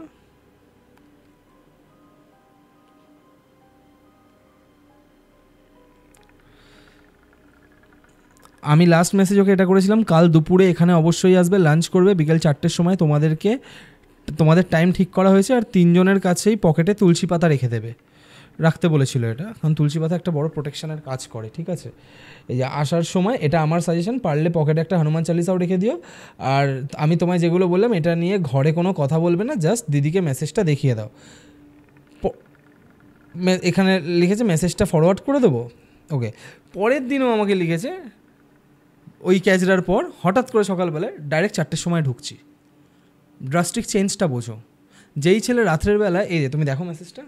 আমি লাস্ট মেসেজ ওকে এটা করেছিলাম, কাল দুপুরে এখানে অবশ্যই আসবে, লাঞ্চ করবে, বিকেল 4টের সময় তোমাদের টাইম ঠিক করা হয়েছে, আর 3 জনের কাছেই পকেটে তুলসী পাতা রেখে দেবে। রাখতে বলেছিল এটা, কারণ তুলসী পাতা একটা বড় প্রোটেকশনের কাজ করে, ঠিক আছে? এই যে আসার সময় এটা আমার সাজেশন, পারলে পকেটে একটা হনুমান চালিসাও রেখে দিও। আর আমি তোমায় যেগুলো বললাম এটা নিয়ে ঘরে কোনো কথা বলবে না, জাস্ট দিদিকে মেসেজটা দেখিয়ে দাও। এখানে লিখেছে মেসেজটা ফরওয়ার্ড করে দেবো, ওকে। পরের দিনও আমাকে লিখেছে ওই ক্যাচরার পর হঠাৎ করে সকালবেলায় ডাইরেক্ট 4টের সময় ঢুকছি। ড্রাস্টিক চেঞ্জটা বোঝো। যেই ছেলে রাত্রের বেলা, এই যে তুমি দেখো মেসেজটা,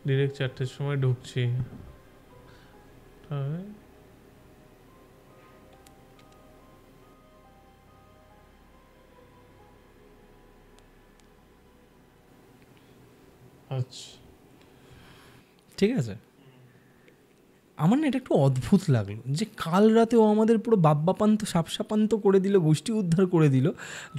ডিরেক্ট 4টের সময় ঢুকছি, আচ্ছা
ঠিক আছে? আমার না এটা একটু অদ্ভুত লাগলো যে কাল রাতে ও আমাদের পুরো বাব্বাপান্ত সাপসাপান্ত করে দিল, গোষ্ঠী উদ্ধার করে দিল।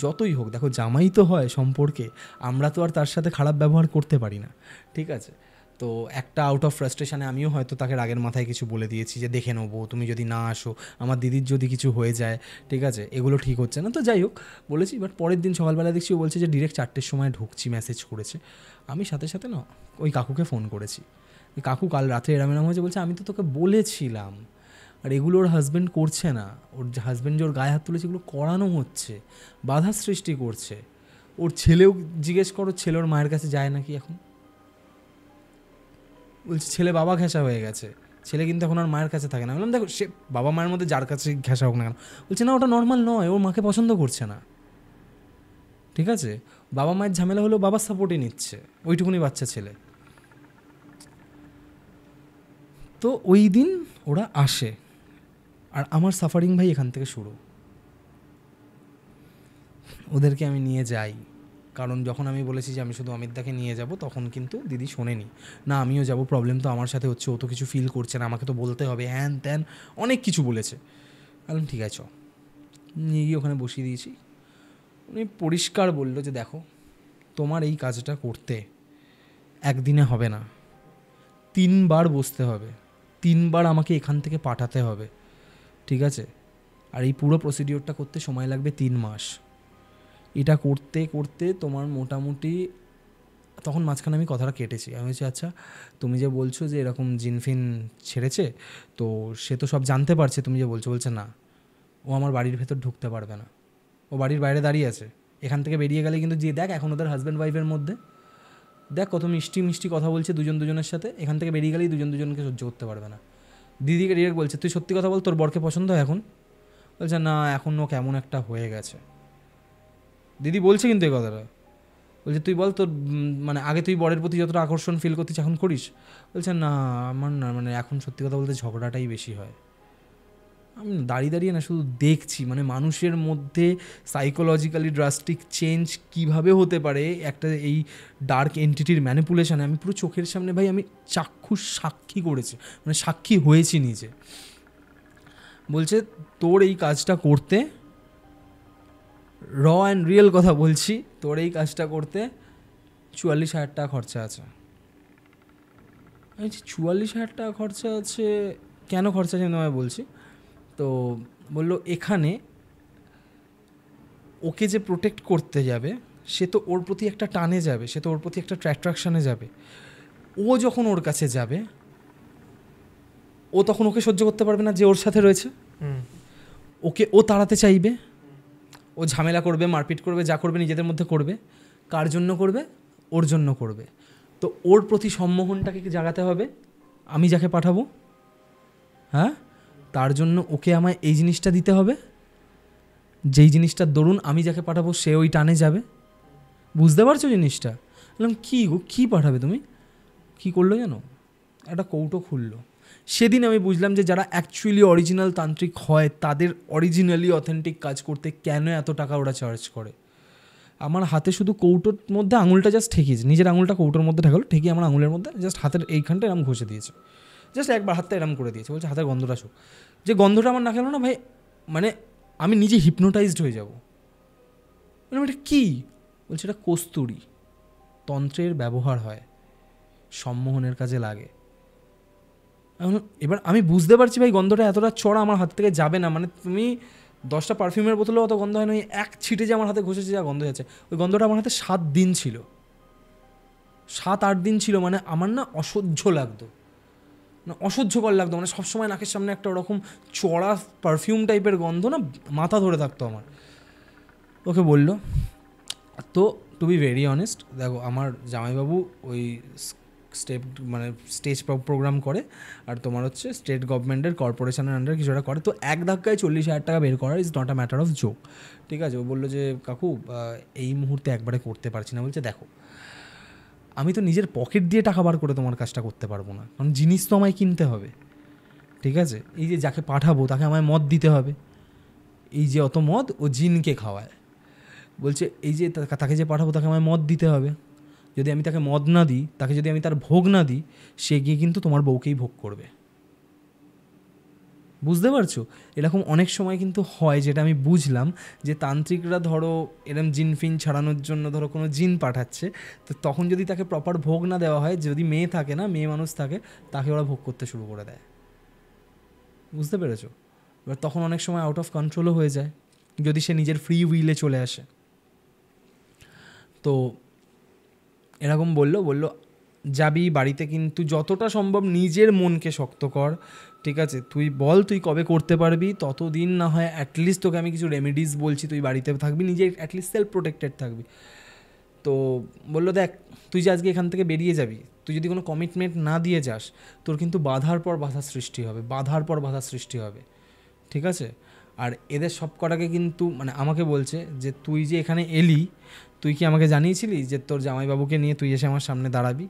যতই হোক, দেখো জামাই তো হয় সম্পর্কে, আমরা তো আর তার সাথে খারাপ ব্যবহার করতে পারি না, ঠিক আছে? তো একটা আউট অফ ফ্রাস্ট্রেশনে আমিও হয়তো তাকে রাগের মাথায় কিছু বলে দিয়েছি যে দেখে নেবো, তুমি যদি না আসো, আমার দিদির যদি কিছু হয়ে যায়, ঠিক আছে, এগুলো ঠিক হচ্ছে না। তো যাই হোক বলেছি, বাট পরের দিন সকালবেলা দেখছি ও বলছে যে ডিরেক্ট 4টের সময় ঢুকছি, মেসেজ করেছে। আমি সাথে সাথে না ওই কাকুকে ফোন করেছি, কাকু কাল রাতে এরম হয়েছে, বলছে আমি তো তোকে বলেছিলাম। আর এগুলো ওর হাজব্যান্ড করছে না, ওর হাজব্যান্ড যে ওর গায়ে হাত তুলেছে এগুলো করানো হচ্ছে, বাধা সৃষ্টি করছে। ওর ছেলেও জিজ্ঞেস করো, ছেলে ওর মায়ের কাছে যায় নাকি এখন? বলছে ছেলে বাবা ঘেঁষা হয়ে গেছে, ছেলে কিন্তু এখন আর মায়ের কাছে থাকে না। বললাম দেখো, সে বাবা মায়ের মধ্যে যার কাছে ঘেঁষা হোক না কেন, বলছে না ওটা নর্মাল নয়, ওর মাকে পছন্দ করছে না, ঠিক আছে? বাবা মায়ের ঝামেলা হলেও বাবার সাপোর্টই নিচ্ছে, ওইটুকুনি বাচ্চা ছেলে। তো ওই দিন ওরা আসে, আর আমার সাফারিং ভাই এখান থেকে শুরু। ওদেরকে আমি নিয়ে যাই, কারণ যখন আমি বলেছি যে আমি শুধু অমিতদাকে নিয়ে যাব, তখন কিন্তু দিদি শোনেনি, না আমিও যাব, প্রবলেম তো আমার সাথে হচ্ছে, ও তো কিছু ফিল করছে না, আমাকে তো বলতে হবে, হ্যান ত্যান অনেক কিছু বলেছে। বললাম ঠিক আছে, নিয়ে গিয়ে ওখানে বসিয়ে দিয়েছি। উনি পরিষ্কার বললো যে দেখো, তোমার এই কাজটা করতে একদিনে হবে না, 3বার বসতে হবে, 3বার আমাকে এখান থেকে পাঠাতে হবে, ঠিক আছে? আর এই পুরো প্রসিডিওরটা করতে সময় লাগবে 3 মাস। এটা করতে করতে তোমার মোটামুটি, তখন মাঝখানে আমি কথাটা কেটেছি, আমি বলছি আচ্ছা তুমি যে বলছো যে এরকম জিনফিন ছেড়েছে, তো সে তো সব জানতে পারছে তুমি যে বলছো। বলছে না, ও আমার বাড়ির ভেতর ঢুকতে পারবে না, ও বাড়ির বাইরে দাঁড়িয়ে আছে, এখান থেকে বেরিয়ে গেলে কিন্তু যে দেখ এখন ওদের হাজব্যান্ড ওয়াইফের মধ্যে দেখ কত মিষ্টি মিষ্টি কথা বলছে দুজন দুজনের সাথে, এখান থেকে বেরিয়ে গেলেই দুজন দুজনকে সহ্য করতে পারবে না। দিদিকে ডিরেক্ট বলছে তুই সত্যি কথা বল, তোর বরকে পছন্দ হয় এখন? বলছে না, এখন ও কেমন একটা হয়ে গেছে। দিদি বলছে কিন্তু এই কথাটা, বলছে তুই বল তোর মানে আগে তুই বরের প্রতি যতটা আকর্ষণ ফিল করতিস এখন করিস? বলছে না আমার না, মানে এখন সত্যি কথা বলতে ঝগড়াটাই বেশি হয়। আমি দাঁড়িয়ে দাঁড়িয়ে না শুধু দেখছি, মানে মানুষের মধ্যে সাইকোলজিক্যালি ড্রাস্টিক চেঞ্জ কিভাবে হতে পারে একটা এই ডার্ক এন্টিটির ম্যানিপুলেশানে। আমি পুরো চোখের সামনে ভাই আমি চাক্ষুষ সাক্ষী করেছি, মানে সাক্ষী হয়েছি নিজে। বলছে তোর এই কাজটা করতে, র অ্যান্ড রিয়েল কথা বলছি, তোর এই কাজটা করতে 44,000 টাকা খরচা আছে। আমি 44,000 টাকা খরচা আছে, কেন খরচা আছে আমি বলছি। তো বললো এখানে ওকে যে প্রোটেক্ট করতে যাবে সে তো ওর প্রতি একটা টানে যাবে, সে তো ওর প্রতি একটা অ্যাট্রাকশানে যাবে। ও যখন ওর কাছে যাবে ও তখন ওকে সহ্য করতে পারবে না যে ওর সাথে রয়েছে, ওকে ও তাড়াতে চাইবে, ও ঝামেলা করবে, মারপিট করবে, যা করবে নিজেদের মধ্যে করবে। কার জন্য করবে? ওর জন্য করবে। তো ওর প্রতি সম্মোহনটাকে জাগাতে হবে, আমি যাকে পাঠাবো, হ্যাঁ, তার জন্য ওকে আমায় এই জিনিসটা দিতে হবে, যেই জিনিসটার দরুন আমি যাকে পাঠাবো সে ওই টানে যাবে। বুঝতে পারছো জিনিসটা? বললাম কী গো, কী পাঠাবে তুমি? কী করলো জানো, একটা কৌটো খুললো। সেদিন আমি বুঝলাম যে যারা অ্যাকচুয়ালি অরিজিনাল তান্ত্রিক হয় তাদের অরিজিনালি অথেন্টিক কাজ করতে কেন এত টাকা ওরা চার্জ করে। আমার হাতে শুধু কৌটোর মধ্যে আঙুলটা জাস্ট ঠেকিয়েছে, নিজের আঙুলটা কৌটোর মধ্যে ঠেকালো, ঠেকিয়ে আমার আঙুলের মধ্যে জাস্ট হাতের এইখানটা এরম ঘষে দিয়েছে, জাস্ট একবার হাতটা এরম করে দিয়েছে। বলছে হাতের গন্ধটা শো, যে গন্ধটা আমার না খেলো না ভাই, মানে আমি নিজে হিপনোটাইজড হয়ে যাবো। মানে এটা কী? বলছে এটা কস্তুরি, তন্ত্রের ব্যবহার হয়, সম্মোহনের কাজে লাগে। এবার আমি বুঝতে পারছি ভাই গন্ধটা এতটা চড়া আমার হাত থেকে যাবে না, মানে তুমি 10টা পারফিউমের বোতলেও অত গন্ধ হয় না, এক ছিটে যে আমার হাতে ঘষেছে যা গন্ধ যাচ্ছে, ওই গন্ধটা আমার হাতে 7 দিন ছিল। 7-8 দিন ছিল, মানে আমার না অসহ্য লাগতো, না অসহ্যকর লাগতো, মানে সবসময় নাকের সামনে একটা ওরকম চড়া পারফিউম টাইপের গন্ধ, না মাথা ধরে থাকতো আমার। ওকে বললো, তো টু বি ভেরি অনেস্ট, দেখো আমার জামাইবাবু ওই স্টেজ প্রোগ্রাম করে, আর তোমার হচ্ছে স্টেট গভর্নমেন্টের কর্পোরেশনের আন্ডারে কিছু একটা করে, তো এক ধাক্কায় 40,000 টাকা বের করা is not a matter of joke, ঠিক আছে। ও বললো যে কাকু এই মুহূর্তে একবারে করতে পারছি না। বলছে দেখো আমি তো নিজের পকেট দিয়ে টাকা বার করে তোমার কাজটা করতে পারবো না, কারণ জিনিস তো আমায় কিনতে হবে, ঠিক আছে। এই যে যাকে পাঠাবো তাকে আমায় মদ দিতে হবে, এই যে অত মদ ও জিনকে খাওয়ায়, বলছে এই যে তাকে যে পাঠাবো তাকে আমায় মদ দিতে হবে, যদি আমি তাকে মদ না দিই, তাকে যদি আমি তার ভোগ না দিই, সে গিয়ে কিন্তু তোমার বউকেই ভোগ করবে। বুঝতে পারছো? এরকম অনেক সময় কিন্তু হয়, যেটা আমি বুঝলাম, যে তান্ত্রিকরা ধরো এরম জিন ফিন ছাড়ানোর জন্য ধরো কোনো জিন পাঠাচ্ছে, তো তখন যদি তাকে প্রপার ভোগ না দেওয়া হয়, যদি মেয়ে থাকে না, মেয়ে মানুষ থাকে, তাকে ওরা ভোগ করতে শুরু করে দেয়। বুঝতে পেরেছো? এবার তখন অনেক সময় আউট অফ কন্ট্রোলও হয়ে যায়, যদি সে নিজের ফ্রি উইলে চলে আসে। তো এরকম বললো যাবি বাড়িতে, কিন্তু যতটা সম্ভব নিজের মনকে শক্ত কর, ঠিক আছে। তুই বল তুই কবে করতে পারবি, ততদিন না হয় অ্যাটলিস্ট তোকে আমি কিছু রেমেডিস বলছি, তুই বাড়িতে থাকবি, নিজে অ্যাটলিস্ট সেলফ প্রোটেক্টেড থাকবি। তো বললো দেখ তুই যে আজকে এখান থেকে বেরিয়ে যাবি, তুই যদি কোনো কমিটমেন্ট না দিয়ে যাস, তোর কিন্তু বাধার পর বাধা সৃষ্টি হবে, বাধার পর বাধা সৃষ্টি হবে, ঠিক আছে। আর এদের সব কটাকে কিন্তু মানে আমাকে বলছে যে তুই যে এখানে এলি, তুই কি আমাকে জানিয়েছিলি যে তোর জামাইবাবুকে নিয়ে তুই এসে আমার সামনে দাঁড়াবি?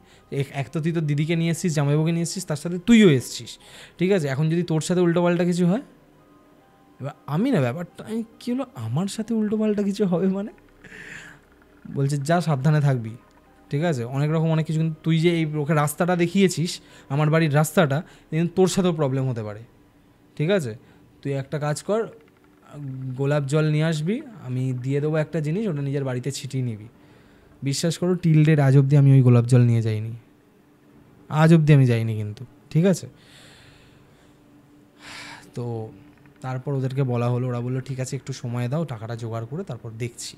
এক তো তুই তোর দিদিকে নিয়ে এসছিস, জামাইবাবুকে নিয়ে এসছিস, তার সাথে তুইও এসছিস, ঠিক আছে। এখন যদি তোর সাথে উল্টোপাল্টা কিছু হয়, এবার আমি না ব্যাপারটা আমি কী হলো আমার সাথে উল্টোপাল্টা কিছু হবে মানে, বলছে যা সাবধানে থাকবি, ঠিক আছে। অনেক রকম অনেক কিছু, কিন্তু তুই যে এই ওকে রাস্তাটা দেখিয়েছিস, আমার বাড়ির রাস্তাটা, কিন্তু তোর সাথেও প্রবলেম হতে পারে, ঠিক আছে। তুই একটা কাজ কর, গোলাপ জল নিয়ে আসবি, আমি দিয়ে দেবো একটা জিনিস, ওটা নিজের বাড়িতে ছিটিয়ে নিবি। বিশ্বাস করো টিল ডেট আজ অবধি আমি ওই গোলাপ জল নিয়ে যাইনি, আজ অবধি আমি যাইনি কিন্তু, ঠিক আছে। তো তারপর ওদেরকে বলা হলো, ওরা বললো ঠিক আছে একটু সময় দাও, টাকাটা জোগাড় করে তারপর দেখছি।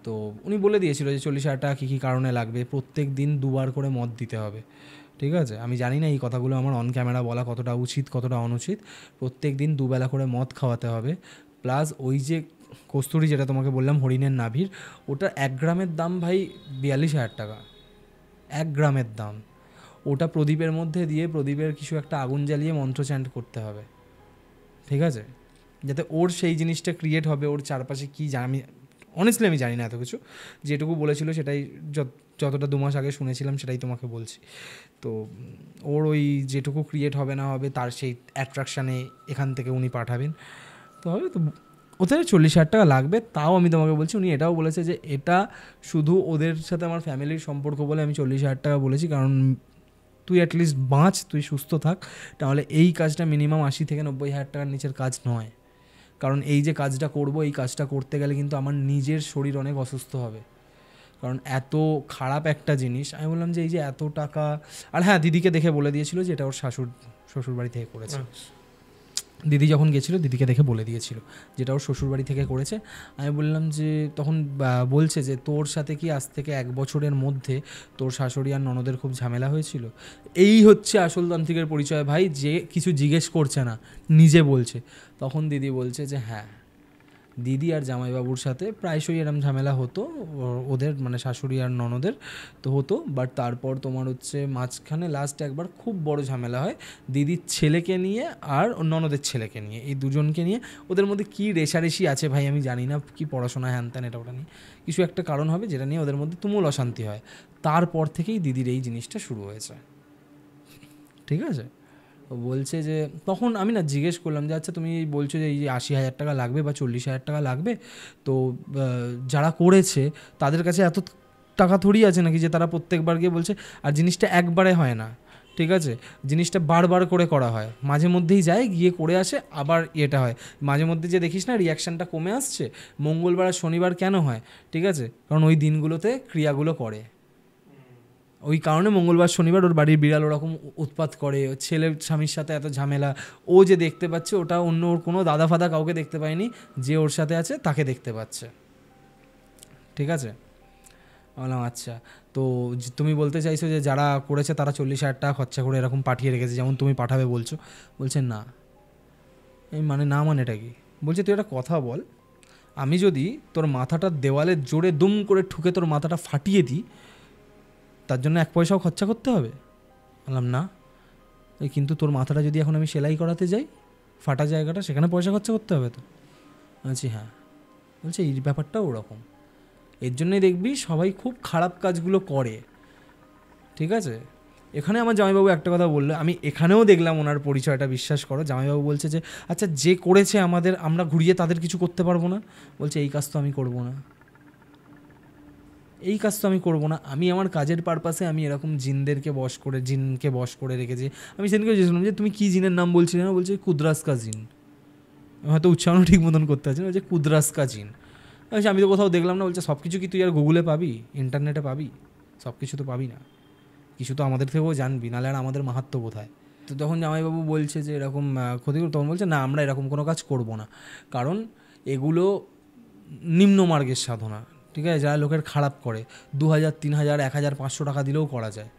তো উনি বলে দিয়েছিল যে 40,000 টাকা কী কী কারণে লাগবে, প্রত্যেক দিন 2 বার করে মদ দিতে হবে, ঠিক আছে। আমি জানি না এই কথাগুলো আমার অন ক্যামেরা বলা কতটা উচিত কতটা অনুচিত। প্রত্যেক দিন 2 বেলা করে মদ খাওয়াতে হবে, প্লাস ওই যে কস্তুরি যেটা তোমাকে বললাম হরিণের নাভির, ওটা 1 গ্রামের দাম ভাই 42,000 টাকা, 1 গ্রামের দাম। ওটা প্রদীপের মধ্যে দিয়ে প্রদীপের কিছু একটা আগুন জ্বালিয়ে মন্ত্র চ্যান্ট করতে হবে, ঠিক আছে, যাতে ওর সেই জিনিসটা ক্রিয়েট হবে। ওর চারপাশে কী আমি অনেস্টলি আমি জানি না এত কিছু, যেটুকু বলেছিল সেটাই যতটা 2 মাস আগে শুনেছিলাম সেটাই তোমাকে বলছি। তো ওর ওই যেটুকু ক্রিয়েট হবে না হবে তার সেই অ্যাট্রাকশানে এখান থেকে উনি পাঠাবেন, তো হবে। তো ওদের 40,000 টাকা লাগবে, তাও আমি তোমাকে বলছি, উনি এটাও বলেছে যে এটা শুধু ওদের সাথে আমার ফ্যামিলির সম্পর্ক বলে আমি 40,000 টাকা বলেছি, কারণ তুই অ্যাটলিস্ট বাঁচ, তুই সুস্থ থাক, তাহলে এই কাজটা মিনিমাম 80,000 থেকে 90,000 টাকার নিচের কাজ নয়। কারণ এই যে কাজটা করব, এই কাজটা করতে গেলে কিন্তু আমার নিজের শরীর অনেক অসুস্থ হবে, কারণ এত খারাপ একটা জিনিস। আমি বললাম যে এই যে এত টাকা, আর হ্যাঁ দিদিকে দেখে বলে দিয়েছিল যে এটা ওর শ্বশুর বাড়ি থেকে করেছে। দিদি যখন গেছিলো দিদিকে দেখে বলে দিয়েছিল যেটা ওর শ্বশুরবাড়ি থেকে করেছে। আমি বললাম যে তখন বলছে যে তোর সাথে কি আজ থেকে 1 বছরের মধ্যে তোর শাশুড়ি আর ননদের খুব ঝামেলা হয়েছিল? এই হচ্ছে আসল তান্ত্রিকের পরিচয় ভাই, যে কিছু জিজ্ঞেস করছে না, নিজে বলছে। তখন দিদি বলছে যে হ্যাঁ, দিদি আর জামাইবাবুর সাথে প্রায়শই এরম ঝামেলা হতো ওদের, মানে শাশুড়ি আর ননদের তো হতো, বাট তারপর তোমার হচ্ছে মাঝখানে লাস্ট একবার খুব বড় ঝামেলা হয় দিদির ছেলেকে নিয়ে আর ননদের ছেলেকে নিয়ে, এই দুজনকে নিয়ে। ওদের মধ্যে কী রেশারেশি আছে ভাই আমি জানি না, কি পড়াশোনা হ্যান ত্যান এটা ওটা নিয়ে কিছু একটা কারণ হবে যেটা নিয়ে ওদের মধ্যে তুমুল অশান্তি হয়। তারপর থেকেই দিদির এই জিনিসটা শুরু হয়েছে, ঠিক আছে। বলছে যে তখন আমি না জিজ্ঞেস করলাম যে আচ্ছা তুমি বলছো যে এই যে 80,000 টাকা লাগবে বা 40,000 টাকা লাগবে, তো যারা করেছে তাদের কাছে এত টাকা থোড়ি আছে নাকি যে তারা প্রত্যেকবার গিয়ে বলছে? আর জিনিসটা একবারে হয় না, ঠিক আছে, জিনিসটা বারবার করে করা হয়, মাঝে মধ্যেই যায় গিয়ে করে আসে, আবার এটা হয় মাঝে মধ্যে যে দেখিস না রিয়াকশানটা কমে আসছে। মঙ্গলবার আর শনিবার কেন হয়? ঠিক আছে, কারণ ওই দিনগুলোতে ক্রিয়াগুলো করে, ওই কারণে মঙ্গলবার শনিবার ওর বাড়ির বিড়াল ওরকম উৎপাত করে, ছেলের স্বামীর সাথে এত ঝামেলা। ও যে দেখতে পাচ্ছে ওটা অন্য ওর কোনো দাদা ফাদা কাউকে দেখতে পায়নি, যে ওর সাথে আছে তাকে দেখতে পাচ্ছে, ঠিক আছে। বললাম আচ্ছা, তো তুমি বলতে চাইছো যে যারা করেছে তারা 40,000 টাকা খরচা করে এরকম পাঠিয়ে রেখেছে, যেমন তুমি পাঠাবে বলছো? বলছে না। এই মানে না মানেটা কি? বলছে তুই একটা কথা বল, আমি যদি তোর মাথাটা দেওয়ালে জোরে দুম করে ঠুকে তোর মাথাটা ফাটিয়ে দিই, তার জন্য 1 পয়সাও খরচা করতে হবে? বললাম না। কিন্তু তোর মাথাটা যদি এখন আমি সেলাই করাতে যাই, ফাটা জায়গাটা, সেখানে পয়সা খরচা করতে হবে তো? বলছি হ্যাঁ। বলছে এই ব্যাপারটাও ওরকম। এর জন্যই দেখবি সবাই খুব খারাপ কাজগুলো করে, ঠিক আছে? এখানে আমার জামাইবাবু একটা কথা বললো, আমি এখানেও দেখলাম ওনার পরিচয়টা, বিশ্বাস করো। জামাইবাবু বলছে যে আচ্ছা, যে করেছে আমাদের, আমরা ঘুরিয়ে তাদের কিছু করতে পারবো না? বলছে এই কাজ তো আমি করবো না, এই কাজ তো আমি করবো না। আমি আমার কাজের পারপাসে আমি এরকম জিনকে বশ করে রেখেছি। আমি সেদিনকে জিজ্ঞেস যে তুমি কী জিনের নাম বলছিলে না? বলছে কুদ্রাসকা জিন। হয়তো উচ্চারণ ঠিক মতন করতে পারছি না। বলছে কুদ্রাসকা জিন। আমি তো কোথাও দেখলাম না। বলছে সব কিছু কি তুই আর গুগলে পাবি, ইন্টারনেটে পাবি? সব কিছু তো পাবি না, কিছু তো আমাদের থেকেও জানবি, নাহলে আর আমাদের মাহাত্ম্য কোথায়? তো তখন জামাইবাবু বলছে যে এরকম ক্ষতিকর, তখন বলছে না, আমরা এরকম কোনো কাজ করব না, কারণ এগুলো নিম্নমার্গের সাধনা, ঠিক আছে? যারা লোকের খারাপ করে 2,000, 3,000, 1,000, 500 টাকা দিলেও করা যায়,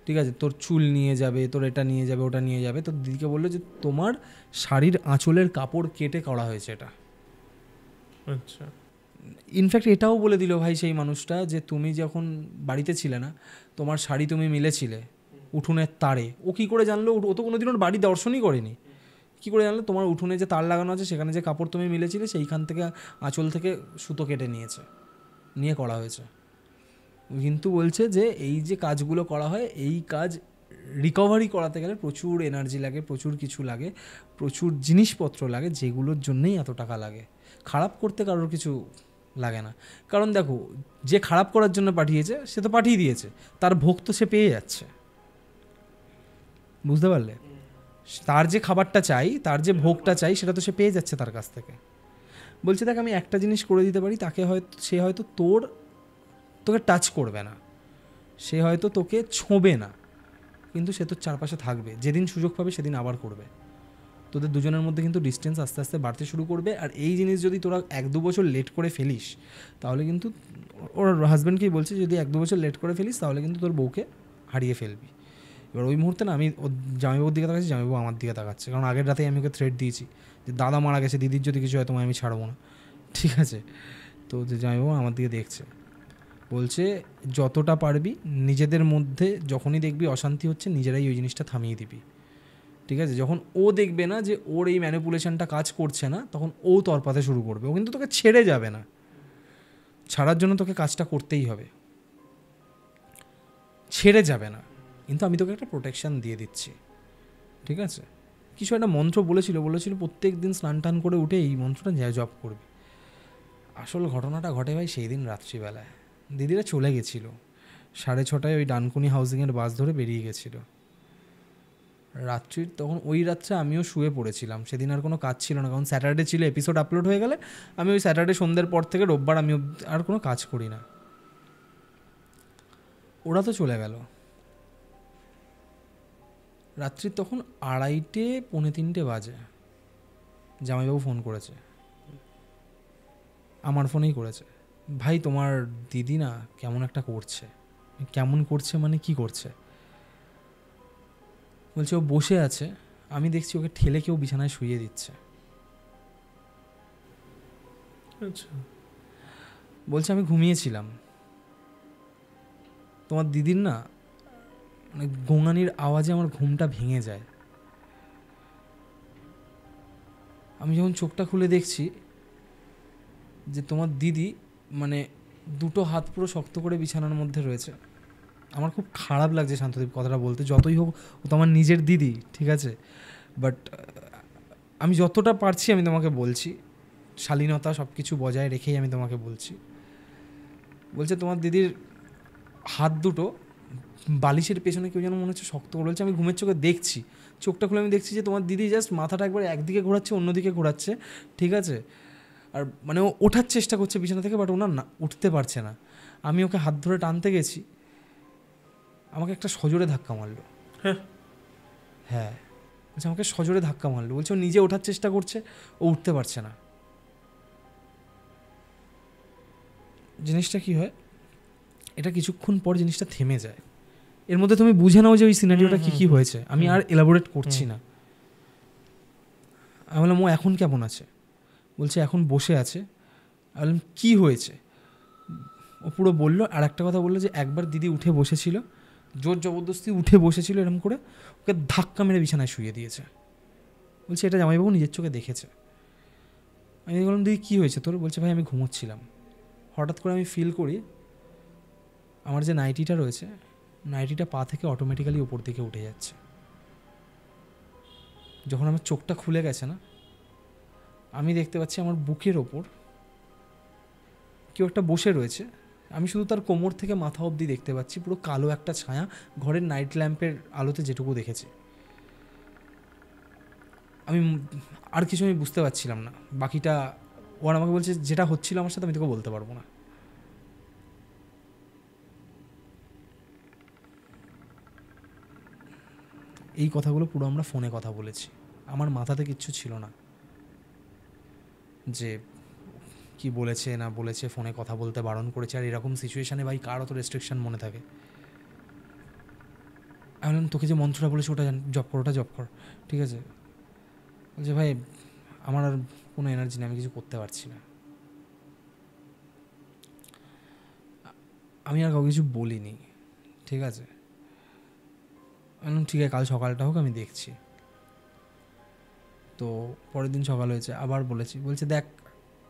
ঠিক আছে? তোর চুল নিয়ে যাবে, তোর এটা নিয়ে যাবে, ওটা নিয়ে যাবে। তো দিদিকে বললো যে তোমার শাড়ির আঁচলের কাপড় কেটে করা হয়েছে এটা।
আচ্ছা।
ইনফ্যাক্ট এটাও বলে দিল ভাই সেই মানুষটা যে তুমি যখন বাড়িতে ছিলে না, তোমার শাড়ি তুমি মিলেছিলে উঠোনের তারে। ও কী করে জানলো? ও তো কোনোদিন ওর বাড়ি দর্শনই করেনি। কী করে জানলো? তোমার উঠোনে যে তার লাগানো আছে সেখানে যে কাপড় তুমি মিলেছিলে, সেইখান থেকে আঁচল থেকে সুতো কেটে নিয়ে করা হয়েছে। কিন্তু বলছে যে এই যে কাজগুলো করা হয়, এই কাজ রিকভারি করাতে গেলে প্রচুর এনার্জি লাগে, প্রচুর কিছু লাগে, প্রচুর জিনিসপত্র লাগে, যেগুলোর জন্যেই এত টাকা লাগে। খারাপ করতে কারোর কিছু লাগে না, কারণ দেখো, যে খারাপ করার জন্য পাঠিয়েছে সে তো পাঠিয়ে দিয়েছে, তার ভোগ তো সে পেয়ে যাচ্ছে, বুঝতে পারলে? তার যে খাবারটা চাই, তার যে ভোগটা চাই, সেটা তো সে পেয়ে যাচ্ছে তার কাছ থেকে। বলছে দেখ, আমি একটা জিনিস করে দিতে পারি, সে হয়তো তোকে টাচ করবে না, সে হয়তো তোকে ছোঁবে না, কিন্তু সে তোর চারপাশে থাকবে, যেদিন সুযোগ পাবে সেদিন আবার করবে। তোদের দুজনের মধ্যে কিন্তু ডিস্টেন্স আস্তে আস্তে বাড়তে শুরু করবে। আর এই জিনিস যদি তোরা 1-2 বছর লেট করে ফেলিস, তাহলে কিন্তু, ওর হাজব্যান্ডকেই বলছে, যদি 1-2 বছর লেট করে ফেলিস তাহলে কিন্তু তোর বউকে হারিয়ে ফেলবি। এবার ওই মুহূর্তে না, আমি ওর জামাইবাবুর দিকে তাকাচ্ছি, জামাইবাবু আমার দিকে তাকাচ্ছে, কারণ আগের রাতেই আমি ওকে থ্রেট দিয়েছি যে দাদা মারা গেছে, দিদির যদি কিছু হয় তোমায় আমি ছাড়বো না, ঠিক আছে? তো যে জামাইবাবু আমার দিকে দেখছে, বলছে যতটা পারবি নিজেদের মধ্যে যখনই দেখবি অশান্তি হচ্ছে, নিজেরাই ওই জিনিসটা থামিয়ে দিবি, ঠিক আছে? যখন ও দেখবে না যে ওর এই ম্যানিপুলেশনটা কাজ করছে না, তখন ও তরপাতে শুরু করবে। ও কিন্তু তোকে ছেড়ে যাবে না, ছাড়ার জন্য তোকে কাজটা করতেই হবে, ছেড়ে যাবে না, কিন্তু আমি তোকে একটা প্রোটেকশান দিয়ে দিচ্ছি, ঠিক আছে? কিছু একটা মন্ত্র বলেছিল প্রত্যেক দিন স্নান টান করে উঠে এই মন্ত্রটা জপ করবি। আসল ঘটনাটা ঘটে ভাই সেই দিন রাত্রিবেলায়। দিদিরা চলে গেছিলো 6:30 ওই ডানকুনি হাউজিংয়ের বাস ধরে বেরিয়ে গেছিলো রাত্রির। তখন ওই রাত্রে আমিও শুয়ে পড়েছিলাম, সেদিন আর কোনো কাজ ছিল না, কারণ স্যাটারডে ছিল, এপিসোড আপলোড হয়ে গেলে আমি ওই স্যাটারডে সন্ধ্যের পর থেকে রোববার আমি আর কোনো কাজ করি না। ওরা তো চলে গেল রাত্রি, তখন 2:30, 2:45 বাজে। জামাইবাবু ফোন করেছে, আমার ফোনেই করেছে, ভাই তোমার দিদি না কেমন একটা করছে। কেমন করছে মানে কি করছে? বলছে ও বসে আছে, আমি দেখছি ওকে ঠেলে কেউ বিছানায় শুইয়ে দিচ্ছে।
আচ্ছা।
বলছে আমি ঘুমিয়েছিলাম, তোমার দিদির না মানে গোঙানির আওয়াজে আমার ঘুমটা ভেঙে যায়। আমি যখন চোখটা খুলে দেখছি যে তোমার দিদি মানে দুটো হাত পুরো শক্ত করে বিছানার মধ্যে রয়েছে। আমার খুব খারাপ লাগছে শান্তদীপ কথাটা বলতে, যতই হোক ও তো আমার নিজের দিদি, ঠিক আছে? বাট আমি যতটা পারছি আমি তোমাকে বলছি, শালীনতা সব কিছু বজায় রেখেই আমি তোমাকে বলছি। বলছে তোমার দিদির হাত দুটো বালিশের পেছনে কেউ যেন মনে হচ্ছে শক্ত করে। বলছে আমি ঘুমের চোখে দেখছি, চোখটা খুলে আমি দেখছি যে তোমার দিদি জাস্ট মাথাটা একবার একদিকে ঘোরাচ্ছে, অন্যদিকে ঘোরাচ্ছে, ঠিক আছে? আর মানে ও ওঠার চেষ্টা করছে বিছানা থেকে, বাট ওনার না উঠতে পারছে না। আমি ওকে হাত ধরে টানতে গেছি, আমাকে একটা সজোরে ধাক্কা মারলো। হ্যাঁ, বলছে আমাকে সজোরে ধাক্কা মারলো। বলছে ও নিজে ওঠার চেষ্টা করছে, ও উঠতে পারছে না। জিনিসটা কি হয়, এটা কিছুক্ষণ পর জিনিসটা থেমে যায়। এর মধ্যে তুমি বুঝে নাও যে ওই সিনারিওটা কী হয়েছে, আমি আর এলাবোরেট করছি না। আমি বললাম ও এখন কেমন আছে? বলছে এখন বসে আছে। আমি বললাম কী হয়েছে? ও পুরো বললো। আর একটা কথা বললো যে একবার দিদি উঠে বসেছিল, জোর জবরদস্তি উঠে বসেছিল এরকম করে, ওকে ধাক্কা মেরে বিছানায় শুয়ে দিয়েছে। বলছে এটা জামাইবাবু নিজের চোখে দেখেছে। আমি বললাম দিদি কী হয়েছে তোর? বলছে ভাই আমি ঘুমোচ্ছিলাম, হঠাৎ করে আমি ফিল করি আমার যে নাইটিটা রয়েছে, নাইটিটা পা থেকে অটোমেটিক্যালি ওপর দিকে উঠে যাচ্ছে। যখন আমার চোখটা খুলে গেছে না, আমি দেখতে পাচ্ছি আমার বুকের ওপর কেউ একটা বসে রয়েছে। আমি শুধু তার কোমর থেকে মাথা অবধি দেখতে পাচ্ছি, পুরো কালো একটা ছায়া, ঘরের নাইট ল্যাম্পের আলোতে যেটুকু দেখেছি। আমি আর কিছু আমি বুঝতে পারছিলাম না। বাকিটা ও আমাকে বলছে যেটা হচ্ছিল আমার সাথে আমি তোকে বলতে পারবো না। এই কথাগুলো পুরো আমরা ফোনে কথা বলেছি, আমার মাথাতে কিচ্ছু ছিল না যে কি বলেছে না বলেছে, ফোনে কথা বলতে বারণ করেছে। আর এরকম সিচুয়েশানে ভাই কার অত রেস্ট্রিকশন মনে থাকে? আমি বললাম তোকে যে মন্ত্রটা বলেছে ওটা জব কর, ওটা জব কর, ঠিক আছে? বলছে ভাই আমার আর কোনো এনার্জি নেই, আমি কিছু করতে পারছি না। আমি আর কাউকে কিছু বলিনি, ঠিক আছে? আমি ঠিক আছে কাল সকালটা হোক, আমি দেখছি। তো পরের দিন সকাল হয়েছে, আবার বলেছি। বলছে দেখ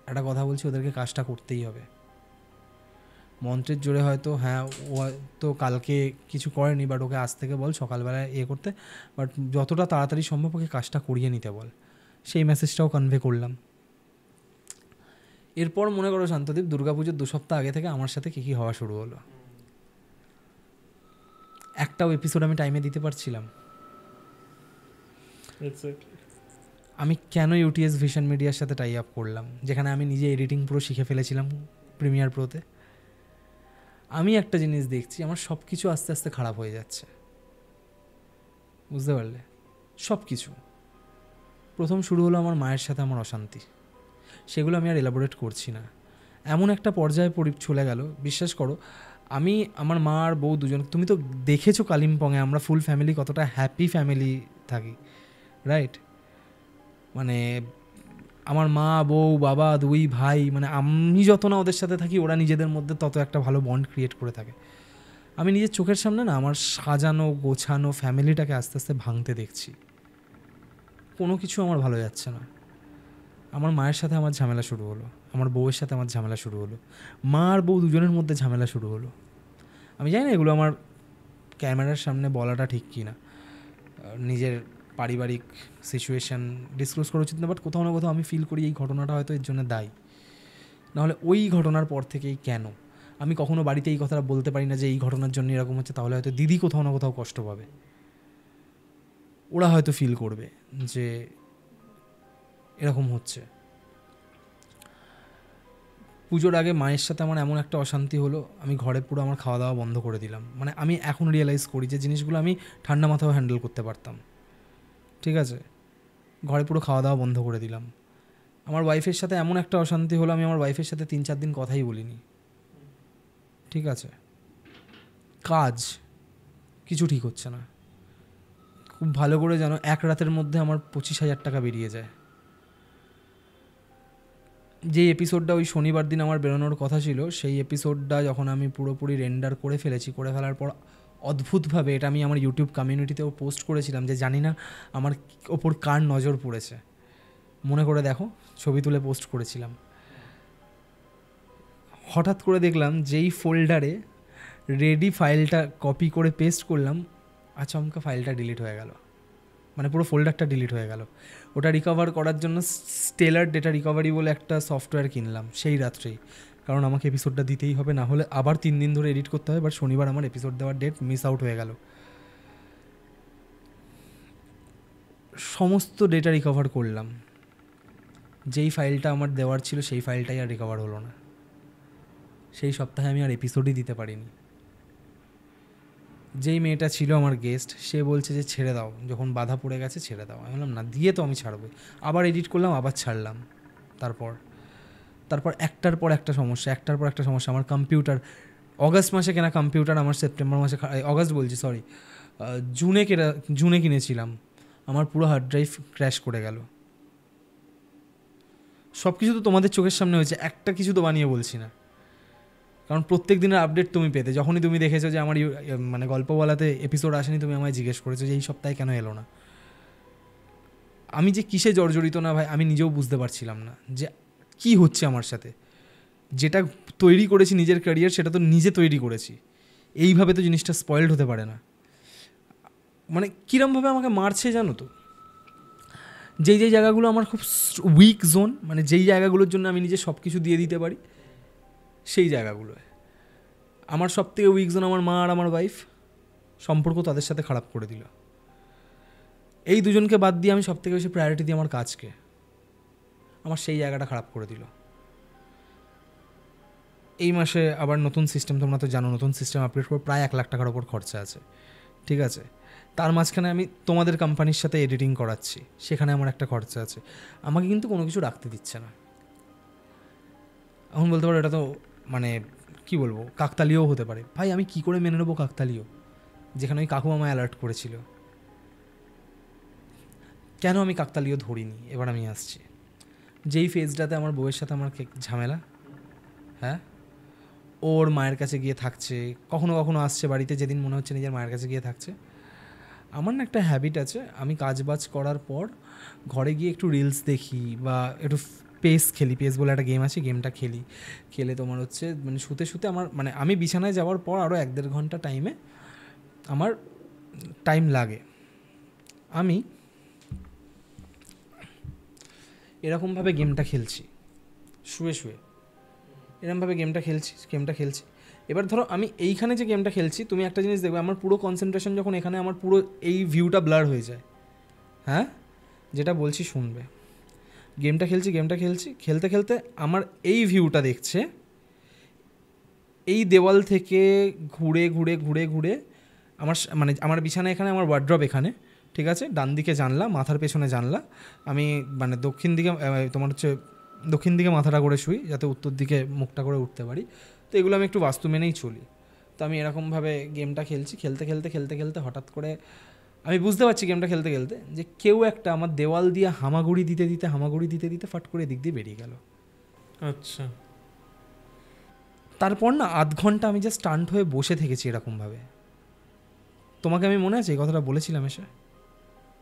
একটা কথা বলছি, ওদেরকে কাজটা করতেই হবে। মন্ত্রের জোরে হয়তো হ্যাঁ ও তো কালকে কিছু করেনি, বাট ওকে আজ থেকে বল সকালবেলায় করতে, বাট যতটা তাড়াতাড়ি সম্ভব ওকে কাজটা করিয়ে নিতে বল। সেই মেসেজটাও কনভে করলাম। এরপর মনে করো শান্তদীপ, দুর্গাপুজোর 2 সপ্তাহ আগে থেকে আমার সাথে কী হওয়া শুরু হলো। একটাও এপিসোড আমি টাইমে দিতে পারছিলাম। আমি কেন ইউটিএস ভিশন মিডিয়ার সাথে টাই আপ করলাম, যেখানে আমি নিজে এডিটিং পুরো শিখে ফেলেছিলাম প্রিমিয়ার প্রোতে। আমি একটা জিনিস দেখছি, আমার সব কিছু আস্তে আস্তে খারাপ হয়ে যাচ্ছে, বুঝতে পারলে? সব কিছু। প্রথম শুরু হলো আমার মায়ের সাথে আমার অশান্তি, সেগুলো আমি আর এলাবোরেট করছি না। এমন একটা পর্যায়ে চলে গেল, বিশ্বাস করো, আমি আমার মা আর বউ দুজন, তুমি তো দেখেছো কালিম্পংয়ে আমরা ফুল ফ্যামিলি কতটা হ্যাপি ফ্যামিলি থাকি, রাইট? মানে আমার মা, বউ, বাবা, 2 ভাই, মানে আমি যত না ওদের সাথে থাকি, ওরা নিজেদের মধ্যে তত একটা ভালো বন্ড ক্রিয়েট করে থাকে। আমি নিজের চোখের সামনে না আমার সাজানো গোছানো ফ্যামিলিটাকে আস্তে আস্তে ভাঙতে দেখছি। কোনো কিছু আমার ভালো যাচ্ছে না। আমার মায়ের সাথে আমার ঝামেলা শুরু হলো, আমার বউয়ের সাথে আমার ঝামেলা শুরু হলো, মা আর বউ দুজনের মধ্যে ঝামেলা শুরু হলো। আমি জানি না এগুলো আমার ক্যামেরার সামনে বলাটা ঠিক কি না, নিজের পারিবারিক সিচুয়েশান ডিসক্লোজ করা উচিত না, বাট কোথাও না কোথাও আমি ফিল করি এই ঘটনাটা হয়তো এর জন্য দায়ী। নাহলে ওই ঘটনার পর থেকেই কেন আমি কখনো বাড়িতে এই কথাটা বলতে পারি না যে এই ঘটনার জন্য এরকম হচ্ছে, তাহলে হয়তো দিদি কোথাও না কোথাও কষ্ট পাবে, ওরা হয়তো ফিল করবে যে এরকম হচ্ছে। পুজোর আগে মায়ের সাথে আমার এমন একটা অশান্তি হলো, আমি ঘরে পুরো আমার খাওয়া দাওয়া বন্ধ করে দিলাম। মানে আমি এখন রিয়েলাইজ করি যে জিনিসগুলো আমি ঠান্ডা মাথাও হ্যান্ডেল করতে পারতাম, ঠিক আছে? ঘরে পুরো খাওয়া দাওয়া বন্ধ করে দিলাম। আমার ওয়াইফের সাথে এমন একটা অশান্তি হলো, আমি আমার ওয়াইফের সাথে 3-4 দিন কথাই বলিনি, ঠিক আছে? কাজ কিছু ঠিক হচ্ছে না, খুব ভালো করে জানো, এক রাতের মধ্যে আমার 25,000 টাকা বেরিয়ে যায়। যে এপিসোডটা ওই শনিবার দিন আমার বেরোনোর কথা ছিল, সেই এপিসোডটা যখন আমি পুরোপুরি রেন্ডার করে ফেলার পর অদ্ভুতভাবে, এটা আমি আমার ইউটিউব কমিউনিটিতেও পোস্ট করেছিলাম যে জানি না আমার ওপর কার নজর পড়েছে, মনে করে দেখো, ছবি তুলে পোস্ট করেছিলাম। হঠাৎ করে দেখলাম যেই ফোল্ডারে রেডি ফাইলটা কপি করে পেস্ট করলাম, আচমকা ফাইলটা ডিলিট হয়ে গেল, মানে পুরো ফোল্ডারটা ডিলিট হয়ে গেল। ওটা রিকভার করার জন্য স্টেলার ডেটা রিকভারি বলে একটা সফটওয়্যার কিনলাম সেই রাত্রেই, কারণ আমাকে এপিসোডটা দিতেই হবে, না হলে আবার 3 দিন ধরে এডিট করতে হবে। বাট শনিবার আমার এপিসোড দেওয়ার ডেট মিস আউট হয়ে গেল। সমস্ত ডেটা রিকভার করলাম, যেই ফাইলটা আমার দেওয়ার ছিল সেই ফাইলটাই আর রিকভার হলো না। সেই সপ্তাহে আমি আর এপিসোডই দিতে পারিনি। যেই মেয়েটা ছিল আমার গেস্ট, সে বলছে যে ছেড়ে দাও, যখন বাধা পড়ে গেছে ছেড়ে দাও। আমি বললাম না, দিয়ে তো আমি ছাড়বো। আবার এডিট করলাম, আবার ছাড়লাম। তারপর একটার পর একটা সমস্যা, আমার কম্পিউটার অগাস্ট মাসে কেনা কম্পিউটার আমার সেপ্টেম্বর মাসে অগাস্ট বলছি সরি জুনে কিনেছিলাম, আমার পুরো হার্ড ড্রাইভ ক্র্যাশ করে গেল। সব কিছু তো তোমাদের চোখের সামনে হয়েছে, একটা কিছু তো বানিয়ে বলছি না, কারণ প্রত্যেক দিনের আপডেট তুমি পেতে। যখনই তুমি দেখেছো যে আমার মানে গল্প বলাতে এপিসোড আসেনি, তুমি আমায় জিজ্ঞেস করেছো যে এই সপ্তাহে কেন এলো না। আমি যে কিসে জর্জরিত না ভাই আমি নিজেও বুঝতে পারছিলাম না যে কি হচ্ছে আমার সাথে। যেটা তৈরি করেছি নিজের ক্যারিয়ার, সেটা তো নিজে তৈরি করেছি, এইভাবে তো জিনিসটা স্পয়েলড হতে পারে না। মানে কীরমভাবে আমাকে মারছে জানো তো, যেই জায়গাগুলো আমার খুব উইক জোন, মানে যেই জায়গাগুলোর জন্য আমি নিজে সব কিছু দিয়ে দিতে পারি, সেই জায়গাগুলোয় আমার সব থেকে উইক জোন আমার মা আর আমার ওয়াইফ, সম্পর্ক তাদের সাথে খারাপ করে দিল। এই দুজনকে বাদ দিয়ে আমি সব থেকে বেশি প্রায়োরিটি দিই আমার কাজকে, আমার সেই জায়গাটা খারাপ করে দিল। এই মাসে আবার নতুন সিস্টেম, তোমরা তো জানো নতুন সিস্টেম আপডেট করে প্রায় 1 লাখ টাকার ওপর খরচা আছে, ঠিক আছে। তার মাঝখানে আমি তোমাদের কোম্পানির সাথে এডিটিং করাচ্ছি, সেখানে আমার একটা খরচা আছে, আমাকে কিন্তু কোনো কিছু রাখতে দিচ্ছে না। এখন বলতে পারো এটা তো মানে কি বলবো, কাকতালীয় হতে পারে। ভাই আমি কি করে মেনে নেবো কাকতালীয়, যেখানে ওই কাকু আমায় অ্যালার্ট করেছিল। কেন আমি কাকতালীয় ধরিনি, এবার আমি আসছি। যেই ফেজটাতে আমার বউয়ের সাথে আমার ঝামেলা, হ্যাঁ, ওর মায়ের কাছে গিয়ে থাকছে, কখনো কখনো আসছে বাড়িতে, যেদিন মনে হচ্ছে নিজের মায়ের কাছে গিয়ে থাকছে। আমার না একটা হ্যাবিট আছে, আমি কাজবাজ করার পর ঘরে গিয়ে একটু রিলস দেখি বা একটু পেস খেলি, পেস বলে একটা গেম আছে, গেমটা খেলে তোমার হচ্ছে মানে শুতে আমার মানে আমি বিছানায় যাওয়ার পর আরও 1-1.5 ঘন্টা আমার টাইম লাগে। আমি এরকমভাবে গেমটা খেলছি, শুয়ে এরকমভাবে গেমটা খেলছি। এবার ধরো আমি এইখানে যে গেমটা খেলছি, তুমি একটা জিনিস দেখবে, আমার পুরো কনসেন্ট্রেশন যখন এখানে, আমার পুরো এই ভিউটা ব্লার হয়ে যায়। হ্যাঁ, যেটা বলছি শুনবে। গেমটা খেলছি, খেলতে আমার এই ভিউটা দেখছে, এই দেওয়াল থেকে ঘুরে আমার মানে আমার বিছানা এখানে, আমার ওয়ার্ড্রপ এখানে, ঠিক আছে, ডান দিকে জানলা, মাথার পেছনে জানলা। আমি মানে দক্ষিণ দিকে মাথাটা করে শুই, যাতে উত্তর দিকে মুখটা করে উঠতে পারি। তো এগুলো আমি একটু বাস্তু মেনেই চলি। তো আমি এরকমভাবে গেমটা খেলছি, খেলতে হঠাৎ করে আমি বুঝতে পারছি গেমটা খেলতে যে কেউ একটা আমার দেওয়াল দিয়ে হামাগুড়ি দিতে ফাট করে দিক দিয়ে বেরিয়ে গেল।
আচ্ছা,
তারপর না 0.5 ঘন্টা আমি জাস্ট স্টান্ট হয়ে বসে থেকেছি এরকমভাবে। তোমাকে আমি মনে আছে এই কথাটা বলেছিলাম এসে?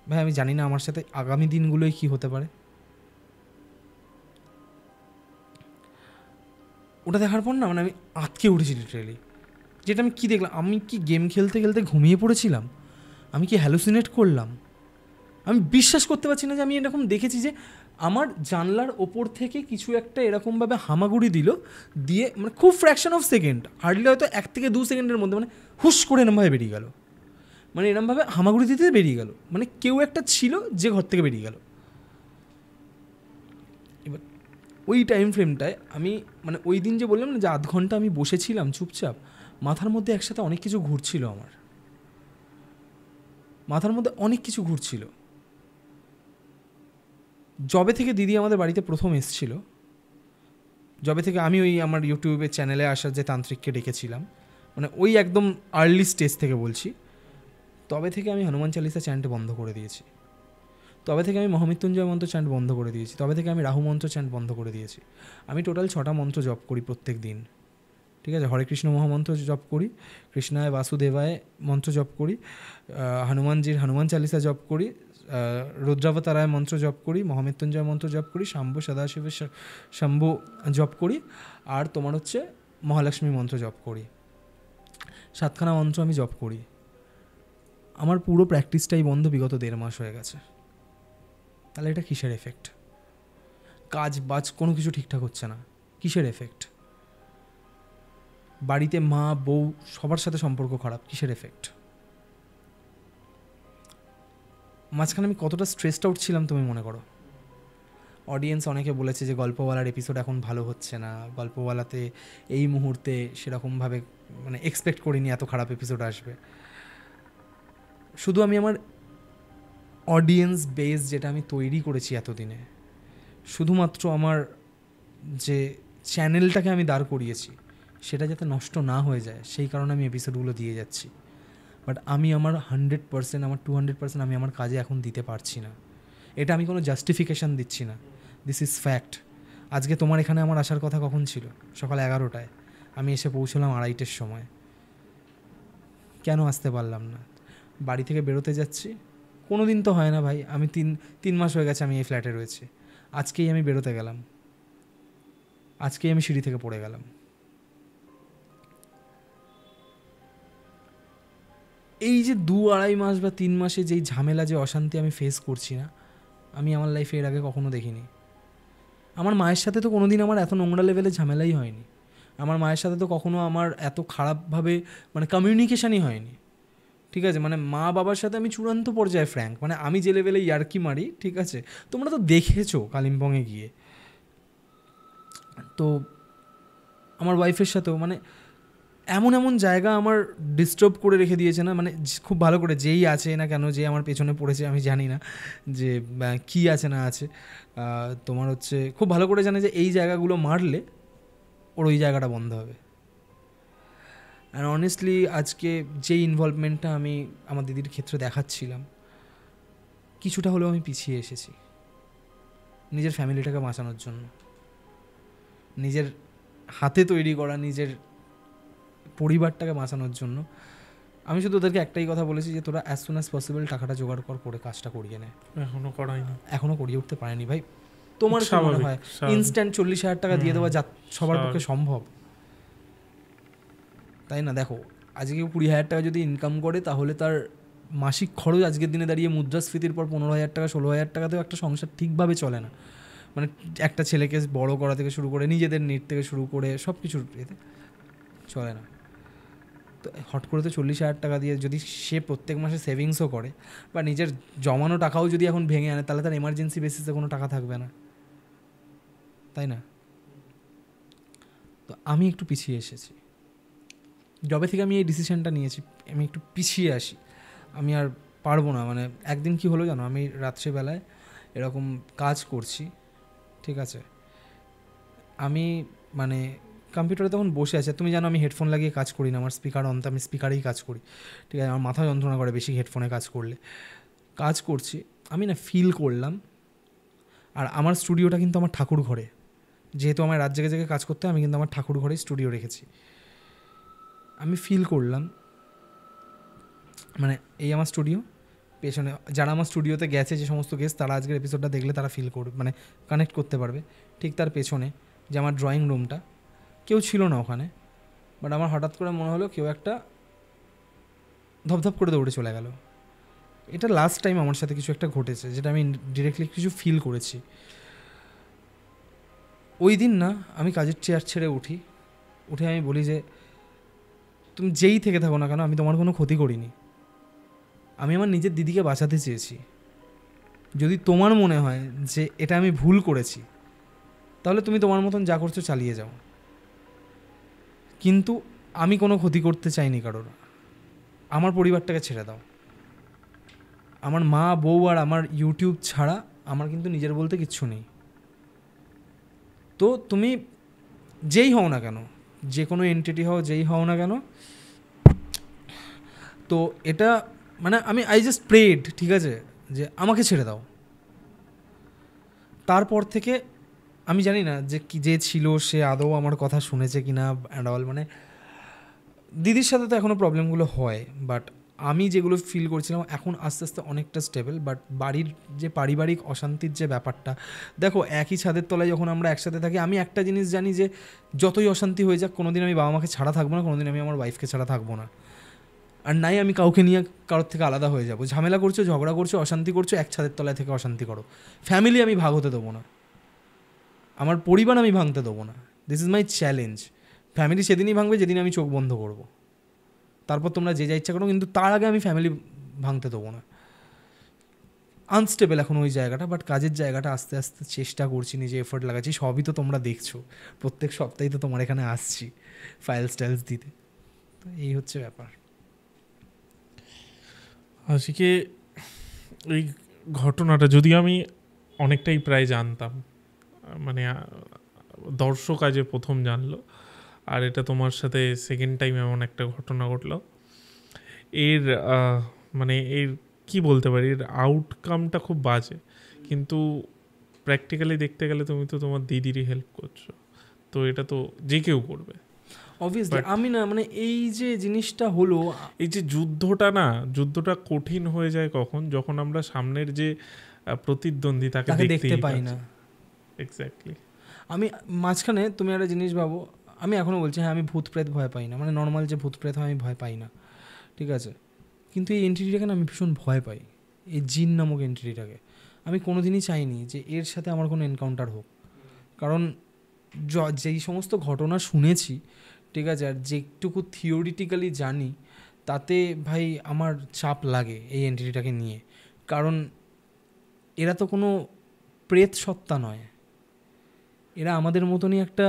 ভাই আমি জানি না আমার সাথে আগামী দিনগুলোই কি হতে পারে। ওটা দেখার পর না মানে আমি আটকে উঠেছি লিটারেলি। যেটা আমি কি দেখলাম, আমি কি গেম খেলতে ঘুমিয়ে পড়েছিলাম? আমি কি হ্যালুসিনেট করলাম? আমি বিশ্বাস করতে পারছি না যে আমি এরকম দেখেছি যে আমার জানলার ওপর থেকে কিছু একটা এরকমভাবে হামাগুড়ি দিয়ে মানে খুব ফ্র্যাকশন অফ সেকেন্ড, হার্ডলি হয়তো 1 থেকে 2 সেকেন্ডের মধ্যে মানে হুশ করে এরমভাবে বেরিয়ে গেল। মানে এরমভাবে হামাগুড়ি দিতে বেরিয়ে গেল, মানে কেউ একটা ছিল যে ঘর থেকে বেরিয়ে গেল। এবার ওই টাইম ফ্রেমটায় আমি মানে ওই দিন যে বললাম না যে 0.5 ঘন্টা আমি বসেছিলাম চুপচাপ, মাথার মধ্যে একসাথে অনেক কিছু ঘুরছিল। আমার মাথার মধ্যে অনেক কিছু ঘুরছিল। যবে থেকে দিদি আমাদের বাড়িতে প্রথম এসেছিল, যবে থেকে আমি ওই আমার ইউটিউবের চ্যানেলে আসার যে তান্ত্রিককে ডেকেছিলাম, মানে ওই একদম আর্লি স্টেজ থেকে বলছি, তবে থেকে আমি হনুমান চালিসা চ্যান্ট বন্ধ করে দিয়েছি। তবে থেকে আমি মহামৃত্যুঞ্জয় মন্ত্র চ্যান্ট বন্ধ করে দিয়েছি। তবে থেকে আমি রাহু মন্ত্র চ্যান্ট বন্ধ করে দিয়েছি। আমি টোটাল 6টা মন্ত্র জপ করি প্রত্যেক দিন, ঠিক আছে। হরে কৃষ্ণ মহামন্ত্র জপ করি, কৃষ্ণায় বাসুদেবায় মন্ত্র জপ করি, হনুমানজির হনুমান চালিসা জপ করি, রুদ্রাবতারায় মন্ত্র জপ করি, মহামৃত্যুঞ্জয় মন্ত্র জপ করি, শম্ভু সদাশিবের শম্ভু জপ করি, আর তোমার হচ্ছে মহালক্ষ্মী মন্ত্র জপ করি। 7খানা মন্ত্র আমি জপ করি। আমার পুরো প্র্যাকটিসটাই বন্ধ বিগত 1.5 মাস হয়ে গেছে। তাহলে এটা কিসের এফেক্ট? কাজ বাজ কোনো কিছু ঠিকঠাক হচ্ছে না, কিসের এফেক্ট? বাড়িতে মা বউ সবার সাথে সম্পর্ক খারাপ, কিসের এফেক্ট? মাঝখানে আমি কতটা স্ট্রেসড আউট ছিলাম তুমি মনে করো। অডিয়েন্স অনেকে বলেছে যে গল্পওয়ালার এপিসোড এখন ভালো হচ্ছে না, গল্পওয়ালাতে এই মুহূর্তে সেরকমভাবে মানে এক্সপেক্ট করিনি এত খারাপ এপিসোড আসবে। শুধু আমি আমার অডিয়েন্স বেস যেটা আমি তৈরি করেছি এতদিনে, শুধুমাত্র আমার যে চ্যানেলটাকে আমি দাঁড় করিয়েছি সেটা যাতে নষ্ট না হয়ে যায় সেই কারণে আমি এপিসোডগুলো দিয়ে যাচ্ছি। বাট আমি আমার 100%, আমার 200% আমি আমার কাজে এখন দিতে পারছি না। এটা আমি কোনো জাস্টিফিকেশান দিচ্ছি না, দিস ইজ ফ্যাক্ট। আজকে তোমার এখানে আমার আসার কথা কখন ছিল? সকাল 11টায়। আমি এসে পৌঁছলাম 2:30-এর সময়। কেন আসতে পারলাম না? বাড়ি থেকে বেরোতে যাচ্ছি, কোনো দিন তো হয় না ভাই, আমি তিন মাস হয়ে গেছে আমি এই ফ্ল্যাটে রয়েছি। আজকেই আমি বেরোতে গেলাম, আজকেই আমি সিঁড়ি থেকে পড়ে গেলাম। এই যে 2-2.5 মাস বা 3 মাসে যেই ঝামেলা, যে অশান্তি আমি ফেস করছি না, আমি আমার লাইফে এর আগে কখনো দেখিনি। আমার মায়ের সাথে তো কোনো দিন আমার এত নোংরা লেভেলে ঝামেলাই হয়নি। আমার মায়ের সাথে তো কখনো আমার এত খারাপভাবে মানে কমিউনিকেশানই হয়নি, ঠিক আছে? মানে মা বাবার সাথে আমি চূড়ান্ত পর্যায়ে ফ্র্যাঙ্ক, মানে আমি যে লেভেলে ইয়ার্কি মারি, ঠিক আছে, তোমরা তো দেখেছো কালিম্পংয়ে গিয়ে। তো আমার ওয়াইফের সাথেও মানে এমন এমন জায়গা আমার ডিস্টার্ব করে রেখে দিয়েছে না, মানে খুব ভালো করে, যেই আছে না কেন, যে আমার পেছনে পড়েছে আমি জানি না যে কী আছে না আছে, তোমার হচ্ছে খুব ভালো করে জানে যে এই জায়গাগুলো মারলে ওর ওই জায়গাটা বন্ধ হবে। অ্যান্ড অনেস্টলি আজকে যেই ইনভলভমেন্টটা আমি আমার দিদির ক্ষেত্রে দেখাচ্ছিলাম, কিছুটা হলেও আমি পিছিয়ে এসেছি নিজের ফ্যামিলিটাকে বাঁচানোর জন্য, নিজের হাতে তৈরি করা নিজের পরিবারটাকে বাঁচানোর জন্য। আমি শুধু ওদেরকে একটাই কথা বলেছি যে তোরা অ্যাজ সুন অ্যাজ পসিবল টাকাটা জোগাড় করে কাজটা করিয়ে নে। এখনও করিয়ে উঠতে পারেনি ভাই। তোমার কি মনে হয় ইনস্ট্যান্ট 40,000 টাকা দিয়ে দেওয়া যা সবার পক্ষে সম্ভব? তাই না? দেখো, আজকে 20,000 টাকা যদি ইনকাম করে তাহলে তার মাসিক খরচ আজকের দিনে দাঁড়িয়ে মুদ্রাস্ফীতির পর 15,000 টাকা 16,000 টাকাতেও একটা সংসার ঠিকভাবে চলে না। মানে একটা ছেলেকে বড় করা থেকে শুরু করে নিজেদের নিট থেকে শুরু করে সব কিছু এতে চলে না। তো হট করে তো 40,000 টাকা দিয়ে যদি সে প্রত্যেক মাসে সেভিংসও করে বা নিজের জমানো টাকাও যদি এখন ভেঙে আনে, তাহলে তার এমার্জেন্সি বেসিসে কোনো টাকা থাকবে না, তাই না? তো আমি একটু পিছিয়ে এসেছি। যবে থেকে আমি এই ডিসিশনটা নিয়েছি আমি একটু পিছিয়ে আসি, আমি আর পারবো না। মানে একদিন কি হলো জানো, আমি রাত্রেবেলায় এরকম কাজ করছি, ঠিক আছে, আমি মানে কম্পিউটারে তখন বসে আছে, তুমি জানো আমি হেডফোন লাগিয়ে কাজ করি না, আমার স্পিকার অন, আমি স্পিকারেই কাজ করি, ঠিক আছে, আমার মাথা যন্ত্রণা করে বেশি হেডফোনে কাজ করলে। কাজ করছি আমি না, ফিল করলাম, আর আমার স্টুডিওটা কিন্তু আমার ঠাকুর ঘরে, যেহেতু আমার রাত জেগে জেগে কাজ করতে হয়, আমি কিন্তু আমার ঠাকুর ঘরেই স্টুডিও রেখেছি। আমি ফিল করলাম মানে এই আমার স্টুডিও, পেছনে যারা আমার স্টুডিওতে গেছে যে সমস্ত গেস্ট, তারা আজকের এপিসোডটা দেখলে তারা ফিল করবে, মানে কানেক্ট করতে পারবে। ঠিক তার পেছনে যে আমার ড্রয়িং রুমটা, কেউ ছিল না ওখানে, বাট আমার হঠাৎ করে মনে হলো কেউ একটা ধপধপ করে দৌড়ে চলে গেল। এটা লাস্ট টাইম আমার সাথে কিছু একটা ঘটেছে যেটা আমি ডিরেক্টলি কিছু ফিল করেছি। ওই দিন না আমি কাজের চেয়ার ছেড়ে উঠে আমি বলি যে তুমি যেই থেকে থাকো না কেন, আমি তোমার কোনো ক্ষতি করিনি, আমি আমার নিজের দিদিকে বাঁচাতে চেয়েছি। যদি তোমার মনে হয় যে এটা আমি ভুল করেছি, তাহলে তুমি তোমার মতন যা করছো চালিয়ে যাও, কিন্তু আমি কোনো ক্ষতি করতে চাইনি কারোর। আমার পরিবারটাকে ছেড়ে দাও। আমার মা বউ আর আমার ইউটিউব ছাড়া আমার কিন্তু নিজের বলতে কিচ্ছু নেই। তো তুমি যেই হও না কেন, যে কোনো এন্টিটি হও, যেই হও না কেন, তো এটা মানে আই জাস্ট প্রেড, ঠিক আছে, যে আমাকে ছেড়ে দাও। তারপর থেকে আমি জানি না যে ছিল সে আদৌ আমার কথা শুনেছে কি না অ্যান্ড অল। মানে দিদির সাথে তো এখনও প্রবলেমগুলো হয়, বাট আমি যেগুলো ফিল করছিলাম এখন আস্তে আস্তে অনেকটা স্টেবল। বাট বাড়ির যে পারিবারিক অশান্তির যে ব্যাপারটা, দেখো একই ছাদের তলায় যখন আমরা একসাথে থাকি, আমি একটা জিনিস জানি যে যতই অশান্তি হয়ে যাক, কোনোদিন আমি বাবা মাকে ছাড়া থাকবো না, কোনোদিন আমি আমার ওয়াইফকে ছাড়া থাকবো না, আর নাই আমি কাউকে নিয়ে কারোর থেকে আলাদা হয়ে যাবো। ঝামেলা করছো, ঝগড়া করছো, অশান্তি করছো, এক ছাদের তলায় থেকে অশান্তি করো। ফ্যামিলি আমি ভাগ হতে দেবো না, আমার পরিবার আমি ভাঙতে দেবো না। This is my challenge. Family সেদিনই ভাঙবে যেদিন আমি চোখ বন্ধ করব, তারপর তোমরা যে যা ইচ্ছা করো, কিন্তু তার আগে আমি ফ্যামিলি ভাঙতে দেবো না। আনস্টেবল এখন ওই জায়গাটা, বাট কাজের জায়গাটা আস্তে আস্তে চেষ্টা করছি, নিজে এফোর্ট লাগাচ্ছি। সবই তো তোমরা দেখছো, প্রত্যেক সপ্তাহেই তো তোমার এখানে আসছি ফাইলস টাইলস দিতে। তো এই হচ্ছে ব্যাপার।
আজকে এই ঘটনাটা যদি আমি অনেকটাই প্রায় জানতাম, মানে দর্শক আজ প্রথম জানলো, আর এটা তোমার সাথে সেকেন্ড টাইম এমন একটা ঘটনা ঘটলো। এর মানে এর কি বলতে পারি, এর আউটকামটা খুব বাজে, কিন্তু প্র্যাকটিক্যালি দেখতে গেলে তুমি তো তোমার দিদিরই হেল্প করছো, তো এটা তো যে কেউ করবে
অবভিয়াসলি। আমি না মানে এই যে জিনিসটা হলো,
এই যে যুদ্ধটা কঠিন হয়ে যায় কখন, যখন আমরা সামনের যে প্রতিদ্বন্দ্বী তাকে দেখতে পাই না। এক্স্যাক্টলি।
আমি মাঝখানে তুমি একটা জিনিস ভাবো, আমি এখনও বলছি হ্যাঁ আমি ভূত প্রেত ভয় পাই না, মানে নর্মাল যে ভূত প্রেত হয় আমি ভয় পাই না, ঠিক আছে, কিন্তু এই এন্টিটিটাকে না আমি ভীষণ ভয় পাই, এই জিন নামক এন্টিটিটাকে। আমি কোনোদিনই চাইনি যে এর সাথে আমার কোনো এনকাউন্টার হোক, কারণ যেই সমস্ত ঘটনা শুনেছি, ঠিক আছে, আর যেটুকু থিওরিটিক্যালি জানি, তাতে ভাই আমার চাপ লাগে এই এন্টিটিটাকে নিয়ে। কারণ এরা তো কোনো প্রেত সত্তা নয়, এরা আমাদের মতনই একটা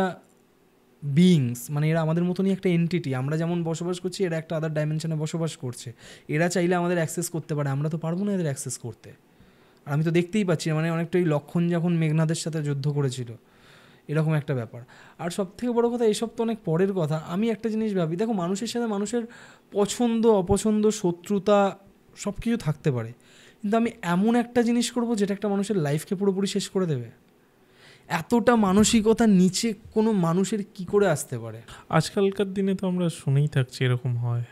বিইংস, মানে এরা আমাদের মতনই একটা এন্টিটি। আমরা যেমন বসবাস করছি, এরা একটা আদার ডাইমেনশনে বসবাস করছে। এরা চাইলে আমাদের অ্যাক্সেস করতে পারে, আমরা তো পারবো না এদের অ্যাক্সেস করতে। আর আমি তো দেখতেই পাচ্ছি, মানে অনেকটা ওই লক্ষণ যখন মেঘনাদের সাথে যুদ্ধ করেছিল, এরকম একটা ব্যাপার। আর সব থেকে বড়ো কথা, এসব তো অনেক পরের কথা। আমি একটা জিনিস ভাবি, দেখো মানুষের সাথে মানুষের পছন্দ অপছন্দ শত্রুতা সব কিছু থাকতে পারে, কিন্তু আমি এমন একটা জিনিস করব যেটা একটা মানুষের লাইফকে পুরোপুরি শেষ করে দেবে। এতটা মানসিকতার নিচে কোনো মানুষের কি করে আসতে পারে?
আজকালকার দিনে তো আমরা শুনেই থাকছি এরকম হয়।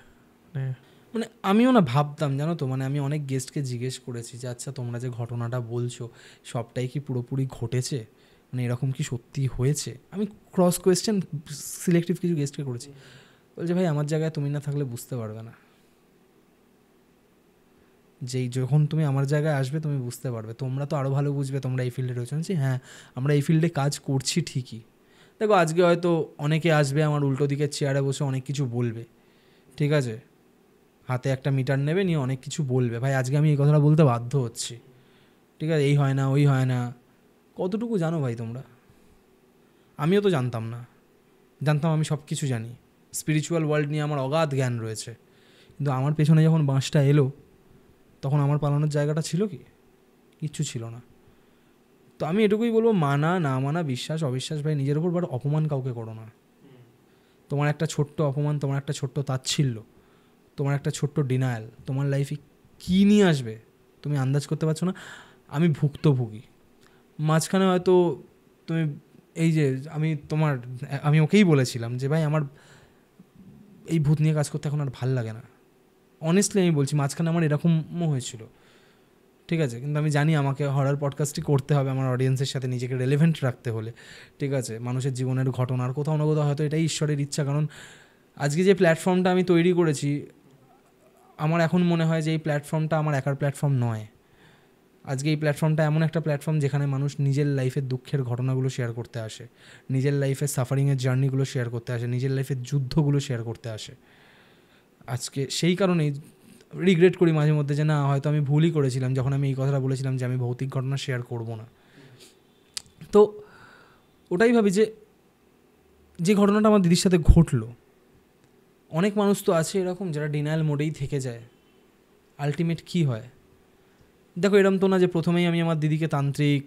মানে আমিও না ভাবতাম, জানো তো, মানে আমি অনেক গেস্টকে জিজ্ঞেস করেছি যে আচ্ছা তোমরা যে ঘটনাটা বলছো সবটাই কি পুরোপুরি ঘটেছে, মানে এরকম কি সত্যি হয়েছে? আমি ক্রস কোয়েশ্চেন সিলেক্টিভ কিছু গেস্টকে করেছি। বলছে ভাই আমার জায়গায় তুমি না থাকলে বুঝতে পারবে না, যেই যখন তুমি আমার জায়গায় আসবে তুমি বুঝতে পারবে, তোমরা তো আরও ভালো বুঝবে, তোমরা এই ফিল্ডে রয়েছো। হ্যাঁ আমরা এই ফিল্ডে কাজ করছি ঠিকই। দেখো আজকে হয়তো অনেকে আসবে আমার উল্টো দিকের চেয়ারে বসে অনেক কিছু বলবে, ঠিক আছে, হাতে একটা মিটার নেবে নিয়ে অনেক কিছু বলবে। ভাই আজকে আমি এই কথাটা বলতে বাধ্য হচ্ছি, ঠিক আছে, এই হয় না ওই হয় না। কতটুকু জানো ভাই তোমরা? আমিও তো জানতাম না, জানতাম আমি সব কিছু জানি, স্পিরিচুয়াল ওয়ার্ল্ড নিয়ে আমার অগাধ জ্ঞান রয়েছে, কিন্তু আমার পেছনে যখন বাঁশটা এলো তখন আমার পালানোর জায়গাটা ছিল কি? কিচ্ছু ছিল না। তো আমি এটুকুই বলবো, মানা না মানা, বিশ্বাস অবিশ্বাস, ভাই নিজের উপর বাট অপমান কাউকে করো না। তোমার একটা ছোট্ট অপমান, তোমার একটা ছোট্ট তাচ্ছিল্য, তোমার একটা ছোট্ট ডিনায়াল তোমার লাইফে কী নিয়ে আসবে তুমি আন্দাজ করতে পারছো না। আমি ভুক্তভোগী। মাঝখানে হয়তো তুমি এই যে আমি ওকেই বলেছিলাম যে ভাই আমার এই ভূত নিয়ে কাজ করতে এখন আর ভাল লাগে না। অনেস্টলি আমি বলছি, মাঝখানে আমার এরকমও হয়েছিল, ঠিক আছে, কিন্তু আমি জানি আমাকে হরর পডকাস্টই করতে হবে আমার অডিয়েন্সের সাথে নিজেকে রেলেভেন্ট রাখতে হলে, ঠিক আছে, মানুষের জীবনের ঘটনার কোথাও না কোথাও হয়তো এটাই ঈশ্বরের ইচ্ছা। কারণ আজকে যে প্ল্যাটফর্মটা আমি তৈরি করেছি, আমার এখন মনে হয় যে এই প্ল্যাটফর্মটা আমার একার প্ল্যাটফর্ম নয়। আজকে এই প্ল্যাটফর্মটা এমন একটা প্ল্যাটফর্ম যেখানে মানুষ নিজের লাইফের দুঃখের ঘটনাগুলো শেয়ার করতে আসে, নিজের লাইফের সাফারিংয়ের জার্নিগুলো শেয়ার করতে আসে, নিজের লাইফের যুদ্ধগুলো শেয়ার করতে আসে। আজকে সেই কারণেই রিগ্রেট করি মাঝে মধ্যে যে না হয়তো আমি ভুলই করেছিলাম যখন আমি এই কথাটা বলেছিলাম যে আমি ভৌতিক ঘটনা শেয়ার করব না। তো ওটাই ভাবি যে ঘটনাটা আমার দিদির সাথে ঘটলো, অনেক মানুষ তো আছে এরকম যারা ডিনায়াল মোডেই থেকে যায়। আলটিমেট কী হয় দেখো, এরম তো না যে প্রথমেই আমি আমার দিদিকে তান্ত্রিক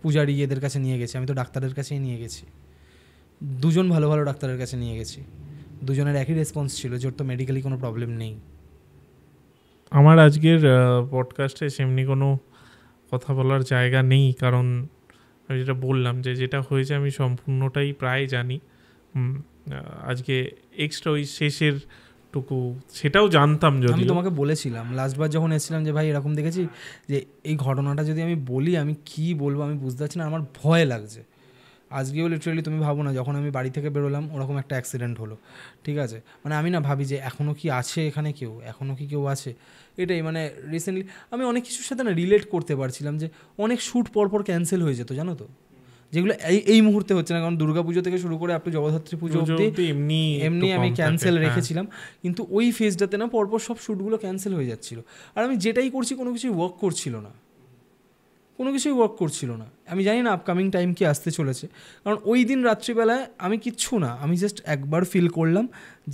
পূজারি এদের কাছে নিয়ে গেছি, আমি তো ডাক্তারের কাছেই নিয়ে গেছি, দুজন ভালো ভালো ডাক্তারের কাছে নিয়ে গেছি, দুজনের একই রেসপন্স ছিল যে ওর তো মেডিকেলি কোনো প্রবলেম নেই।
আমার আজকের পডকাস্টে সেমনি কোনো কথা বলার জায়গা নেই, কারণ আমি যেটা বললাম যে যেটা হয়েছে আমি সম্পূর্ণটাই প্রায় জানি। আজকে এক্সট্রা ওই শেষের টুকু সেটাও জানতাম। যদি
আমি তোমাকে বলেছিলাম লাস্টবার যখন এসেছিলাম যে ভাই এরকম দেখেছি যে এই ঘটনাটা যদি আমি বলি আমি কি বলবো আমি বুঝতে পারছি না, আমার ভয় লাগছে। আজকেও লিটারালি তুমি ভাবো না যখন আমি বাড়ি থেকে বেরোলাম ওরকম একটা অ্যাক্সিডেন্ট হলো, ঠিক আছে, মানে আমি না ভাবি যে এখনও কি আছে এখানে কেউ, এখনও কি কেউ আছে। এটাই মানে রিসেন্টলি আমি অনেক কিছুর সাথে না রিলেট করতে পারছিলাম যে অনেক শ্যুট পরপর ক্যান্সেল হয়ে যেত জানো তো, যেগুলো এই মুহূর্তে হচ্ছে না, কারণ দুর্গাপুজো থেকে শুরু করে আপনি জগদ্ধাত্রী পুজো অবধি এমনি আমি ক্যান্সেল রেখেছিলাম, কিন্তু ওই ফেজটাতে না পরপর সব শ্যুটগুলো ক্যান্সেল হয়ে যাচ্ছিল। আর আমি যেটাই করছি কোনো কিছুই ওয়ার্ক করছিল না, কোনো কিছুই ওয়ার্ক করছিল না। আমি জানি না আপকামিং টাইম কি আসতে চলেছে, কারণ ওই দিন রাত্রিবেলায় আমি কিচ্ছু না, আমি জাস্ট একবার ফিল করলাম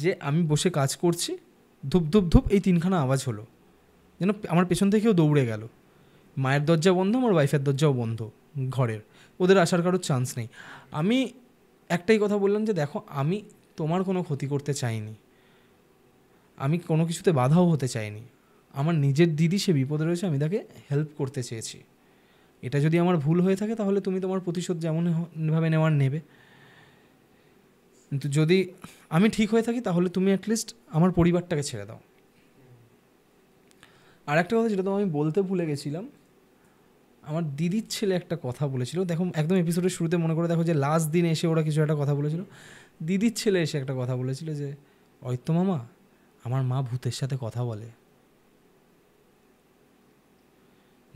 যে আমি বসে কাজ করছি, ধূপ ধূপ ধূপ এই তিনখানা আওয়াজ হলো, যেন আমার পেছন থেকেও দৌড়ে গেল। মায়ের দরজা বন্ধ, আমার ওয়াইফের দরজাও বন্ধ ঘরের, ওদের আসার কারোর চান্স নেই। আমি একটাই কথা বললাম যে দেখো আমি তোমার কোনো ক্ষতি করতে চাইনি, আমি কোনো কিছুতে বাধাও হতে চাইনি। আমার নিজের দিদি সে বিপদে রয়েছে, আমি তাকে হেল্প করতে চেয়েছি। এটা যদি আমার ভুল হয়ে থাকে তাহলে তুমি তোমার প্রতিশোধ যেমনভাবে নেওয়ার নেবে, কিন্তু যদি আমি ঠিক হয়ে থাকি তাহলে তুমি অ্যাটলিস্ট আমার পরিবারটাকে ছেড়ে দাও। আর একটা কথা যেটা তো আমি বলতে ভুলে গেছিলাম, আমার দিদির ছেলে একটা কথা বলেছিল, দেখো একদম এপিসোডের শুরুতে মনে করে দেখো যে লাস্ট দিন এসে ওরা কিছু একটা কথা বলেছিল। দিদির ছেলে এসে একটা কথা বলেছিল যে অরিত্র মামা, আমার মা ভূতের সাথে কথা বলে।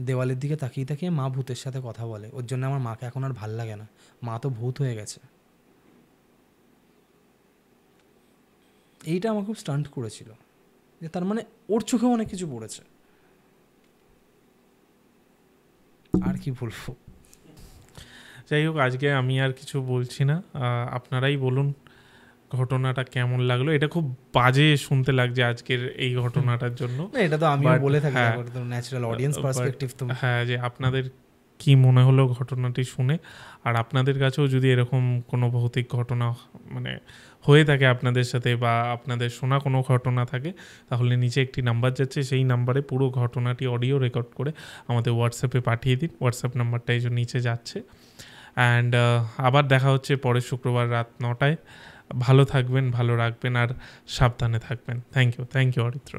দেওয়ালের দিকে তাকিয়ে তাকিয়ে মা ভূতের সাথে কথা বলে, ওর জন্য আমার মাকে এখন আর ভাল লাগে না, মা তো ভূত হয়ে গেছে। এইটা আমার খুব স্টান্ট করেছিল, যে তার মানে ওর চোখে অনেক কিছু পড়েছে। আর কি বলবো,
যাই হোক, আজকে আমি আর কিছু বলছি না, আপনারাই বলুন ঘটনাটা কেমন লাগলো। এটা খুব বাজে শুনতে লাগছে আজকের এই ঘটনাটার জন্য।
এটা তো আমিও বলে থাকি,
হ্যাঁ,
ন্যাচারাল অডিয়েন্স পার্সপেক্টিভ। তো
হ্যাঁ, যে আপনাদের কি মনে হলো ঘটনাটি শুনে, আর আপনাদের কাছেও যদি এরকম কোনো ভৌতিক ঘটনা মানে হয়ে থাকে আপনাদের সাথে, বা আপনাদের শোনা কোনো ঘটনা থাকে, তাহলে নিচে একটি নাম্বার যাচ্ছে, সেই নাম্বারে পুরো ঘটনাটি অডিও রেকর্ড করে আমাদের হোয়াটসঅ্যাপে পাঠিয়ে দিন। হোয়াটসঅ্যাপ নাম্বারটা এই জন্য নিচে যাচ্ছে। অ্যান্ড আবার দেখা হচ্ছে পরের শুক্রবার রাত 9টায়। ভালো থাকবেন, ভালো রাখবেন, আর সাবধানে থাকবেন। Thank you Aritra.